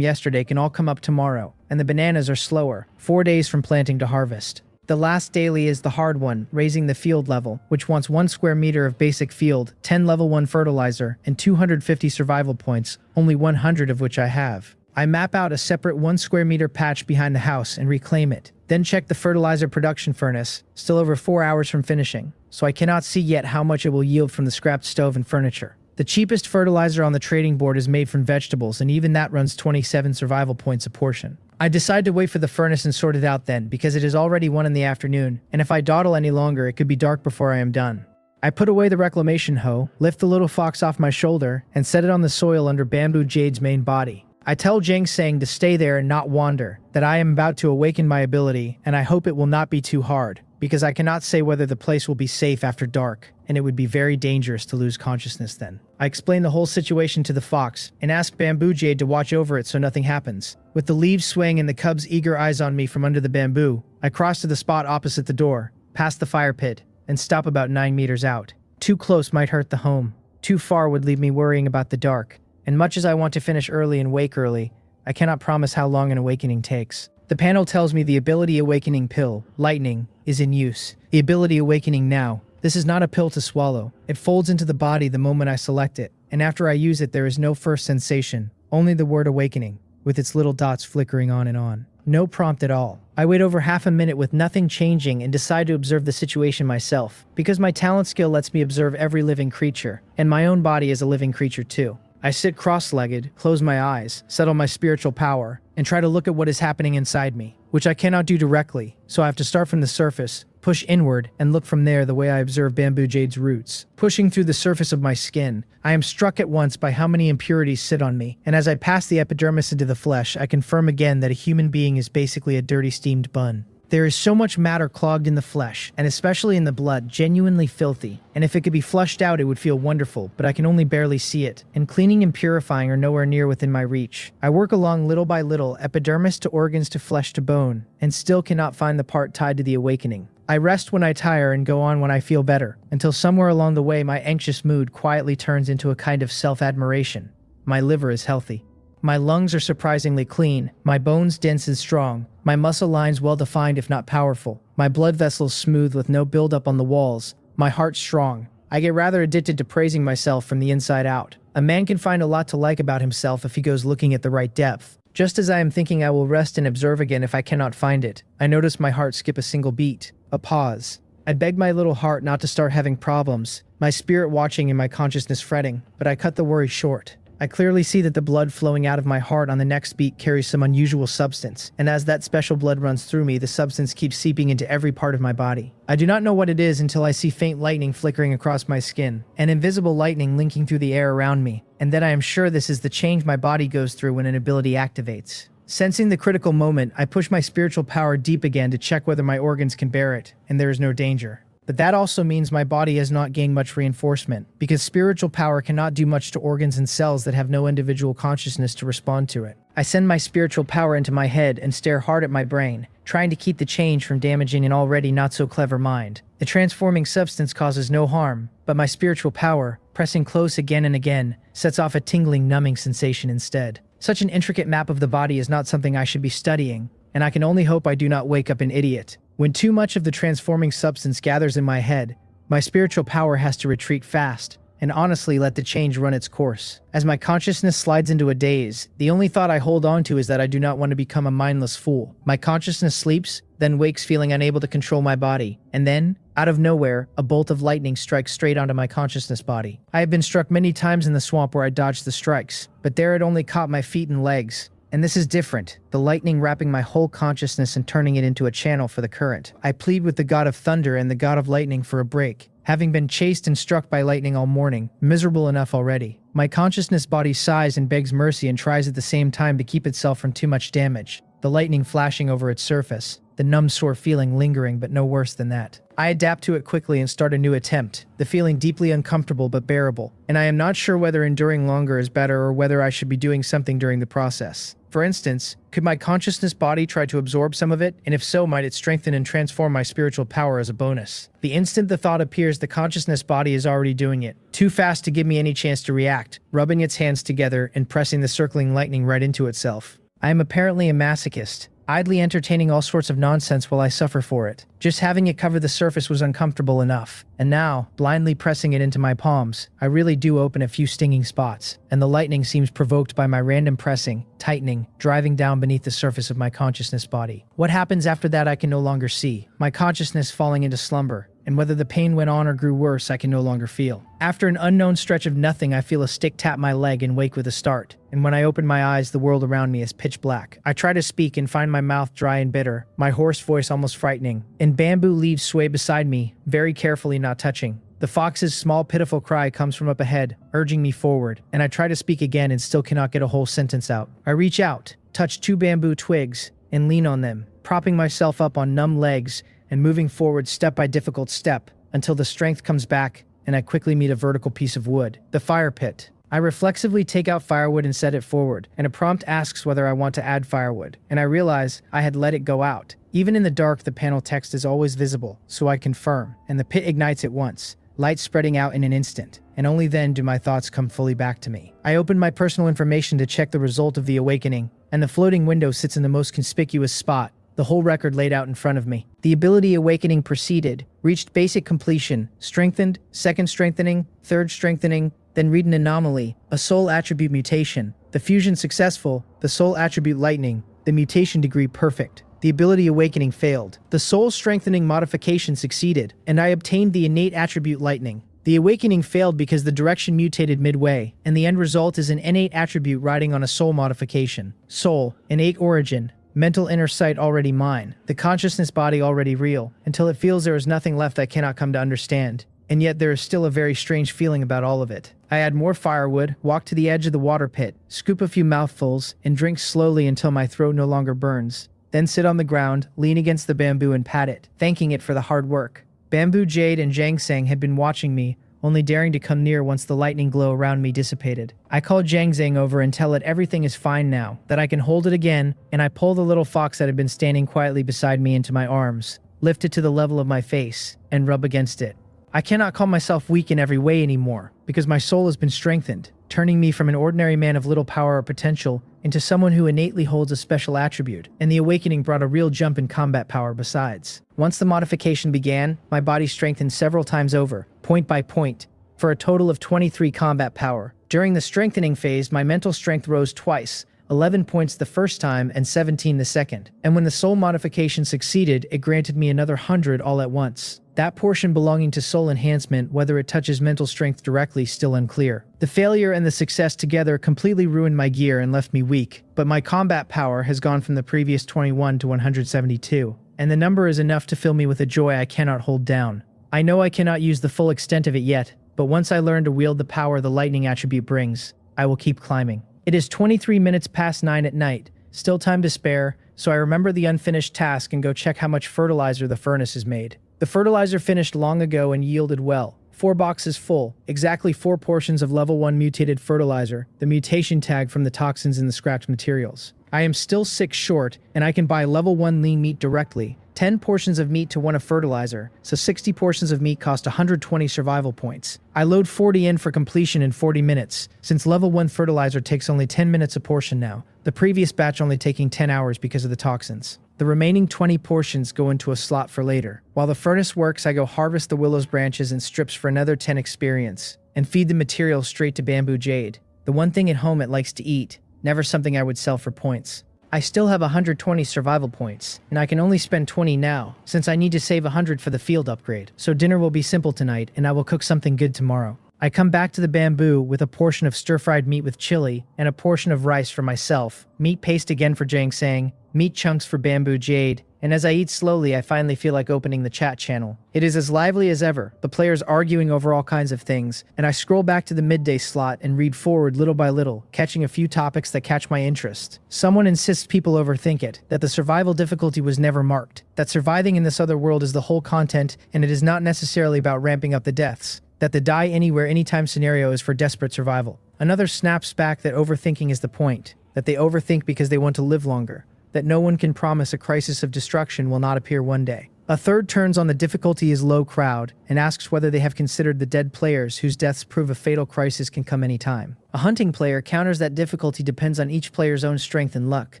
A: yesterday can all come up tomorrow, and the bananas are slower, 4 days from planting to harvest. The last daily is the hard one, raising the field level, which wants 1 square meter of basic field, 10 level 1 fertilizer, and 250 survival points, only 100 of which I have. I map out a separate 1 square meter patch behind the house and reclaim it. Then check the fertilizer production furnace, still over 4 hours from finishing, so I cannot see yet how much it will yield from the scrapped stove and furniture. The cheapest fertilizer on the trading board is made from vegetables, and even that runs 27 survival points a portion. I decide to wait for the furnace and sort it out then, because it is already 1 in the afternoon, and if I dawdle any longer it could be dark before I am done. I put away the reclamation hoe, lift the little fox off my shoulder, and set it on the soil under Bamboo Jade's main body. I tell Jang Sang to stay there and not wander, that I am about to awaken my ability, and I hope it will not be too hard, because I cannot say whether the place will be safe after dark, and it would be very dangerous to lose consciousness then. I explain the whole situation to the fox, and ask Bamboo Jade to watch over it so nothing happens. With the leaves swaying and the cub's eager eyes on me from under the bamboo, I cross to the spot opposite the door, past the fire pit, and stop about 9 meters out. Too close might hurt the home. Too far would leave me worrying about the dark. And much as I want to finish early and wake early, I cannot promise how long an awakening takes. The panel tells me the ability awakening pill, lightning, is in use. The ability awakening now. This is not a pill to swallow. It folds into the body the moment I select it, and after I use it there is no first sensation, only the word awakening, with its little dots flickering on and on. No prompt at all. I wait over half a minute with nothing changing and decide to observe the situation myself, because my talent skill lets me observe every living creature, and my own body is a living creature too. I sit cross-legged, close my eyes, settle my spiritual power, and try to look at what is happening inside me, which I cannot do directly, so I have to start from the surface, push inward, and look from there the way I observe Bamboo Jade's roots. Pushing through the surface of my skin, I am struck at once by how many impurities sit on me, and as I pass the epidermis into the flesh, I confirm again that a human being is basically a dirty steamed bun. There is so much matter clogged in the flesh, and especially in the blood, genuinely filthy, and if it could be flushed out it would feel wonderful, but I can only barely see it, and cleaning and purifying are nowhere near within my reach. I work along little by little, epidermis to organs to flesh to bone, and still cannot find the part tied to the awakening. I rest when I tire and go on when I feel better, until somewhere along the way my anxious mood quietly turns into a kind of self-admiration. My liver is healthy. My lungs are surprisingly clean, my bones dense and strong, my muscle lines well-defined if not powerful, my blood vessels smooth with no buildup on the walls, my heart strong. I get rather addicted to praising myself from the inside out. A man can find a lot to like about himself if he goes looking at the right depth. Just as I am thinking I will rest and observe again if I cannot find it, I notice my heart skip a single beat, a pause. I beg my little heart not to start having problems, my spirit watching and my consciousness fretting, but I cut the worry short. I clearly see that the blood flowing out of my heart on the next beat carries some unusual substance, and as that special blood runs through me, the substance keeps seeping into every part of my body. I do not know what it is until I see faint lightning flickering across my skin, and invisible lightning linking through the air around me, and then I am sure this is the change my body goes through when an ability activates. Sensing the critical moment, I push my spiritual power deep again to check whether my organs can bear it, and there is no danger. But that also means my body has not gained much reinforcement, because spiritual power cannot do much to organs and cells that have no individual consciousness to respond to it. I send my spiritual power into my head and stare hard at my brain, trying to keep the change from damaging an already not-so-clever mind. The transforming substance causes no harm, but my spiritual power, pressing close again and again, sets off a tingling, numbing sensation instead. Such an intricate map of the body is not something I should be studying, and I can only hope I do not wake up an idiot. When too much of the transforming substance gathers in my head, my spiritual power has to retreat fast, and honestly let the change run its course. As my consciousness slides into a daze, the only thought I hold on to is that I do not want to become a mindless fool. My consciousness sleeps, then wakes feeling unable to control my body, and then, out of nowhere, a bolt of lightning strikes straight onto my consciousness body. I have been struck many times in the swamp where I dodged the strikes, but there it only caught my feet and legs. And this is different, the lightning wrapping my whole consciousness and turning it into a channel for the current. I plead with the god of thunder and the god of lightning for a break. Having been chased and struck by lightning all morning, miserable enough already. My consciousness body sighs and begs mercy and tries at the same time to keep itself from too much damage. The lightning flashing over its surface, the numb sore feeling lingering but no worse than that. I adapt to it quickly and start a new attempt, the feeling deeply uncomfortable but bearable, and I am not sure whether enduring longer is better or whether I should be doing something during the process. For instance, could my consciousness body try to absorb some of it, and if so, might it strengthen and transform my spiritual power as a bonus? The instant the thought appears, the consciousness body is already doing it, too fast to give me any chance to react, rubbing its hands together and pressing the circling lightning right into itself. I am apparently a masochist, idly entertaining all sorts of nonsense while I suffer for it. Just having it cover the surface was uncomfortable enough, and now, blindly pressing it into my palms, I really do open a few stinging spots, and the lightning seems provoked by my random pressing, tightening, driving down beneath the surface of my consciousness body. What happens after that I can no longer see, my consciousness falling into slumber, and whether the pain went on or grew worse I can no longer feel. After an unknown stretch of nothing, I feel a stick tap my leg and wake with a start, and when I open my eyes the world around me is pitch black. I try to speak and find my mouth dry and bitter, my hoarse voice almost frightening, and bamboo leaves sway beside me, very carefully not touching. The fox's small pitiful cry comes from up ahead, urging me forward, and I try to speak again and still cannot get a whole sentence out. I reach out, touch 2 bamboo twigs, and lean on them, propping myself up on numb legs and moving forward step by difficult step until the strength comes back and I quickly meet a vertical piece of wood, the fire pit. I reflexively take out firewood and set it forward, and a prompt asks whether I want to add firewood, and I realize I had let it go out. Even in the dark, the panel text is always visible, so I confirm, and the pit ignites at once, light spreading out in an instant, and only then do my thoughts come fully back to me. I open my personal information to check the result of the awakening, and the floating window sits in the most conspicuous spot, the whole record laid out in front of me. The ability awakening proceeded, reached basic completion, strengthened, second strengthening, third strengthening, then read an anomaly, a soul attribute mutation, the fusion successful, the soul attribute lightning, the mutation degree perfect. The ability awakening failed. The soul strengthening modification succeeded, and I obtained the innate attribute lightning. The awakening failed because the direction mutated midway, and the end result is an innate attribute riding on a soul modification. Soul, innate origin, mental inner sight already mine, the consciousness body already real, until it feels there is nothing left I cannot come to understand. And yet there is still a very strange feeling about all of it. I add more firewood, walk to the edge of the water pit, scoop a few mouthfuls, and drink slowly until my throat no longer burns. Then sit on the ground, lean against the bamboo and pat it, thanking it for the hard work. Bamboo Jade and Jiangsang had been watching me, only daring to come near once the lightning glow around me dissipated. I call Jiangsang over and tell it everything is fine now, that I can hold it again, and I pull the little fox that had been standing quietly beside me into my arms, lift it to the level of my face, and rub against it. I cannot call myself weak in every way anymore, because my soul has been strengthened, turning me from an ordinary man of little power or potential into someone who innately holds a special attribute, and the awakening brought a real jump in combat power besides. Once the modification began, my body strengthened several times over, point by point, for a total of 23 combat power. During the strengthening phase, my mental strength rose twice, 11 points the first time and 17 the second. And when the soul modification succeeded, it granted me another 100 all at once. That portion belonging to soul enhancement, whether it touches mental strength directly, still unclear. The failure and the success together completely ruined my gear and left me weak, but my combat power has gone from the previous 21 to 172, and the number is enough to fill me with a joy I cannot hold down. I know I cannot use the full extent of it yet, but once I learn to wield the power the lightning attribute brings, I will keep climbing. It is 23 minutes past 9 at night, still time to spare, so I remember the unfinished task and go check how much fertilizer the furnace has made. The fertilizer finished long ago and yielded well. 4 boxes full, exactly 4 portions of level 1 mutated fertilizer, the mutation tag from the toxins in the scrapped materials. I am still 6 short, and I can buy level 1 lean meat directly. 10 portions of meat to 1 of fertilizer, so 60 portions of meat cost 120 survival points. I load 40 in for completion in 40 minutes, since level 1 fertilizer takes only 10 minutes a portion now, the previous batch only taking 10 hours because of the toxins. The remaining 20 portions go into a slot for later. While the furnace works, I go harvest the willow's branches and strips for another 10 experience. and feed the material straight to bamboo jade. The one thing at home it likes to eat, never something I would sell for points. I still have 120 survival points, and I can only spend 20 now, since I need to save 100 for the field upgrade. So dinner will be simple tonight, and I will cook something good tomorrow. I come back to the bamboo with a portion of stir-fried meat with chili, and a portion of rice for myself, meat paste again for Jang Sang, meat chunks for bamboo jade, and as I eat slowly I finally feel like opening the chat channel. It is as lively as ever, the players arguing over all kinds of things, and I scroll back to the midday slot and read forward little by little, catching a few topics that catch my interest. Someone insists people overthink it, that the survival difficulty was never marked, that surviving in this other world is the whole content and it is not necessarily about ramping up the deaths, that the die anywhere anytime scenario is for desperate survival. Another snaps back that overthinking is the point, that they overthink because they want to live longer, that no one can promise a crisis of destruction will not appear one day. A third turns on the difficulty is low crowd and asks whether they have considered the dead players whose deaths prove a fatal crisis can come anytime. A hunting player counters that difficulty depends on each player's own strength and luck,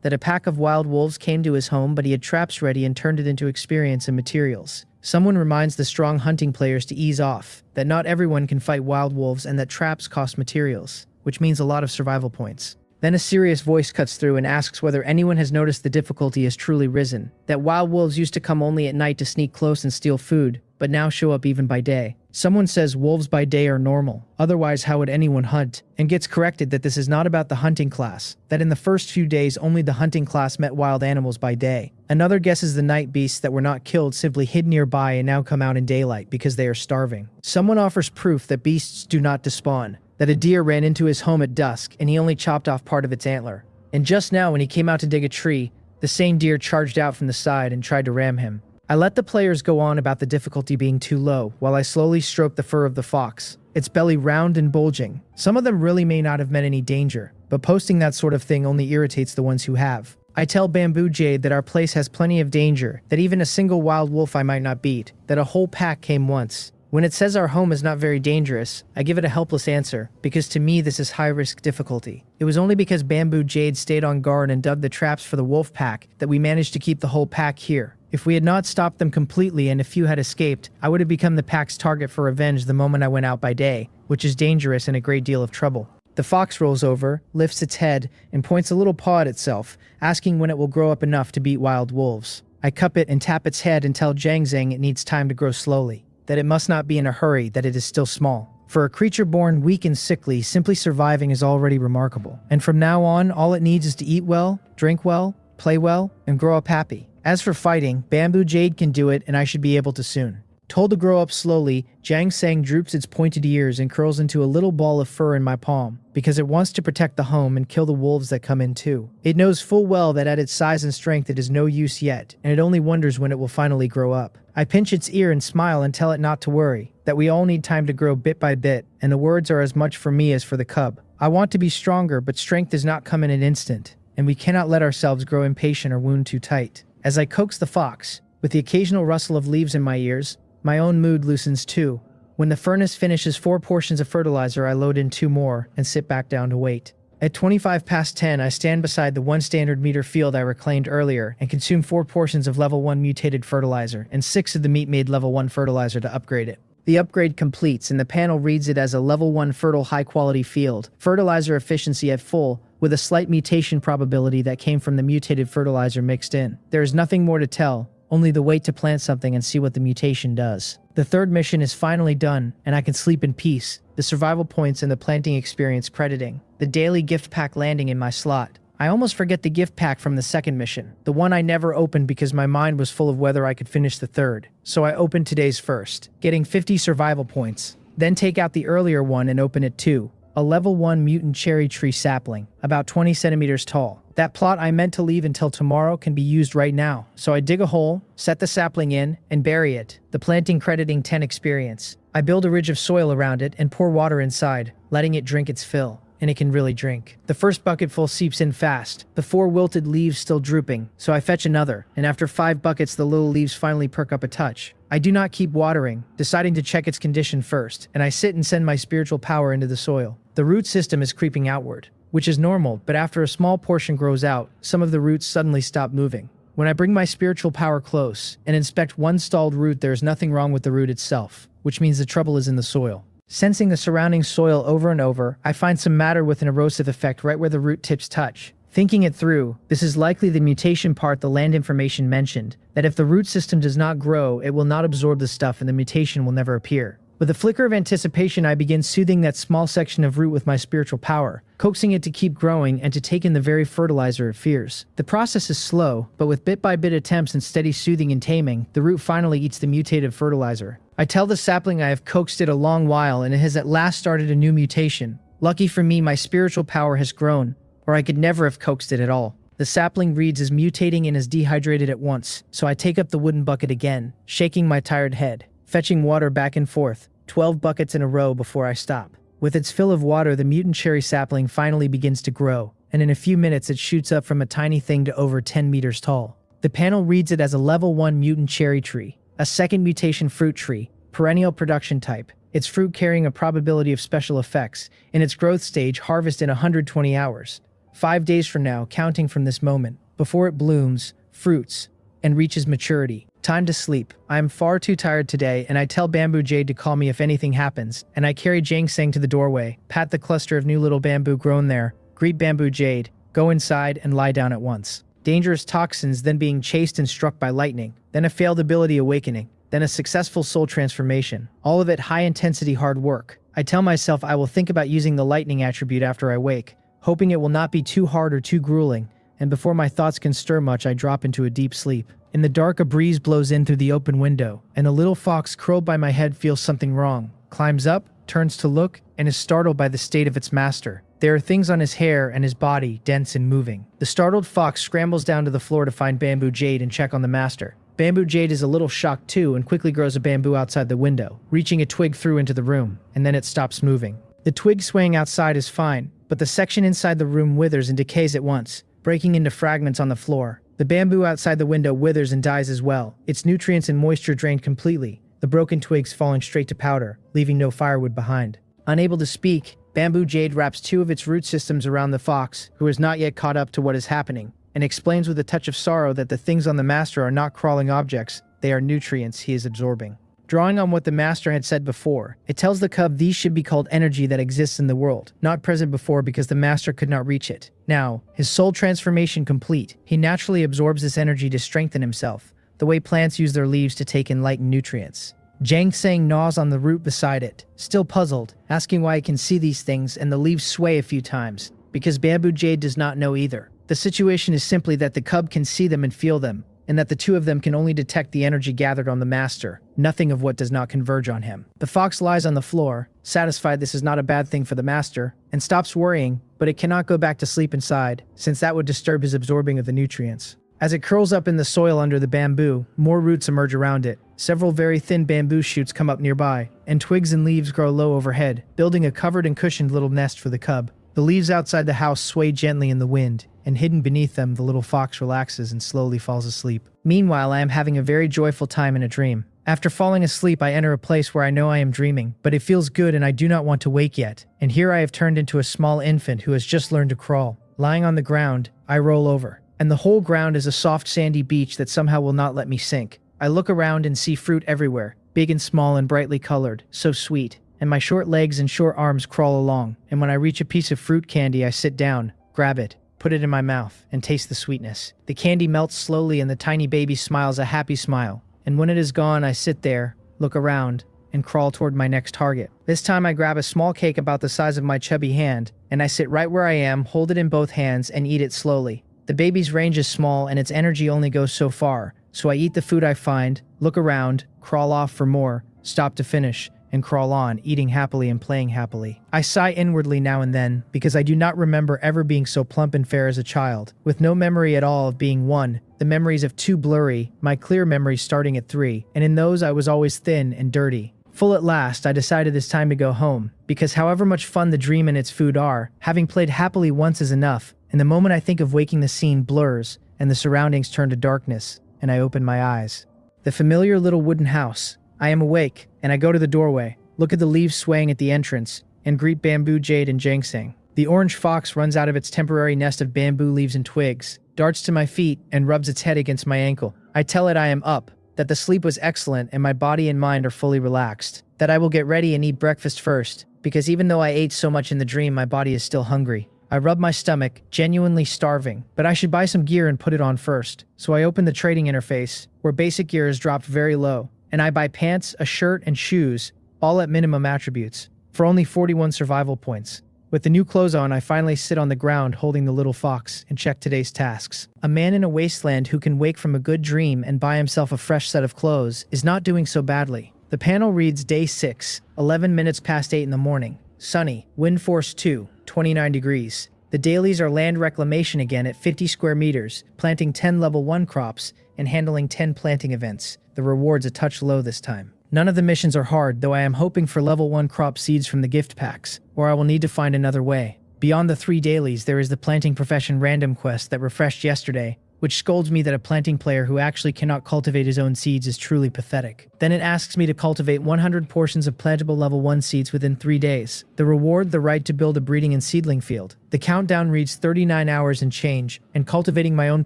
A: that a pack of wild wolves came to his home but he had traps ready and turned it into experience and materials. Someone reminds the strong hunting players to ease off, that not everyone can fight wild wolves and that traps cost materials, which means a lot of survival points. Then a serious voice cuts through and asks whether anyone has noticed the difficulty has truly risen, that wild wolves used to come only at night to sneak close and steal food, but now show up even by day. Someone says wolves by day are normal, otherwise how would anyone hunt, and gets corrected that this is not about the hunting class, that in the first few days only the hunting class met wild animals by day. Another guesses the night beasts that were not killed simply hid nearby and now come out in daylight because they are starving. Someone offers proof that beasts do not despawn, that a deer ran into his home at dusk and he only chopped off part of its antler. And just now when he came out to dig a tree, the same deer charged out from the side and tried to ram him. I let the players go on about the difficulty being too low while I slowly stroke the fur of the fox, its belly round and bulging. Some of them really may not have meant any danger, but posting that sort of thing only irritates the ones who have. I tell Bamboo Jade that our place has plenty of danger, that even a single wild wolf I might not beat, that a whole pack came once. When it says our home is not very dangerous, I give it a helpless answer, because to me this is high-risk difficulty. It was only because Bamboo Jade stayed on guard and dug the traps for the wolf pack that we managed to keep the whole pack here. If we had not stopped them completely and a few had escaped, I would have become the pack's target for revenge the moment I went out by day, which is dangerous and a great deal of trouble. The fox rolls over, lifts its head, and points a little paw at itself, asking when it will grow up enough to beat wild wolves. I cup it and tap its head and tell Jang Zhang it needs time to grow slowly, that it must not be in a hurry, that it is still small. For a creature born weak and sickly, simply surviving is already remarkable. And from now on, all it needs is to eat well, drink well, play well, and grow up happy. As for fighting, Bamboo Jade can do it and I should be able to soon. Told to grow up slowly, Jang Sang droops its pointed ears and curls into a little ball of fur in my palm, because it wants to protect the home and kill the wolves that come in too. It knows full well that at its size and strength it is no use yet, and it only wonders when it will finally grow up. I pinch its ear and smile and tell it not to worry, that we all need time to grow bit by bit, and the words are as much for me as for the cub. I want to be stronger, but strength does not come in an instant, and we cannot let ourselves grow impatient or wound too tight. As I coax the fox, with the occasional rustle of leaves in my ears, my own mood loosens too. When the furnace finishes 4 portions of fertilizer, I load in 2 more and sit back down to wait. At 25 past 10, I stand beside the 1 standard meter field I reclaimed earlier and consume 4 portions of level 1 mutated fertilizer and 6 of the meat-made level 1 fertilizer to upgrade it. The upgrade completes and the panel reads it as a level 1 fertile high-quality field, fertilizer efficiency at full, with a slight mutation probability that came from the mutated fertilizer mixed in. There is nothing more to tell, only the wait to plant something and see what the mutation does. The 3rd mission is finally done, and I can sleep in peace, the survival points and the planting experience crediting, the daily gift pack landing in my slot. I almost forget the gift pack from the 2nd mission, the one I never opened because my mind was full of whether I could finish the 3rd. So I opened today's first, getting 50 survival points. Then take out the earlier one and open it too. A level 1 mutant cherry tree sapling, about 20 centimeters tall. That plot I meant to leave until tomorrow can be used right now. So I dig a hole, set the sapling in, and bury it. The planting crediting 10 experience. I build a ridge of soil around it and pour water inside, letting it drink its fill. And it can really drink. The first bucketful seeps in fast, the 4 wilted leaves still drooping, so I fetch another, and after 5 buckets the little leaves finally perk up a touch. I do not keep watering, deciding to check its condition first, and I sit and send my spiritual power into the soil. The root system is creeping outward, which is normal, but after a small portion grows out, some of the roots suddenly stop moving. When I bring my spiritual power close and inspect one stalled root, there is nothing wrong with the root itself, which means the trouble is in the soil. Sensing the surrounding soil over and over, I find some matter with an erosive effect right where the root tips touch. Thinking it through, this is likely the mutation part the land information mentioned, that if the root system does not grow, it will not absorb the stuff and the mutation will never appear. With a flicker of anticipation, I begin soothing that small section of root with my spiritual power, coaxing it to keep growing and to take in the very fertilizer it fears. The process is slow, but with bit-by-bit attempts and steady soothing and taming, the root finally eats the mutated fertilizer. I tell the sapling I have coaxed it a long while and it has at last started a new mutation. Lucky for me, my spiritual power has grown, or I could never have coaxed it at all. The sapling reads is mutating and is dehydrated at once, so I take up the wooden bucket again, shaking my tired head, fetching water back and forth, 12 buckets in a row before I stop. With its fill of water, the mutant cherry sapling finally begins to grow, and in a few minutes it shoots up from a tiny thing to over 10 meters tall. The panel reads it as a level 1 mutant cherry tree, a second mutation fruit tree, perennial production type, its fruit carrying a probability of special effects, in its growth stage harvest in 120 hours. 5 days from now, counting from this moment, before it blooms, fruits, and reaches maturity. Time to sleep. I am far too tired today, and I tell Bamboo Jade to call me if anything happens, and I carry Ginseng to the doorway, pat the cluster of new little bamboo grown there, greet Bamboo Jade, go inside, and lie down at once. Dangerous toxins, then being chased and struck by lightning, then a failed ability awakening, then a successful soul transformation. All of it high-intensity hard work. I tell myself I will think about using the lightning attribute after I wake, hoping it will not be too hard or too grueling, and before my thoughts can stir much, I drop into a deep sleep. In the dark, a breeze blows in through the open window, and a little fox curled by my head feels something wrong, climbs up, turns to look, and is startled by the state of its master. There are things on his hair and his body, dense and moving. The startled fox scrambles down to the floor to find Bamboo Jade and check on the master. Bamboo Jade is a little shocked too and quickly grows a bamboo outside the window, reaching a twig through into the room, and then it stops moving. The twig swaying outside is fine, but the section inside the room withers and decays at once, breaking into fragments on the floor. The bamboo outside the window withers and dies as well, its nutrients and moisture drained completely, the broken twigs falling straight to powder, leaving no firewood behind. Unable to speak, Bamboo Jade wraps 2 of its root systems around the fox, who is not yet caught up to what is happening, and explains with a touch of sorrow that the things on the master are not crawling objects, they are nutrients he is absorbing. Drawing on what the master had said before, it tells the cub these should be called energy that exists in the world, not present before because the master could not reach it. Now, his soul transformation complete, he naturally absorbs this energy to strengthen himself, the way plants use their leaves to take in light and nutrients. Ginseng gnaws on the root beside it, still puzzled, asking why it can see these things, and the leaves sway a few times, because Bamboo Jade does not know either. The situation is simply that the cub can see them and feel them, and that the 2 of them can only detect the energy gathered on the master, nothing of what does not converge on him. The fox lies on the floor, satisfied this is not a bad thing for the master, and stops worrying, but it cannot go back to sleep inside, since that would disturb his absorbing of the nutrients. As it curls up in the soil under the bamboo, more roots emerge around it. Several very thin bamboo shoots come up nearby, and twigs and leaves grow low overhead, building a covered and cushioned little nest for the cub. The leaves outside the house sway gently in the wind, and hidden beneath them the little fox relaxes and slowly falls asleep. Meanwhile, I am having a very joyful time in a dream. After falling asleep, I enter a place where I know I am dreaming, but it feels good and I do not want to wake yet. And here I have turned into a small infant who has just learned to crawl. Lying on the ground, I roll over, and the whole ground is a soft sandy beach that somehow will not let me sink. I look around and see fruit everywhere, big and small and brightly colored, so sweet. And my short legs and short arms crawl along, and when I reach a piece of fruit candy, I sit down, grab it, put it in my mouth, and taste the sweetness. The candy melts slowly and the tiny baby smiles a happy smile. And when it is gone, I sit there, look around, and crawl toward my next target. This time I grab a small cake about the size of my chubby hand, and I sit right where I am, hold it in both hands, and eat it slowly. The baby's range is small and its energy only goes so far, so I eat the food I find, look around, crawl off for more, stop to finish, and crawl on, eating happily and playing happily. I sigh inwardly now and then, because I do not remember ever being so plump and fair as a child, with no memory at all of being 1, the memories of 2 blurry, my clear memories starting at 3, and in those I was always thin and dirty. Full at last, I decided it's time to go home, because however much fun the dream and its food are, having played happily once is enough, and the moment I think of waking the scene blurs, and the surroundings turn to darkness, and I open my eyes. The familiar little wooden house. I am awake, and I go to the doorway, look at the leaves swaying at the entrance, and greet Bamboo Jade and Ginseng. The orange fox runs out of its temporary nest of bamboo leaves and twigs, darts to my feet, and rubs its head against my ankle. I tell it I am up, that the sleep was excellent and my body and mind are fully relaxed. that I will get ready and eat breakfast first, because even though I ate so much in the dream, my body is still hungry. I rub my stomach, genuinely starving, but I should buy some gear and put it on first. So I open the trading interface, where basic gear is dropped very low, and I buy pants, a shirt, and shoes, all at minimum attributes, for only 41 survival points. With the new clothes on, I finally sit on the ground holding the little fox and check today's tasks. A man in a wasteland who can wake from a good dream and buy himself a fresh set of clothes is not doing so badly. The panel reads Day 6, 11 minutes past 8 in the morning. Sunny, wind force 2, 29 degrees. The dailies are land reclamation again at 50 square meters, planting 10 level 1 crops, and handling 10 planting events. The reward's a touch low this time. None of the missions are hard, though I am hoping for level 1 crop seeds from the gift packs, or I will need to find another way. Beyond the 3 dailies, there is the planting profession random quest that refreshed yesterday, which scolds me that a planting player who actually cannot cultivate his own seeds is truly pathetic. Then it asks me to cultivate 100 portions of plantable level 1 seeds within 3 days. The reward, the right to build a breeding and seedling field. The countdown reads 39 hours and change, and cultivating my own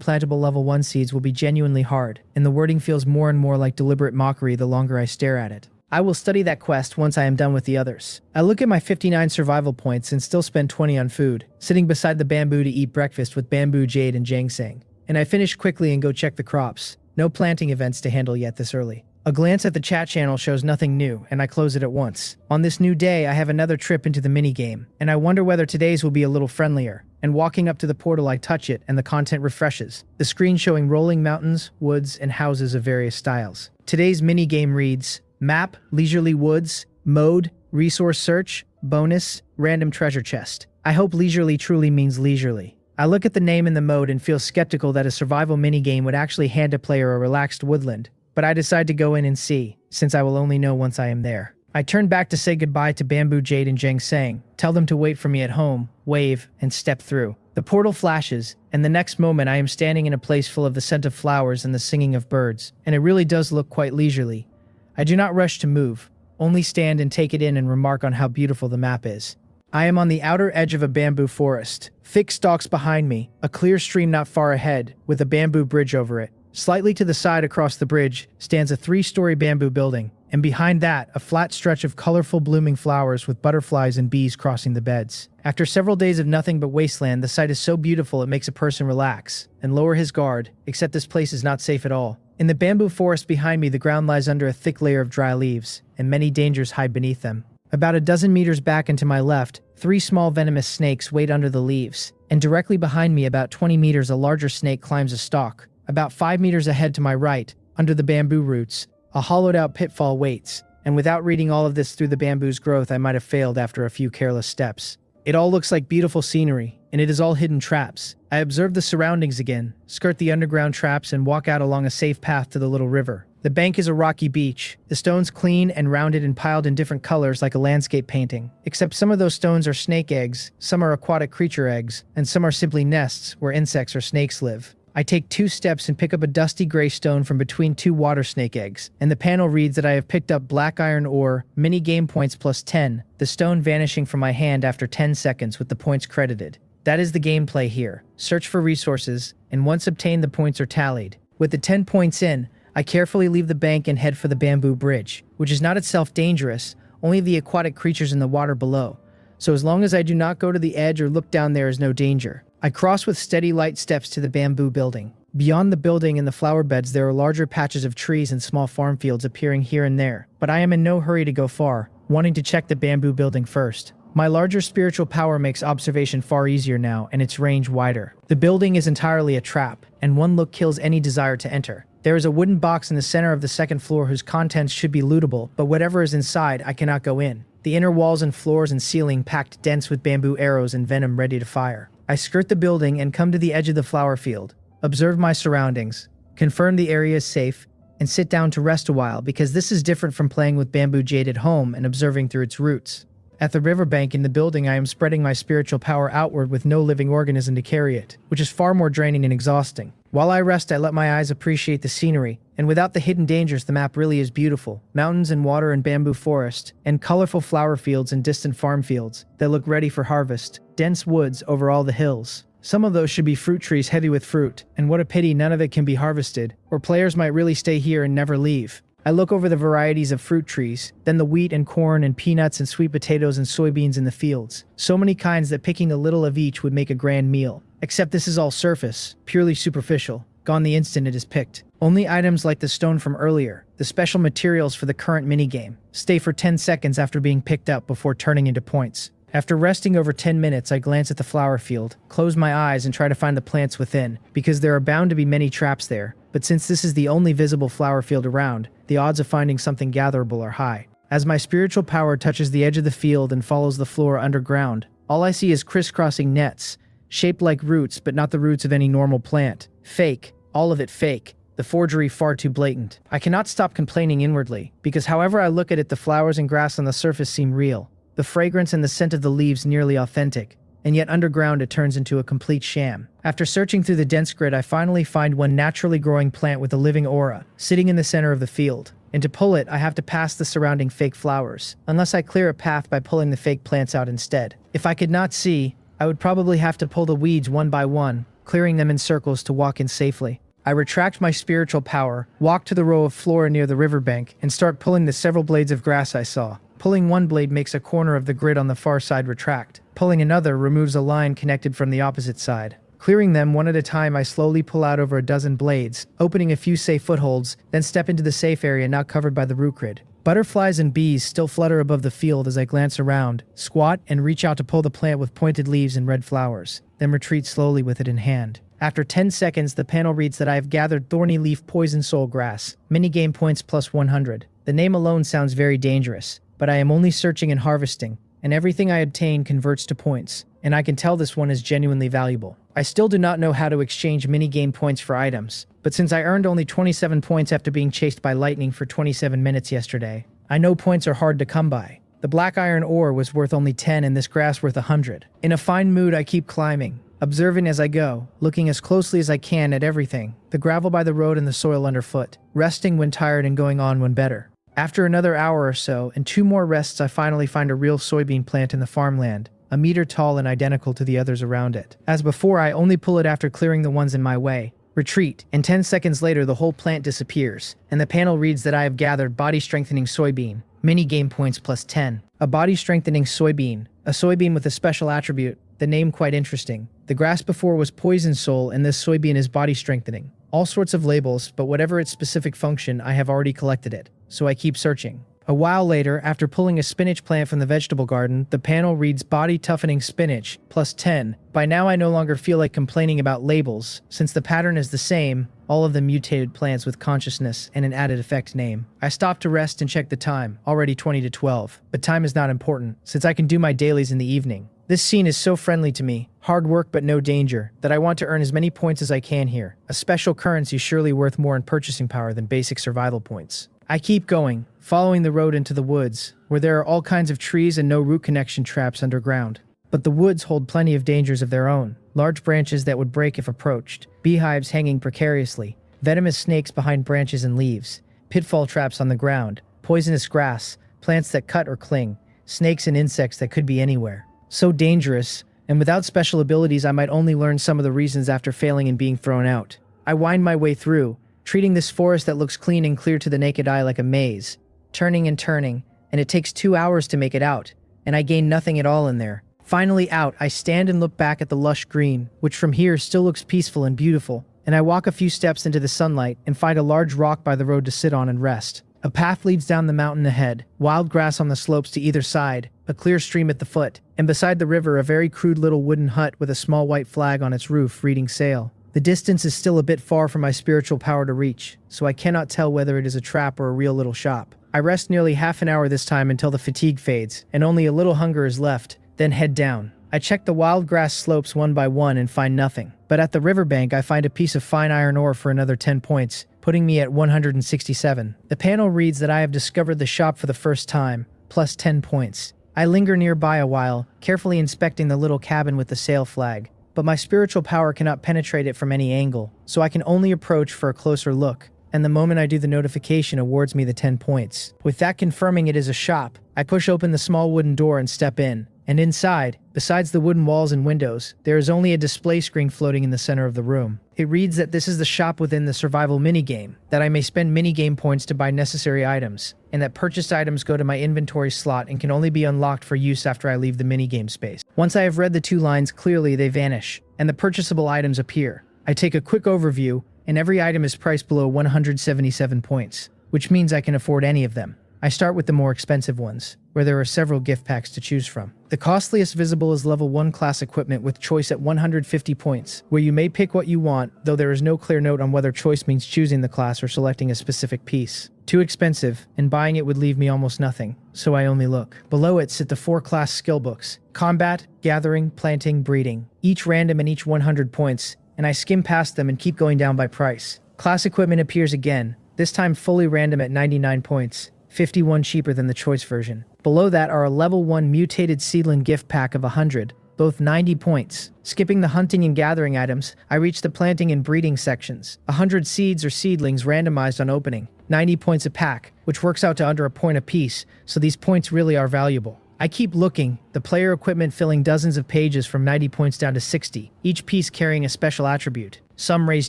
A: plantable level 1 seeds will be genuinely hard, and the wording feels more and more like deliberate mockery the longer I stare at it. I will study that quest once I am done with the others. I look at my 59 survival points and still spend 20 on food, sitting beside the bamboo to eat breakfast with bamboo, jade, and ginseng. And I finish quickly and go check the crops. No planting events to handle yet this early. A glance at the chat channel shows nothing new, and I close it at once. On this new day, I have another trip into the minigame, and I wonder whether today's will be a little friendlier. And walking up to the portal, I touch it, and the content refreshes. The screen showing rolling mountains, woods, and houses of various styles. Today's minigame reads, Map, Leisurely Woods, Mode, Resource Search, Bonus, Random Treasure Chest. I hope leisurely truly means leisurely. I look at the name and the mode and feel skeptical that a survival minigame would actually hand a player a relaxed woodland, but I decide to go in and see, since I will only know once I am there. I turn back to say goodbye to Bamboo, Jade, and ginseng, tell them to wait for me at home, wave, and step through. The portal flashes, and the next moment I am standing in a place full of the scent of flowers and the singing of birds, and it really does look quite leisurely. I do not rush to move, only stand and take it in and remark on how beautiful the map is. I am on the outer edge of a bamboo forest. Thick stalks behind me, a clear stream not far ahead, with a bamboo bridge over it. Slightly to the side across the bridge stands a 3-story bamboo building, and behind that, a flat stretch of colorful blooming flowers with butterflies and bees crossing the beds. After several days of nothing but wasteland, the sight is so beautiful it makes a person relax and lower his guard, except this place is not safe at all. In the bamboo forest behind me, the ground lies under a thick layer of dry leaves, and many dangers hide beneath them. About a dozen meters back and to my left, 3 small venomous snakes wait under the leaves, and directly behind me about 20 meters a larger snake climbs a stalk. About 5 meters ahead to my right, under the bamboo roots, a hollowed-out pitfall waits, and without reading all of this through the bamboo's growth, I might have failed after a few careless steps. It all looks like beautiful scenery, and it is all hidden traps. I observe the surroundings again, skirt the underground traps, and walk out along a safe path to the little river. The bank is a rocky beach, the stones clean and rounded and piled in different colors like a landscape painting. Except some of those stones are snake eggs, some are aquatic creature eggs, and some are simply nests where insects or snakes live. I take 2 steps and pick up a dusty gray stone from between 2 water snake eggs, and the panel reads that I have picked up black iron ore, mini game points plus 10, the stone vanishing from my hand after 10 seconds with the points credited. That is the gameplay here. Search for resources, and once obtained the points are tallied. With the 10 points in, I carefully leave the bank and head for the bamboo bridge, which is not itself dangerous, only the aquatic creatures in the water below. So as long as I do not go to the edge or look down, there is no danger. I cross with steady light steps to the bamboo building. Beyond the building and the flower beds, there are larger patches of trees and small farm fields appearing here and there, but I am in no hurry to go far, wanting to check the bamboo building first. My larger spiritual power makes observation far easier now, and its range wider. The building is entirely a trap, and one look kills any desire to enter. There is a wooden box in the center of the second floor whose contents should be lootable, but whatever is inside, I cannot go in. The inner walls and floors and ceiling packed dense with bamboo arrows and venom ready to fire. I skirt the building and come to the edge of the flower field, observe my surroundings, confirm the area is safe, and sit down to rest a while because this is different from playing with bamboo jade at home and observing through its roots. At the riverbank in the building, I am spreading my spiritual power outward with no living organism to carry it, which is far more draining and exhausting. While I rest, I let my eyes appreciate the scenery, and without the hidden dangers, the map really is beautiful. Mountains and water and bamboo forest, and colorful flower fields and distant farm fields that look ready for harvest. Dense woods over all the hills. Some of those should be fruit trees heavy with fruit, and what a pity none of it can be harvested, or players might really stay here and never leave. I look over the varieties of fruit trees, then the wheat and corn and peanuts and sweet potatoes and soybeans in the fields. So many kinds that picking a little of each would make a grand meal. Except this is all surface, purely superficial. Gone the instant it is picked. Only items like the stone from earlier, the special materials for the current minigame, stay for 10 seconds after being picked up before turning into points. After resting over 10 minutes, I glance at the flower field, close my eyes and try to find the plants within, because there are bound to be many traps there, but since this is the only visible flower field around, the odds of finding something gatherable are high. As my spiritual power touches the edge of the field and follows the floor underground, all I see is crisscrossing nets, shaped like roots but not the roots of any normal plant. Fake, all of it fake. The forgery far too blatant. I cannot stop complaining inwardly, because however I look at it, the flowers and grass on the surface seem real. The fragrance and the scent of the leaves nearly authentic, and yet underground it turns into a complete sham. After searching through the dense grid, I finally find one naturally growing plant with a living aura, sitting in the center of the field. And to pull it, I have to pass the surrounding fake flowers, unless I clear a path by pulling the fake plants out instead. If I could not see, I would probably have to pull the weeds one by one, clearing them in circles to walk in safely. I retract my spiritual power, walk to the row of flora near the riverbank, and start pulling the several blades of grass I saw. Pulling one blade makes a corner of the grid on the far side retract. Pulling another removes a line connected from the opposite side. Clearing them one at a time, I slowly pull out over a dozen blades, opening a few safe footholds, then step into the safe area not covered by the root grid. Butterflies and bees still flutter above the field as I glance around, squat, and reach out to pull the plant with pointed leaves and red flowers, then retreat slowly with it in hand. After 10 seconds, the panel reads that I have gathered thorny leaf poison soul grass. Minigame points plus 100. The name alone sounds very dangerous, but I am only searching and harvesting, and everything I obtain converts to points, and I can tell this one is genuinely valuable. I still do not know how to exchange minigame points for items, but since I earned only 27 points after being chased by lightning for 27 minutes yesterday, I know points are hard to come by. The black iron ore was worth only 10 and this grass worth 100. In a fine mood, I keep climbing, observing as I go, looking as closely as I can at everything, the gravel by the road and the soil underfoot, resting when tired and going on when better. After another hour or so, and 2 more rests, I finally find a real soybean plant in the farmland, a meter tall and identical to the others around it. As before, I only pull it after clearing the ones in my way. Retreat, and 10 seconds later the whole plant disappears, and the panel reads that I have gathered body-strengthening soybean. Mini-game points plus 10. A body-strengthening soybean. A soybean with a special attribute. The name quite interesting. The grass before was poison soul, and this soybean is body-strengthening. All sorts of labels, but whatever its specific function, I have already collected it. So I keep searching. A while later, after pulling a spinach plant from the vegetable garden, the panel reads body toughening spinach, plus 10. By now I no longer feel like complaining about labels, since the pattern is the same, all of them mutated plants with consciousness and an added effect name. I stop to rest and check the time, already 20 to 12. But time is not important, since I can do my dailies in the evening. This scene is so friendly to me, hard work but no danger, that I want to earn as many points as I can here. A special currency surely worth more in purchasing power than basic survival points. I keep going, following the road into the woods, where there are all kinds of trees and no root connection traps underground. But the woods hold plenty of dangers of their own. Large branches that would break if approached, beehives hanging precariously, venomous snakes behind branches and leaves, pitfall traps on the ground, poisonous grass, plants that cut or cling, snakes and insects that could be anywhere. So dangerous, and without special abilities I might only learn some of the reasons after failing and being thrown out. I wind my way through, treating this forest that looks clean and clear to the naked eye like a maze, turning and turning, and it takes 2 hours to make it out, and I gain nothing at all in there. Finally out, I stand and look back at the lush green, which from here still looks peaceful and beautiful, and I walk a few steps into the sunlight and find a large rock by the road to sit on and rest. A path leads down the mountain ahead, wild grass on the slopes to either side, a clear stream at the foot, and beside the river a very crude little wooden hut with a small white flag on its roof reading sail. The distance is still a bit far for my spiritual power to reach, so I cannot tell whether it is a trap or a real little shop. I rest nearly half an hour this time until the fatigue fades, and only a little hunger is left, then head down. I check the wild grass slopes one by one and find nothing, but at the riverbank I find a piece of fine iron ore for another 10 points, putting me at 167. The panel reads that I have discovered the shop for the first time, plus 10 points. I linger nearby a while, carefully inspecting the little cabin with the sail flag, but my spiritual power cannot penetrate it from any angle, so I can only approach for a closer look, and the moment I do the notification awards me the 10 points. With that confirming it is a shop, I push open the small wooden door and step in, And inside, besides the wooden walls and windows, there is only a display screen floating in the center of the room. It reads that this is the shop within the survival minigame, that I may spend minigame points to buy necessary items, and that purchased items go to my inventory slot and can only be unlocked for use after I leave the minigame space. Once I have read the 2 lines clearly, they vanish, and the purchasable items appear. I take a quick overview, and every item is priced below 177 points, which means I can afford any of them. I start with the more expensive ones, where there are several gift packs to choose from. The costliest visible is level 1 class equipment with choice at 150 points, where you may pick what you want, though there is no clear note on whether choice means choosing the class or selecting a specific piece. Too expensive, and buying it would leave me almost nothing, so I only look. Below it sit the 4 class skill books: Combat, Gathering, Planting, Breeding, each random and each 100 points, and I skim past them and keep going down by price. Class equipment appears again, this time fully random at 99 points. 51 cheaper than the choice version. Below that are a level 1 mutated seedling gift pack of 100, both 90 points. Skipping the hunting and gathering items, I reach the planting and breeding sections. 100 seeds or seedlings randomized on opening, 90 points a pack, which works out to under a point apiece, so these points really are valuable. I keep looking, the player equipment filling dozens of pages from 90 points down to 60, each piece carrying a special attribute. Some raise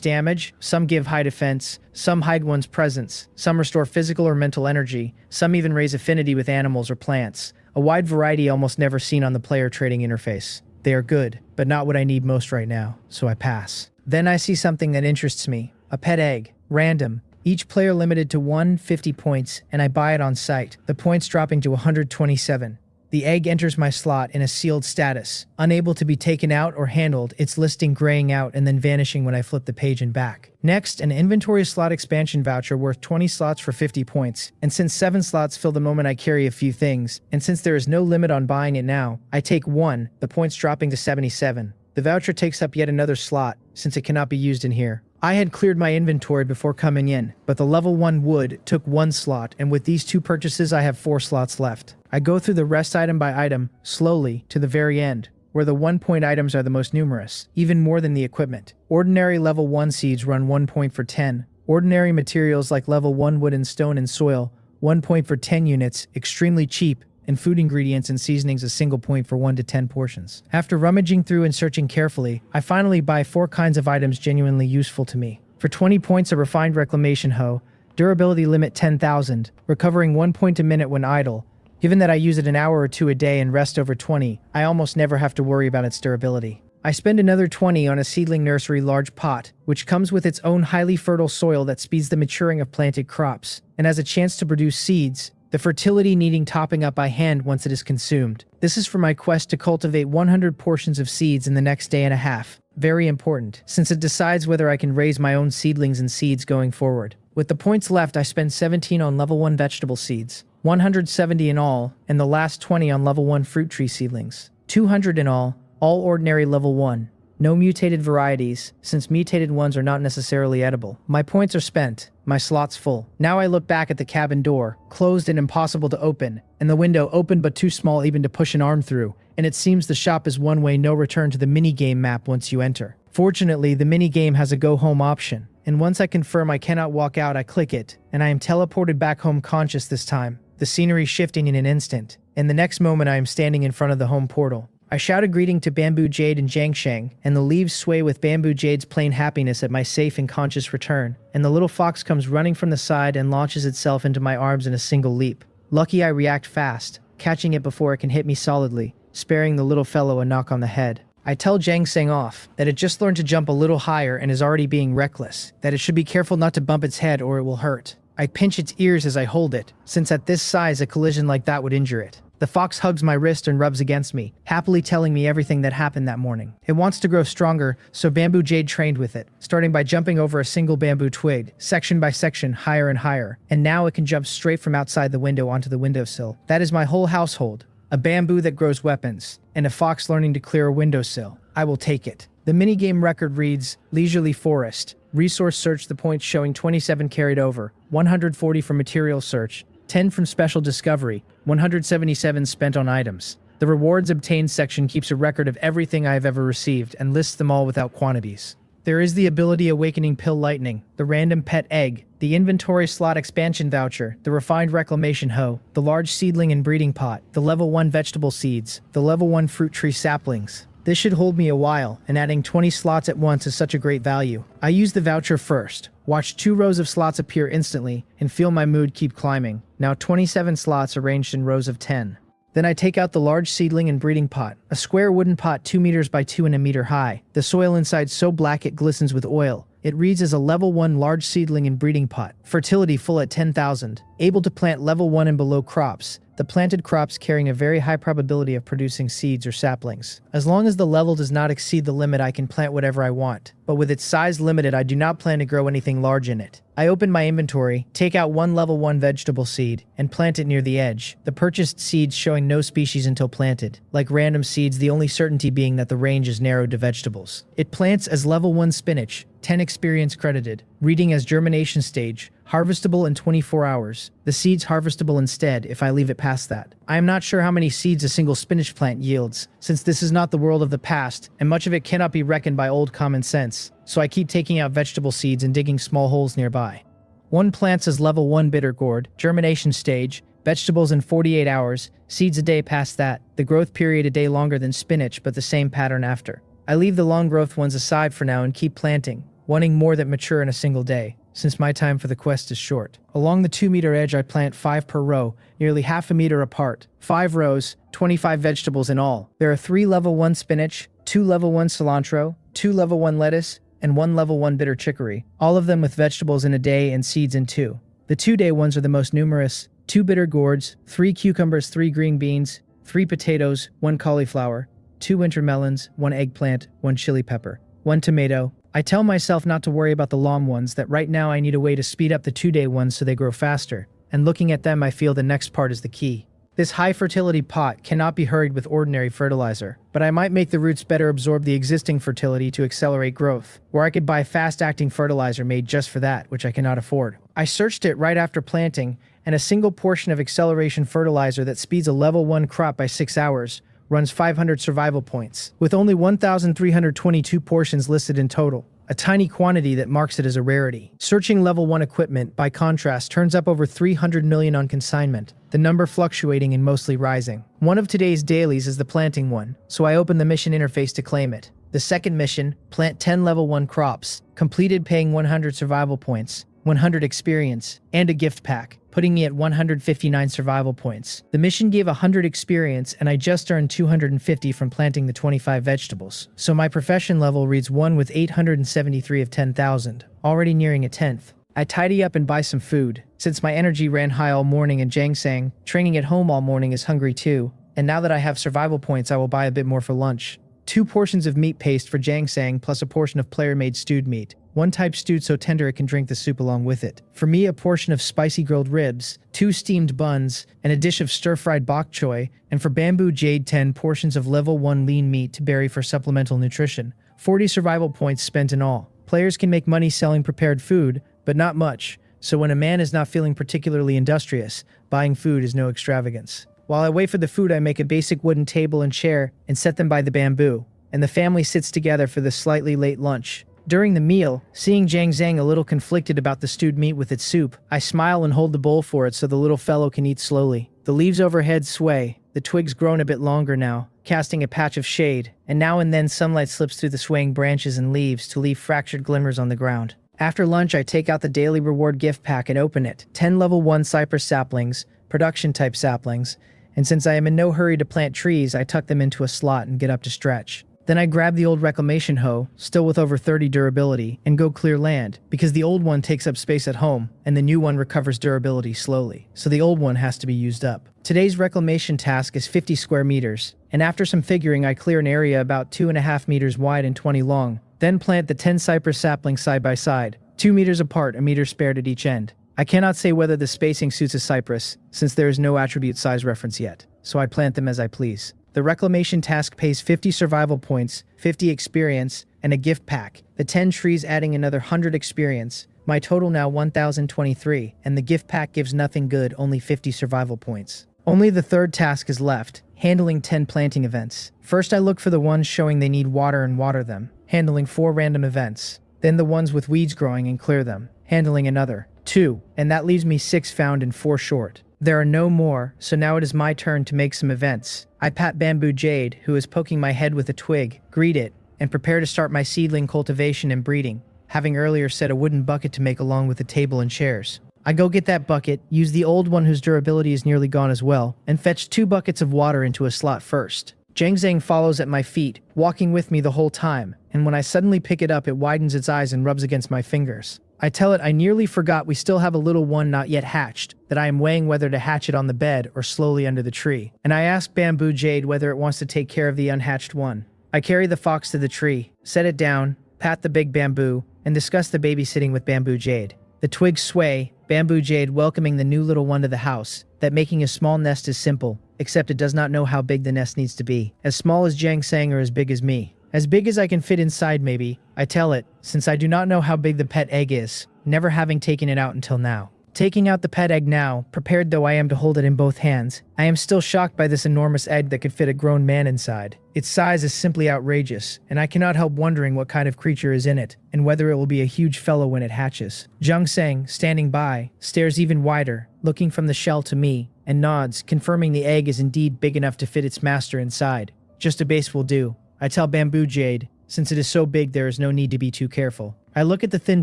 A: damage, some give high defense, some hide one's presence, some restore physical or mental energy, some even raise affinity with animals or plants. A wide variety almost never seen on the player trading interface. They are good, but not what I need most right now, so I pass. Then I see something that interests me. A pet egg. Random. Each player limited to 150 points, and I buy it on site, the points dropping to 127. The egg enters my slot in a sealed status, unable to be taken out or handled, its listing graying out and then vanishing when I flip the page and back. Next, an inventory slot expansion voucher worth 20 slots for 50 points, and since 7 slots fill the moment I carry a few things, and since there is no limit on buying it now, I take 1, the points dropping to 77. The voucher takes up yet another slot, since it cannot be used in here. I had cleared my inventory before coming in, but the level 1 wood took 1 slot, and with these 2 purchases I have 4 slots left. I go through the rest item by item, slowly, to the very end, where the 1-point items are the most numerous, even more than the equipment. Ordinary level 1 seeds run 1 point for 10. Ordinary materials like level 1 wood and stone and soil, 1 point for 10 units, extremely cheap, and food ingredients and seasonings a single point for 1 to 10 portions. After rummaging through and searching carefully, I finally buy 4 kinds of items genuinely useful to me. For 20 points, a refined reclamation hoe, durability limit 10,000, recovering 1 point a minute when idle. Given that I use it an hour or 2 a day and rest over 20, I almost never have to worry about its durability. I spend another 20 on a seedling nursery large pot, which comes with its own highly fertile soil that speeds the maturing of planted crops, and has a chance to produce seeds, the fertility needing topping up by hand once it is consumed. This is for my quest to cultivate 100 portions of seeds in the next day and a half. Very important, since it decides whether I can raise my own seedlings and seeds going forward. With the points left, I spend 17 on level 1 vegetable seeds, 170 in all, and the last 20 on level 1 fruit tree seedlings. 200 in all ordinary level 1. No mutated varieties, since mutated ones are not necessarily edible. My points are spent, my slots full. Now I look back at the cabin door, closed and impossible to open, and the window open but too small even to push an arm through, and it seems the shop is one way, no return to the minigame map once you enter. Fortunately, the minigame has a go home option, and once I confirm I cannot walk out, I click it, and I am teleported back home conscious this time, the scenery shifting in an instant, and the next moment I am standing in front of the home portal. I shout a greeting to Bamboo Jade and Jiangsheng, and the leaves sway with Bamboo Jade's plain happiness at my safe and conscious return, and the little fox comes running from the side and launches itself into my arms in a single leap. Lucky I react fast, catching it before it can hit me solidly, sparing the little fellow a knock on the head. I tell Jiangsheng off that it just learned to jump a little higher and is already being reckless, that it should be careful not to bump its head or it will hurt. I pinch its ears as I hold it, since at this size a collision like that would injure it. The fox hugs my wrist and rubs against me, happily telling me everything that happened that morning. It wants to grow stronger, so Bamboo Jade trained with it, starting by jumping over a single bamboo twig, section by section, higher and higher, and now it can jump straight from outside the window onto the windowsill. That is my whole household. A bamboo that grows weapons, and a fox learning to clear a windowsill. I will take it. The minigame record reads, Leisurely Forest. Resource search, the points showing 27 carried over, 140 from material search, 10 from special discovery, 177 spent on items. The rewards obtained section keeps a record of everything I have ever received and lists them all without quantities. There is the ability awakening pill lightning, the random pet egg, the inventory slot expansion voucher, the refined reclamation hoe, the large seedling and breeding pot, the level 1 vegetable seeds, the level 1 fruit tree saplings. This should hold me a while, and adding 20 slots at once is such a great value. I use the voucher first, watch 2 rows of slots appear instantly, and feel my mood keep climbing. Now 27 slots arranged in rows of 10. Then I take out the large seedling and breeding pot, a square wooden pot 2 meters by 2 and a meter high. The soil inside so black it glistens with oil. It reads as a level 1 large seedling and breeding pot. Fertility full at 10,000. Able to plant level 1 and below crops. The planted crops carrying a very high probability of producing seeds or saplings. As long as the level does not exceed the limit, I can plant whatever I want. But with its size limited, I do not plan to grow anything large in it. I open my inventory, take out 1 level 1 vegetable seed, and plant it near the edge. The purchased seeds showing no species until planted. Like random seeds, the only certainty being that the range is narrowed to vegetables. It plants as level 1 spinach, 10 experience credited. Reading as germination stage, harvestable in 24 hours. The seeds harvestable instead if I leave it past that. I am not sure how many seeds a single spinach plant yields, since this is not the world of the past, and much of it cannot be reckoned by old common sense, so I keep taking out vegetable seeds and digging small holes nearby. 1 plants as level 1 bitter gourd, germination stage, vegetables in 48 hours, seeds a day past that, the growth period a day longer than spinach but the same pattern after. I leave the long growth ones aside for now and keep planting, wanting more that mature in a single day, since my time for the quest is short. Along the 2-meter edge I plant 5 per row, nearly half a meter apart. 5 rows, 25 vegetables in all. There are 3 level 1 spinach, 2 level 1 cilantro, 2 level 1 lettuce, and 1 level 1 bitter chicory, all of them with vegetables in a day and seeds in 2. The 2-day ones are the most numerous: 2 bitter gourds, 3 cucumbers, 3 green beans, 3 potatoes, 1 cauliflower, 2 winter melons, 1 eggplant, 1 chili pepper, 1 tomato. I tell myself not to worry about the long ones, that right now I need a way to speed up the 2-day ones so they grow faster, and looking at them I feel the next part is the key. This high fertility pot cannot be hurried with ordinary fertilizer, but I might make the roots better absorb the existing fertility to accelerate growth, or I could buy fast-acting fertilizer made just for that, which I cannot afford. I searched it right after planting, and a single portion of acceleration fertilizer that speeds a level 1 crop by 6 hours runs 500 survival points, with only 1,322 portions listed in total, a tiny quantity that marks it as a rarity. Searching level 1 equipment, by contrast, turns up over 300 million on consignment, the number fluctuating and mostly rising. One of today's dailies is the planting one, so I open the mission interface to claim it. The second mission, plant 10 level 1 crops, completed paying 100 survival points, 100 experience, and a gift pack, putting me at 159 survival points. The mission gave 100 experience, and I just earned 250 from planting the 25 vegetables. So my profession level reads 1 with 873 of 10,000, already nearing a 10th. I tidy up and buy some food, since my energy ran high all morning and Jangsang, training at home all morning, is hungry too, and now that I have survival points I will buy a bit more for lunch. 2 portions of meat paste for Jangsang plus a portion of player-made stewed meat. 1 type stewed so tender it can drink the soup along with it. For me, a portion of spicy grilled ribs, 2 steamed buns, and a dish of stir-fried bok choy, and for Bamboo Jade 10 portions of level 1 lean meat to berry for supplemental nutrition. 40 survival points spent in all. Players can make money selling prepared food, but not much, so when a man is not feeling particularly industrious, buying food is no extravagance. While I wait for the food, I make a basic wooden table and chair and set them by the bamboo, and the family sits together for the slightly late lunch. During the meal, seeing Zhang Zhang a little conflicted about the stewed meat with its soup, I smile and hold the bowl for it so the little fellow can eat slowly. The leaves overhead sway, the twigs grown a bit longer now, casting a patch of shade, and now and then sunlight slips through the swaying branches and leaves to leave fractured glimmers on the ground. After lunch, I take out the daily reward gift pack and open it. 10 level 1 cypress saplings, production type saplings, and since I am in no hurry to plant trees, I tuck them into a slot and get up to stretch. Then I grab the old reclamation hoe, still with over 30 durability, and go clear land, because the old one takes up space at home, and the new one recovers durability slowly, so the old one has to be used up. Today's reclamation task is 50 square meters, and after some figuring I clear an area about 2.5 meters wide and 20 long, then plant the 10 cypress saplings side by side, 2 meters apart, a meter spared at each end. I cannot say whether the spacing suits a cypress, since there is no attribute size reference yet, so I plant them as I please. The reclamation task pays 50 survival points, 50 experience, and a gift pack, the 10 trees adding another 100 experience. My total now 1,023, and the gift pack gives nothing good, only 50 survival points. Only the third task is left, handling 10 planting events. First I look for the ones showing they need water and water them, handling 4 random events. Then the ones with weeds growing and clear them, handling another 2, and that leaves me 6 found and 4 short. There are no more, so now it is my turn to make some events. I pat Bamboo Jade, who is poking my head with a twig, greet it, and prepare to start my seedling cultivation and breeding, having earlier set a wooden bucket to make along with the table and chairs. I go get that bucket, use the old one whose durability is nearly gone as well, and fetch 2 buckets of water into a slot first. Zhang Zhang follows at my feet, walking with me the whole time, and when I suddenly pick it up it widens its eyes and rubs against my fingers. I tell it I nearly forgot we still have a little one not yet hatched, that I am weighing whether to hatch it on the bed or slowly under the tree, and I ask Bamboo Jade whether it wants to take care of the unhatched one. I carry the fox to the tree, set it down, pat the big bamboo, and discuss the babysitting with Bamboo Jade. The twigs sway, Bamboo Jade welcoming the new little one to the house, that making a small nest is simple, except it does not know how big the nest needs to be. As small as Zhang Sang or as big as me. As big as I can fit inside maybe, I tell it, since I do not know how big the pet egg is, never having taken it out until now. Taking out the pet egg now, prepared though I am to hold it in both hands, I am still shocked by this enormous egg that could fit a grown man inside. Its size is simply outrageous, and I cannot help wondering what kind of creature is in it, and whether it will be a huge fellow when it hatches. Zhang Sang, standing by, stares even wider, looking from the shell to me, and nods, confirming the egg is indeed big enough to fit its master inside. Just a base will do. I tell Bamboo Jade, since it is so big there is no need to be too careful. I look at the thin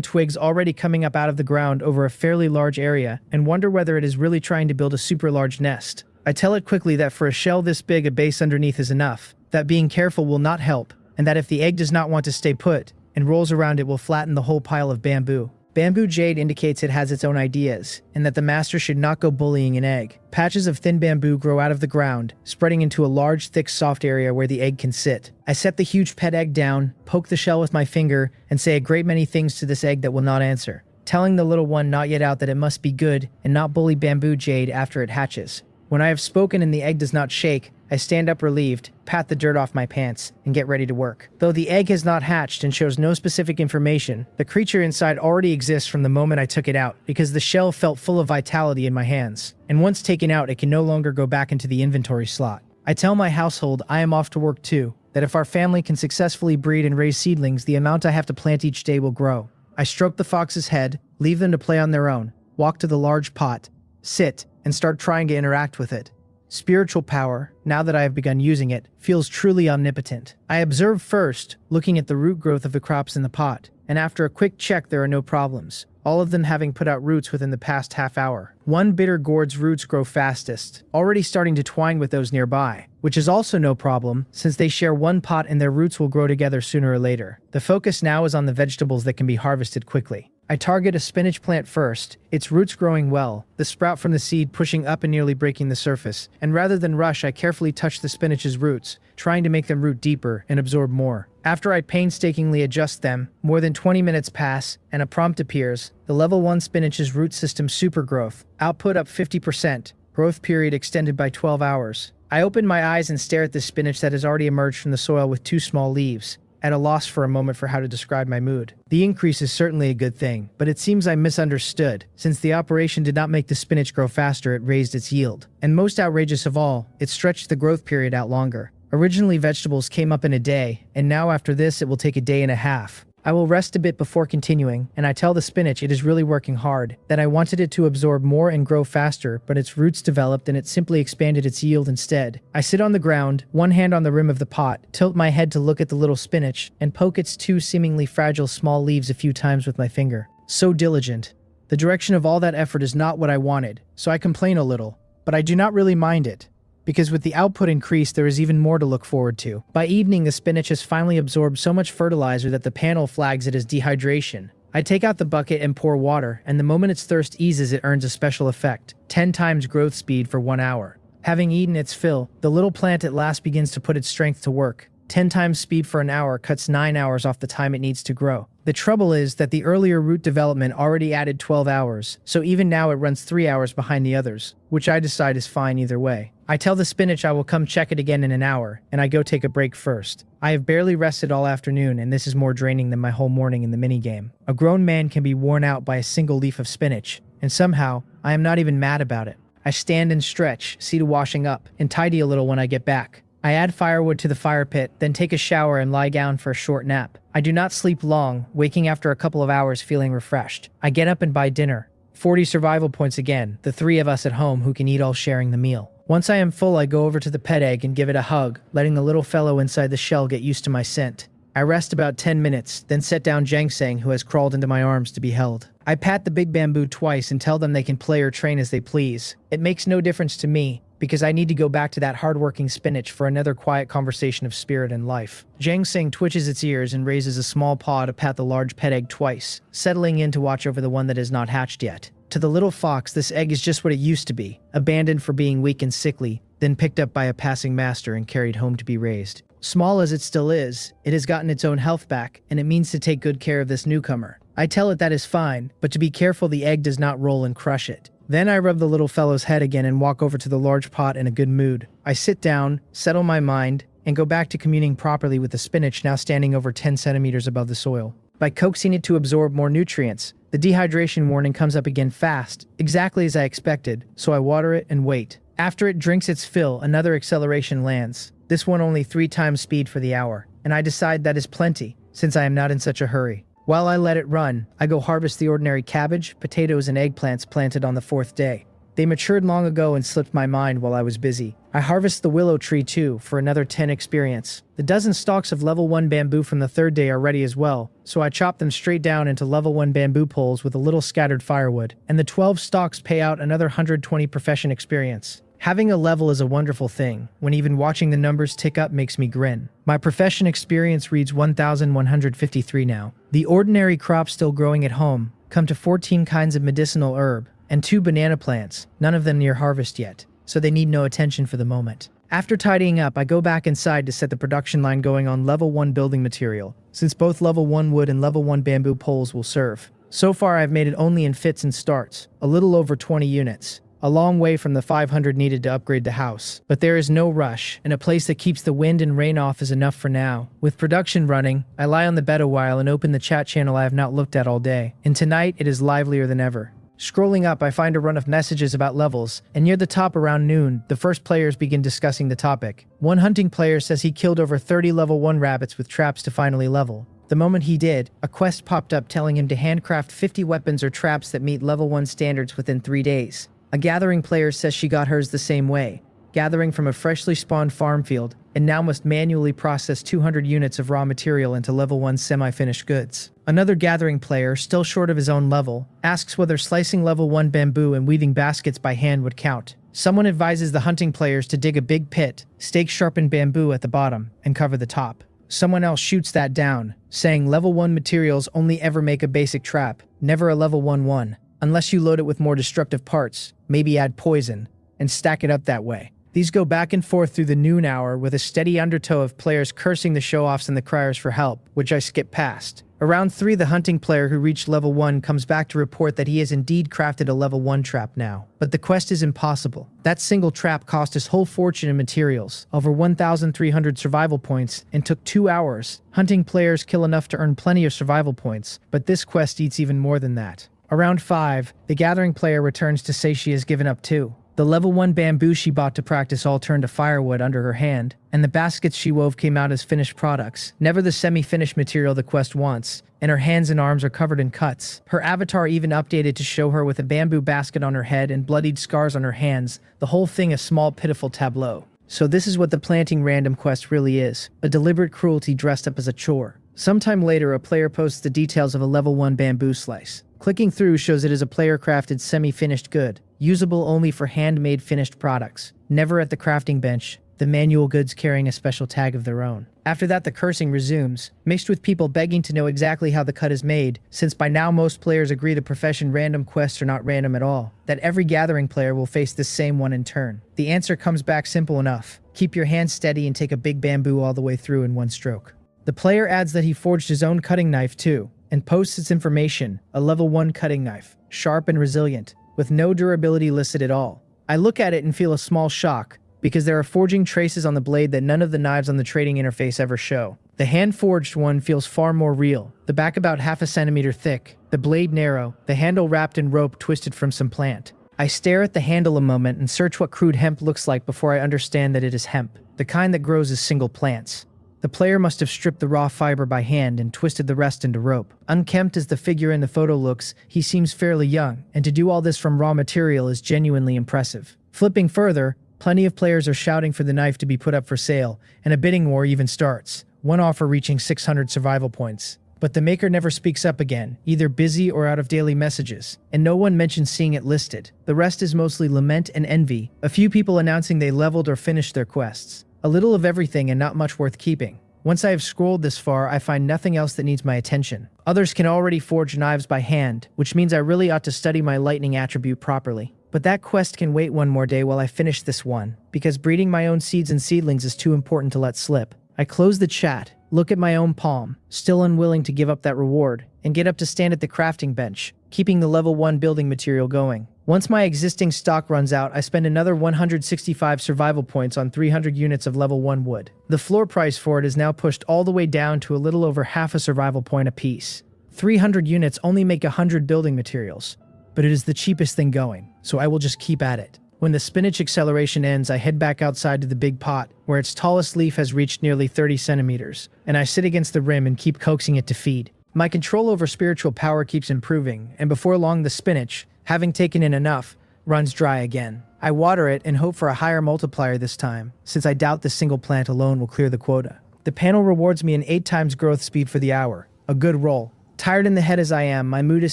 A: twigs already coming up out of the ground over a fairly large area and wonder whether it is really trying to build a super large nest. I tell it quickly that for a shell this big a base underneath is enough, that being careful will not help, and that if the egg does not want to stay put and rolls around it will flatten the whole pile of bamboo. Bamboo Jade indicates it has its own ideas, and that the master should not go bullying an egg. Patches of thin bamboo grow out of the ground, spreading into a large, thick, soft area where the egg can sit. I set the huge pet egg down, poke the shell with my finger, and say a great many things to this egg that will not answer, telling the little one not yet out that it must be good and not bully Bamboo Jade after it hatches. When I have spoken and the egg does not shake, I stand up relieved, pat the dirt off my pants, and get ready to work. Though the egg has not hatched and shows no specific information, the creature inside already exists from the moment I took it out, because the shell felt full of vitality in my hands. And once taken out, it can no longer go back into the inventory slot. I tell my household I am off to work too, that if our family can successfully breed and raise seedlings, the amount I have to plant each day will grow. I stroke the fox's head, leave them to play on their own, walk to the large pot, sit, and start trying to interact with it. Spiritual power, now that I have begun using it, feels truly omnipotent. I observe first, looking at the root growth of the crops in the pot, and after a quick check there are no problems, all of them having put out roots within the past half hour. One bitter gourd's roots grow fastest, already starting to twine with those nearby, which is also no problem, since they share one pot and their roots will grow together sooner or later. The focus now is on the vegetables that can be harvested quickly. I target a spinach plant first, its roots growing well, the sprout from the seed pushing up and nearly breaking the surface, and rather than rush I carefully touch the spinach's roots, trying to make them root deeper and absorb more. After I painstakingly adjust them, more than 20 minutes pass, and a prompt appears, the level 1 spinach's root system super growth, output up 50%, growth period extended by 12 hours. I open my eyes and stare at the spinach that has already emerged from the soil with 2 small leaves, at a loss for a moment for how to describe my mood. The increase is certainly a good thing, but it seems I misunderstood. Since the operation did not make the spinach grow faster, it raised its yield. And most outrageous of all, it stretched the growth period out longer. Originally vegetables came up in a day, and now after this it will take a day and a half. I will rest a bit before continuing, and I tell the spinach it is really working hard, that I wanted it to absorb more and grow faster, but its roots developed and it simply expanded its yield instead. I sit on the ground, one hand on the rim of the pot, tilt my head to look at the little spinach, and poke its 2 seemingly fragile small leaves a few times with my finger. So diligent. The direction of all that effort is not what I wanted, so I complain a little, but I do not really mind it, because with the output increase there is even more to look forward to. By evening the spinach has finally absorbed so much fertilizer that the panel flags it as dehydration. I take out the bucket and pour water, and the moment its thirst eases it earns a special effect, 10 times growth speed for 1 hour. Having eaten its fill, the little plant at last begins to put its strength to work. 10 times speed for an hour cuts 9 hours off the time it needs to grow. The trouble is that the earlier root development already added 12 hours, so even now it runs 3 hours behind the others, which I decide is fine either way. I tell the spinach I will come check it again in an hour, and I go take a break first. I have barely rested all afternoon, and this is more draining than my whole morning in the minigame. A grown man can be worn out by a single leaf of spinach, and somehow, I am not even mad about it. I stand and stretch, see to washing up, and tidy a little when I get back. I add firewood to the fire pit, then take a shower and lie down for a short nap. I do not sleep long, waking after a couple of hours feeling refreshed. I get up and buy dinner. 40 survival points again, the 3 of us at home who can eat all sharing the meal. Once I am full, I go over to the pet egg and give it a hug, letting the little fellow inside the shell get used to my scent. I rest about 10 minutes, then set down Jangsang, who has crawled into my arms to be held. I pat the big bamboo twice and tell them they can play or train as they please. It makes no difference to me, because I need to go back to that hardworking spinach for another quiet conversation of spirit and life. Jangsang twitches its ears and raises a small paw to pat the large pet egg twice, settling in to watch over the one that is not hatched yet. To the little fox, this egg is just what it used to be, abandoned for being weak and sickly, then picked up by a passing master and carried home to be raised. Small as it still is, it has gotten its own health back, and it means to take good care of this newcomer. I tell it that is fine, but to be careful the egg does not roll and crush it. Then I rub the little fellow's head again and walk over to the large pot in a good mood. I sit down, settle my mind, and go back to communing properly with the spinach now standing over 10 centimeters above the soil. By coaxing it to absorb more nutrients, the dehydration warning comes up again fast, exactly as I expected, so I water it and wait. After it drinks its fill, another acceleration lands. This one only 3 times speed for the hour, and I decide that is plenty, since I am not in such a hurry. While I let it run, I go harvest the ordinary cabbage, potatoes, and eggplants planted on the 4th day. They matured long ago and slipped my mind while I was busy. I harvest the willow tree too, for another 10 experience. The dozen stalks of level 1 bamboo from the 3rd day are ready as well, so I chop them straight down into level 1 bamboo poles with a little scattered firewood, and the 12 stalks pay out another 120 profession experience. Having a level is a wonderful thing, when even watching the numbers tick up makes me grin. My profession experience reads 1,153 now. The ordinary crops still growing at home come to 14 kinds of medicinal herb, and 2 banana plants, none of them near harvest yet, so they need no attention for the moment. After tidying up, I go back inside to set the production line going on level 1 building material, since both level 1 wood and level 1 bamboo poles will serve. So far I've made it only in fits and starts, a little over 20 units. A long way from the 500 needed to upgrade the house. But there is no rush, and a place that keeps the wind and rain off is enough for now. With production running, I lie on the bed a while and open the chat channel I have not looked at all day. And tonight, it is livelier than ever. Scrolling up, I find a run of messages about levels, and near the top around noon, the first players begin discussing the topic. One hunting player says he killed over 30 level 1 rabbits with traps to finally level. The moment he did, a quest popped up telling him to handcraft 50 weapons or traps that meet level 1 standards within 3 days. A gathering player says she got hers the same way, gathering from a freshly spawned farm field, and now must manually process 200 units of raw material into level 1 semi-finished goods. Another gathering player, still short of his own level, asks whether slicing level 1 bamboo and weaving baskets by hand would count. Someone advises the hunting players to dig a big pit, stake sharpened bamboo at the bottom, and cover the top. Someone else shoots that down, saying level 1 materials only ever make a basic trap, never a level 1-1. Unless you load it with more destructive parts, maybe add poison, and stack it up that way. These go back and forth through the noon hour with a steady undertow of players cursing the show-offs and the criers for help, which I skip past. Around 3, the hunting player who reached level 1 comes back to report that he has indeed crafted a level 1 trap now. But the quest is impossible. That single trap cost his whole fortune in materials, over 1,300 survival points, and took 2 hours. Hunting players kill enough to earn plenty of survival points, but this quest eats even more than that. Around 5, the gathering player returns to say she has given up too. The level 1 bamboo she bought to practice all turned to firewood under her hand, and the baskets she wove came out as finished products, never the semi-finished material the quest wants, and her hands and arms are covered in cuts. Her avatar even updated to show her with a bamboo basket on her head and bloodied scars on her hands, the whole thing a small pitiful tableau. So this is what the planting random quest really is, a deliberate cruelty dressed up as a chore. Sometime later, a player posts the details of a level 1 bamboo slice. Clicking through shows it is a player-crafted semi-finished good, usable only for handmade finished products, never at the crafting bench, the manual goods carrying a special tag of their own. After that, the cursing resumes, mixed with people begging to know exactly how the cut is made, since by now most players agree the profession random quests are not random at all, that every gathering player will face this same one in turn. The answer comes back simple enough. Keep your hands steady and take a big bamboo all the way through in one stroke. The player adds that he forged his own cutting knife too, and posts its information, a level 1 cutting knife, sharp and resilient, with no durability listed at all. I look at it and feel a small shock, because there are forging traces on the blade that none of the knives on the trading interface ever show. The hand-forged one feels far more real, the back about half a centimeter thick, the blade narrow, the handle wrapped in rope twisted from some plant. I stare at the handle a moment and search what crude hemp looks like before I understand that it is hemp, the kind that grows as single plants. The player must have stripped the raw fiber by hand and twisted the rest into rope. Unkempt as the figure in the photo looks, he seems fairly young, and to do all this from raw material is genuinely impressive. Flipping further, plenty of players are shouting for the knife to be put up for sale, and a bidding war even starts, one offer reaching 600 survival points. But the maker never speaks up again, either busy or out of daily messages, and no one mentions seeing it listed. The rest is mostly lament and envy, a few people announcing they leveled or finished their quests. A little of everything and not much worth keeping. Once I have scrolled this far, I find nothing else that needs my attention. Others can already forge knives by hand, which means I really ought to study my lightning attribute properly. But that quest can wait one more day while I finish this one, because breeding my own seeds and seedlings is too important to let slip. I close the chat, look at my own palm, still unwilling to give up that reward, and get up to stand at the crafting bench, keeping the level 1 building material going. Once my existing stock runs out, I spend another 165 survival points on 300 units of level 1 wood. The floor price for it is now pushed all the way down to a little over half a survival point apiece. 300 units only make 100 building materials, but it is the cheapest thing going, so I will just keep at it. When the spinach acceleration ends, I head back outside to the big pot, where its tallest leaf has reached nearly 30 centimeters, and I sit against the rim and keep coaxing it to feed. My control over spiritual power keeps improving, and before long the spinach, having taken in enough, runs dry again. I water it and hope for a higher multiplier this time, since I doubt this single plant alone will clear the quota. The panel rewards me an 8 times growth speed for the hour. A good roll. Tired in the head as I am, my mood is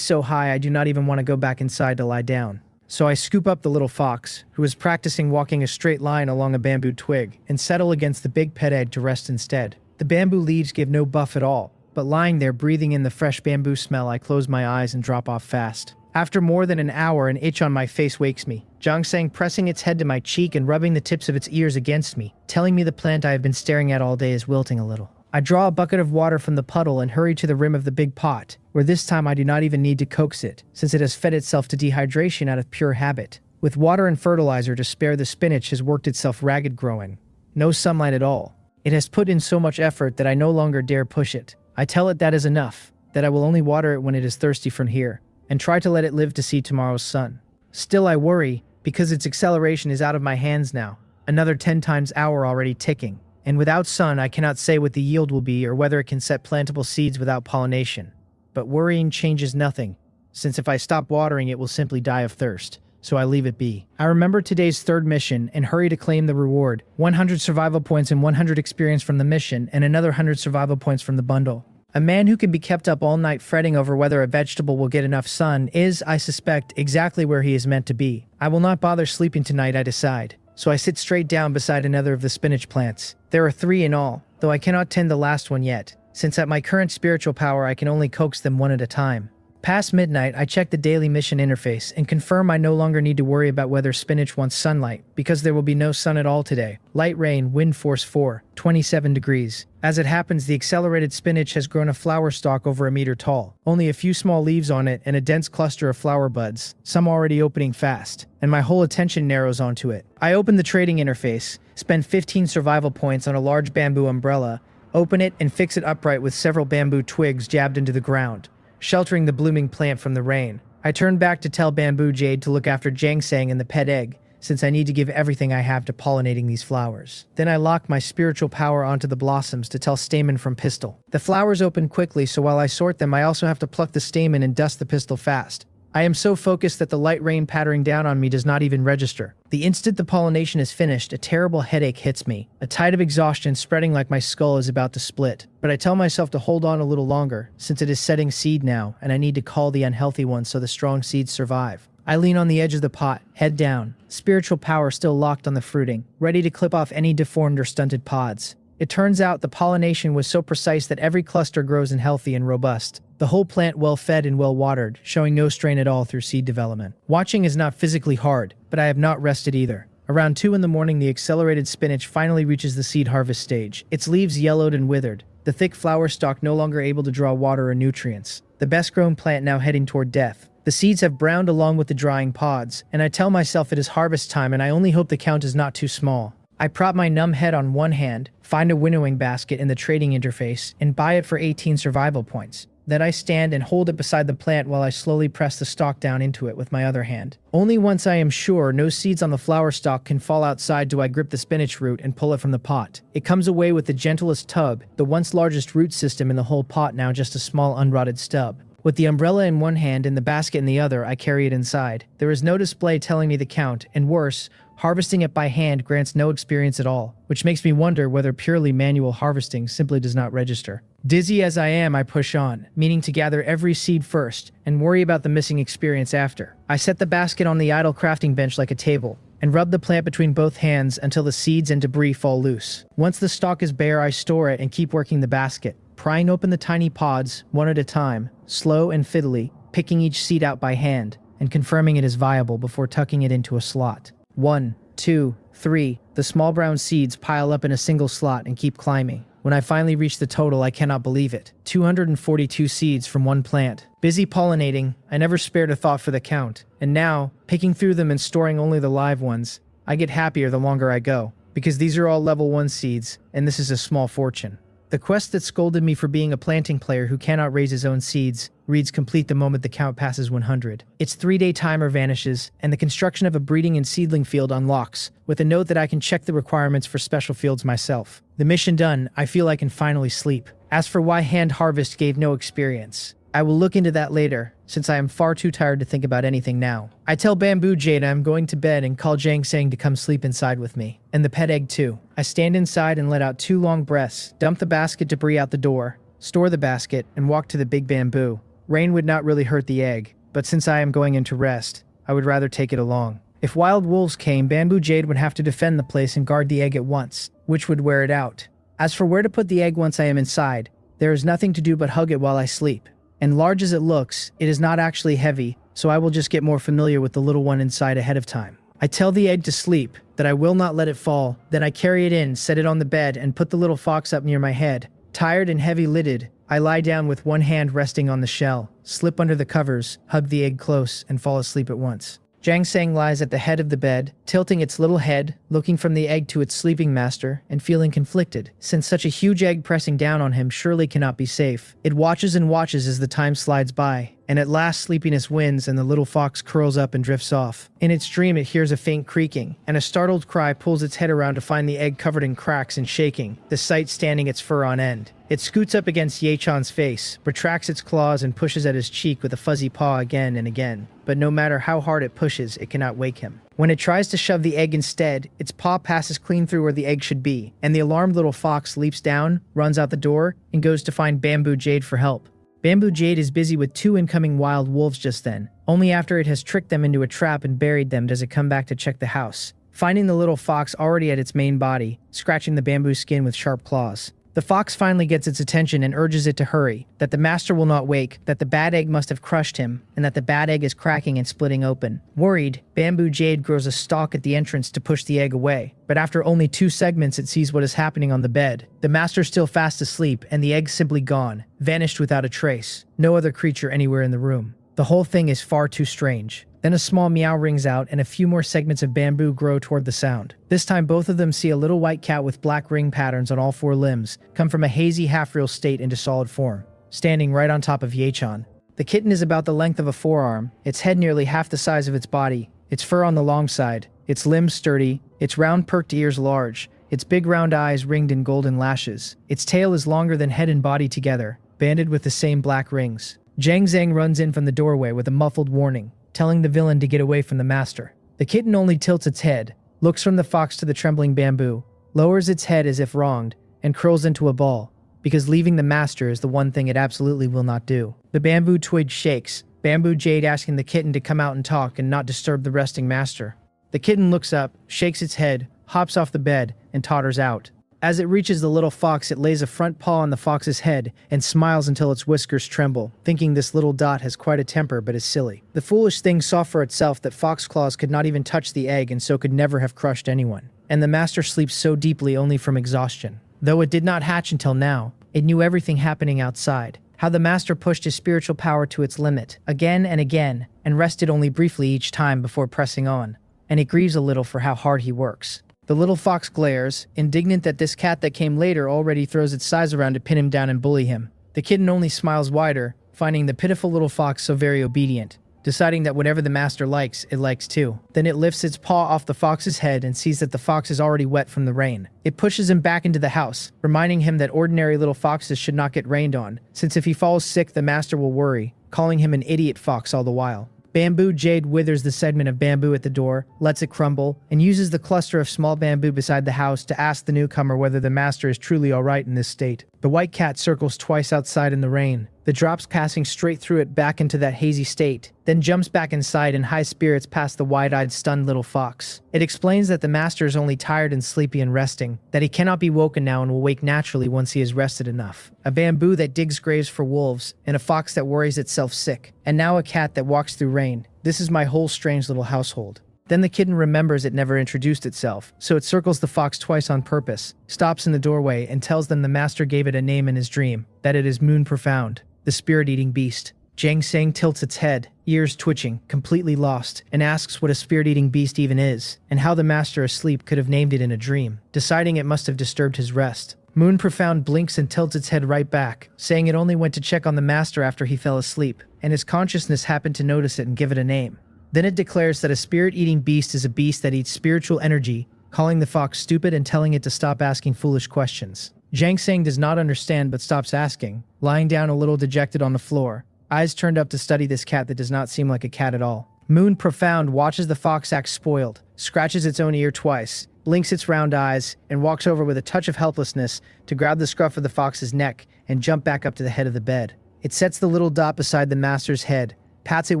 A: so high I do not even want to go back inside to lie down. So I scoop up the little fox, who is practicing walking a straight line along a bamboo twig, and settle against the big pet egg to rest instead. The bamboo leaves give no buff at all, but lying there breathing in the fresh bamboo smell, I close my eyes and drop off fast. After more than an hour, an itch on my face wakes me, Jongsang pressing its head to my cheek and rubbing the tips of its ears against me, telling me the plant I have been staring at all day is wilting a little. I draw a bucket of water from the puddle and hurry to the rim of the big pot, where this time I do not even need to coax it, since it has fed itself to dehydration out of pure habit. With water and fertilizer to spare, the spinach has worked itself ragged growing. No sunlight at all. It has put in so much effort that I no longer dare push it. I tell it that is enough, that I will only water it when it is thirsty from here, and try to let it live to see tomorrow's sun. Still I worry, because its acceleration is out of my hands now, another 10 times hour already ticking, and without sun I cannot say what the yield will be or whether it can set plantable seeds without pollination. But worrying changes nothing, since if I stop watering it will simply die of thirst, so I leave it be. I remember today's third mission and hurry to claim the reward, 100 survival points and 100 experience from the mission and another 100 survival points from the bundle. A man who can be kept up all night fretting over whether a vegetable will get enough sun is, I suspect, exactly where he is meant to be. I will not bother sleeping tonight, I decide. So I sit straight down beside another of the spinach plants. There are 3 in all, though I cannot tend the last one yet, since at my current spiritual power I can only coax them one at a time. Past midnight, I check the daily mission interface and confirm I no longer need to worry about whether spinach wants sunlight, because there will be no sun at all today. Light rain, wind force 4, 27 degrees. As it happens, the accelerated spinach has grown a flower stalk over a meter tall, only a few small leaves on it and a dense cluster of flower buds, some already opening fast, and my whole attention narrows onto it. I open the trading interface, spend 15 survival points on a large bamboo umbrella, open it and fix it upright with several bamboo twigs jabbed into the ground, sheltering the blooming plant from the rain. I turn back to tell Bamboo Jade to look after Jangsang and the pet egg, since I need to give everything I have to pollinating these flowers. Then I lock my spiritual power onto the blossoms to tell Stamen from Pistil. The flowers open quickly, so while I sort them, I also have to pluck the stamen and dust the pistil fast. I am so focused that the light rain pattering down on me does not even register. The instant the pollination is finished, a terrible headache hits me, a tide of exhaustion spreading like my skull is about to split. But I tell myself to hold on a little longer, since it is setting seed now, and I need to cull the unhealthy ones so the strong seeds survive. I lean on the edge of the pot, head down, spiritual power still locked on the fruiting, ready to clip off any deformed or stunted pods. It turns out the pollination was so precise that every cluster grows in healthy and robust. The whole plant well fed and well watered, showing no strain at all through seed development. Watching is not physically hard, but I have not rested either. Around 2 in the morning, the accelerated spinach finally reaches the seed harvest stage, its leaves yellowed and withered, the thick flower stalk no longer able to draw water or nutrients. The best grown plant now heading toward death. The seeds have browned along with the drying pods, and I tell myself it is harvest time and I only hope the count is not too small. I prop my numb head on one hand, find a winnowing basket in the trading interface, and buy it for 18 survival points. Then I stand and hold it beside the plant while I slowly press the stalk down into it with my other hand. Only once I am sure no seeds on the flower stalk can fall outside do I grip the spinach root and pull it from the pot. It comes away with the gentlest tug, the once largest root system in the whole pot now just a small unrotted stub. With the umbrella in one hand and the basket in the other, I carry it inside. There is no display telling me the count, and worse, harvesting it by hand grants no experience at all, which makes me wonder whether purely manual harvesting simply does not register. Dizzy as I am, I push on, meaning to gather every seed first and worry about the missing experience after. I set the basket on the idle crafting bench like a table and rub the plant between both hands until the seeds and debris fall loose. Once the stalk is bare, I store it and keep working the basket, prying open the tiny pods one at a time, slow and fiddly, picking each seed out by hand and confirming it is viable before tucking it into a slot. 1, 2, 3. The small brown seeds pile up in a single slot and keep climbing. When I finally reach the total, I cannot believe it. 242 seeds from one plant. Busy pollinating, I never spared a thought for the count. And now, picking through them and storing only the live ones, I get happier the longer I go, because these are all level 1 seeds, and this is a small fortune. The quest that scolded me for being a planting player who cannot raise his own seeds reads complete the moment the count passes 100. Its 3-day timer vanishes, and the construction of a breeding and seedling field unlocks, with a note that I can check the requirements for special fields myself. The mission done, I feel I can finally sleep. As for why hand harvest gave no experience, I will look into that later, since I am far too tired to think about anything now. I tell Bamboo Jade I'm going to bed and call Jang Sang to come sleep inside with me. And the pet egg too. I stand inside and let out 2 long breaths, dump the basket debris out the door, store the basket, and walk to the big bamboo. Rain would not really hurt the egg, but since I am going into rest, I would rather take it along. If wild wolves came, Bamboo Jade would have to defend the place and guard the egg at once, which would wear it out. As for where to put the egg once I am inside, there is nothing to do but hug it while I sleep. And large as it looks, it is not actually heavy, so I will just get more familiar with the little one inside ahead of time. I tell the egg to sleep, that I will not let it fall, then I carry it in, set it on the bed, and put the little fox up near my head. Tired and heavy-lidded, I lie down with one hand resting on the shell, slip under the covers, hug the egg close, and fall asleep at once. Jang Sang lies at the head of the bed, tilting its little head, looking from the egg to its sleeping master, and feeling conflicted, since such a huge egg pressing down on him surely cannot be safe. It watches and watches as the time slides by, and at last sleepiness wins and the little fox curls up and drifts off. In its dream it hears a faint creaking, and a startled cry pulls its head around to find the egg covered in cracks and shaking, the sight standing its fur on end. It scoots up against Ye-chan's face, retracts its claws and pushes at his cheek with a fuzzy paw again and again, but no matter how hard it pushes, it cannot wake him. When it tries to shove the egg instead, its paw passes clean through where the egg should be, and the alarmed little fox leaps down, runs out the door, and goes to find Bamboo Jade for help. Bamboo Jade is busy with 2 incoming wild wolves just then. Only after it has tricked them into a trap and buried them does it come back to check the house, finding the little fox already at its main body, scratching the bamboo skin with sharp claws. The fox finally gets its attention and urges it to hurry, that the master will not wake, that the bad egg must have crushed him, and that the bad egg is cracking and splitting open. Worried, Bamboo Jade grows a stalk at the entrance to push the egg away, but after only 2 segments it sees what is happening on the bed. The master still fast asleep, and the egg simply gone, vanished without a trace. No other creature anywhere in the room. The whole thing is far too strange. Then a small meow rings out and a few more segments of bamboo grow toward the sound. This time both of them see a little white cat with black ring patterns on all 4 limbs come from a hazy half-real state into solid form, standing right on top of Ye-chan. The kitten is about the length of a forearm, its head nearly half the size of its body, its fur on the long side, its limbs sturdy, its round perked ears large, its big round eyes ringed in golden lashes. Its tail is longer than head and body together, banded with the same black rings. Jang Zhang runs in from the doorway with a muffled warning, telling the villain to get away from the master. The kitten only tilts its head, looks from the fox to the trembling bamboo, lowers its head as if wronged, and curls into a ball, because leaving the master is the one thing it absolutely will not do. The bamboo twig shakes, Bamboo Jade asking the kitten to come out and talk and not disturb the resting master. The kitten looks up, shakes its head, hops off the bed, and totters out. As it reaches the little fox, it lays a front paw on the fox's head and smiles until its whiskers tremble, thinking this little dot has quite a temper but is silly. The foolish thing saw for itself that fox claws could not even touch the egg and so could never have crushed anyone. And the master sleeps so deeply only from exhaustion. Though it did not hatch until now, it knew everything happening outside. How the master pushed his spiritual power to its limit, again and again, and rested only briefly each time before pressing on. And it grieves a little for how hard he works. The little fox glares, indignant that this cat that came later already throws its size around to pin him down and bully him. The kitten only smiles wider, finding the pitiful little fox so very obedient, deciding that whatever the master likes, it likes too. Then it lifts its paw off the fox's head and sees that the fox is already wet from the rain. It pushes him back into the house, reminding him that ordinary little foxes should not get rained on, since if he falls sick the master will worry, calling him an idiot fox all the while. Bamboo Jade withers the segment of bamboo at the door, lets it crumble, and uses the cluster of small bamboo beside the house to ask the newcomer whether the master is truly alright in this state. The white cat circles twice outside in the rain, the drops passing straight through it back into that hazy state, then jumps back inside in high spirits past the wide-eyed stunned little fox. It explains that the master is only tired and sleepy and resting, that he cannot be woken now and will wake naturally once he has rested enough. A bamboo that digs graves for wolves, and a fox that worries itself sick, and now a cat that walks through rain. This is my whole strange little household. Then the kitten remembers it never introduced itself, so it circles the fox twice on purpose, stops in the doorway, and tells them the master gave it a name in his dream, that it is Moon Profound, the spirit-eating beast. Jang Sang tilts its head, ears twitching, completely lost, and asks what a spirit-eating beast even is, and how the master asleep could have named it in a dream, deciding it must have disturbed his rest. Moon Profound blinks and tilts its head right back, saying it only went to check on the master after he fell asleep, and his consciousness happened to notice it and give it a name. Then it declares that a spirit-eating beast is a beast that eats spiritual energy, calling the fox stupid and telling it to stop asking foolish questions. Jang Sang does not understand but stops asking, lying down a little dejected on the floor, eyes turned up to study this cat that does not seem like a cat at all. Moon Profound watches the fox act spoiled, scratches its own ear twice, blinks its round eyes, and walks over with a touch of helplessness to grab the scruff of the fox's neck and jump back up to the head of the bed. It sets the little dot beside the master's head, pats it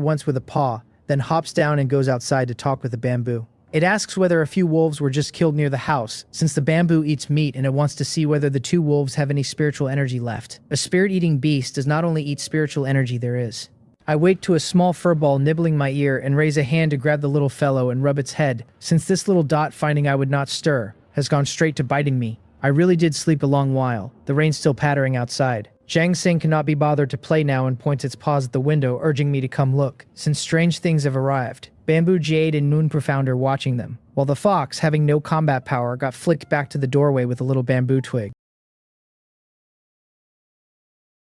A: once with a paw, then hops down and goes outside to talk with the bamboo. It asks whether a few wolves were just killed near the house, since the bamboo eats meat and it wants to see whether the two wolves have any spiritual energy left. A spirit-eating beast does not only eat spiritual energy there is. I wake to a small furball nibbling my ear and raise a hand to grab the little fellow and rub its head, since this little dot, finding I would not stir, has gone straight to biting me. I really did sleep a long while, the rain still pattering outside. Jang Sang cannot be bothered to play now and points its paws at the window, urging me to come look, since strange things have arrived. Bamboo Jade and Moon Profound are watching them, while the fox, having no combat power, got flicked back to the doorway with a little bamboo twig.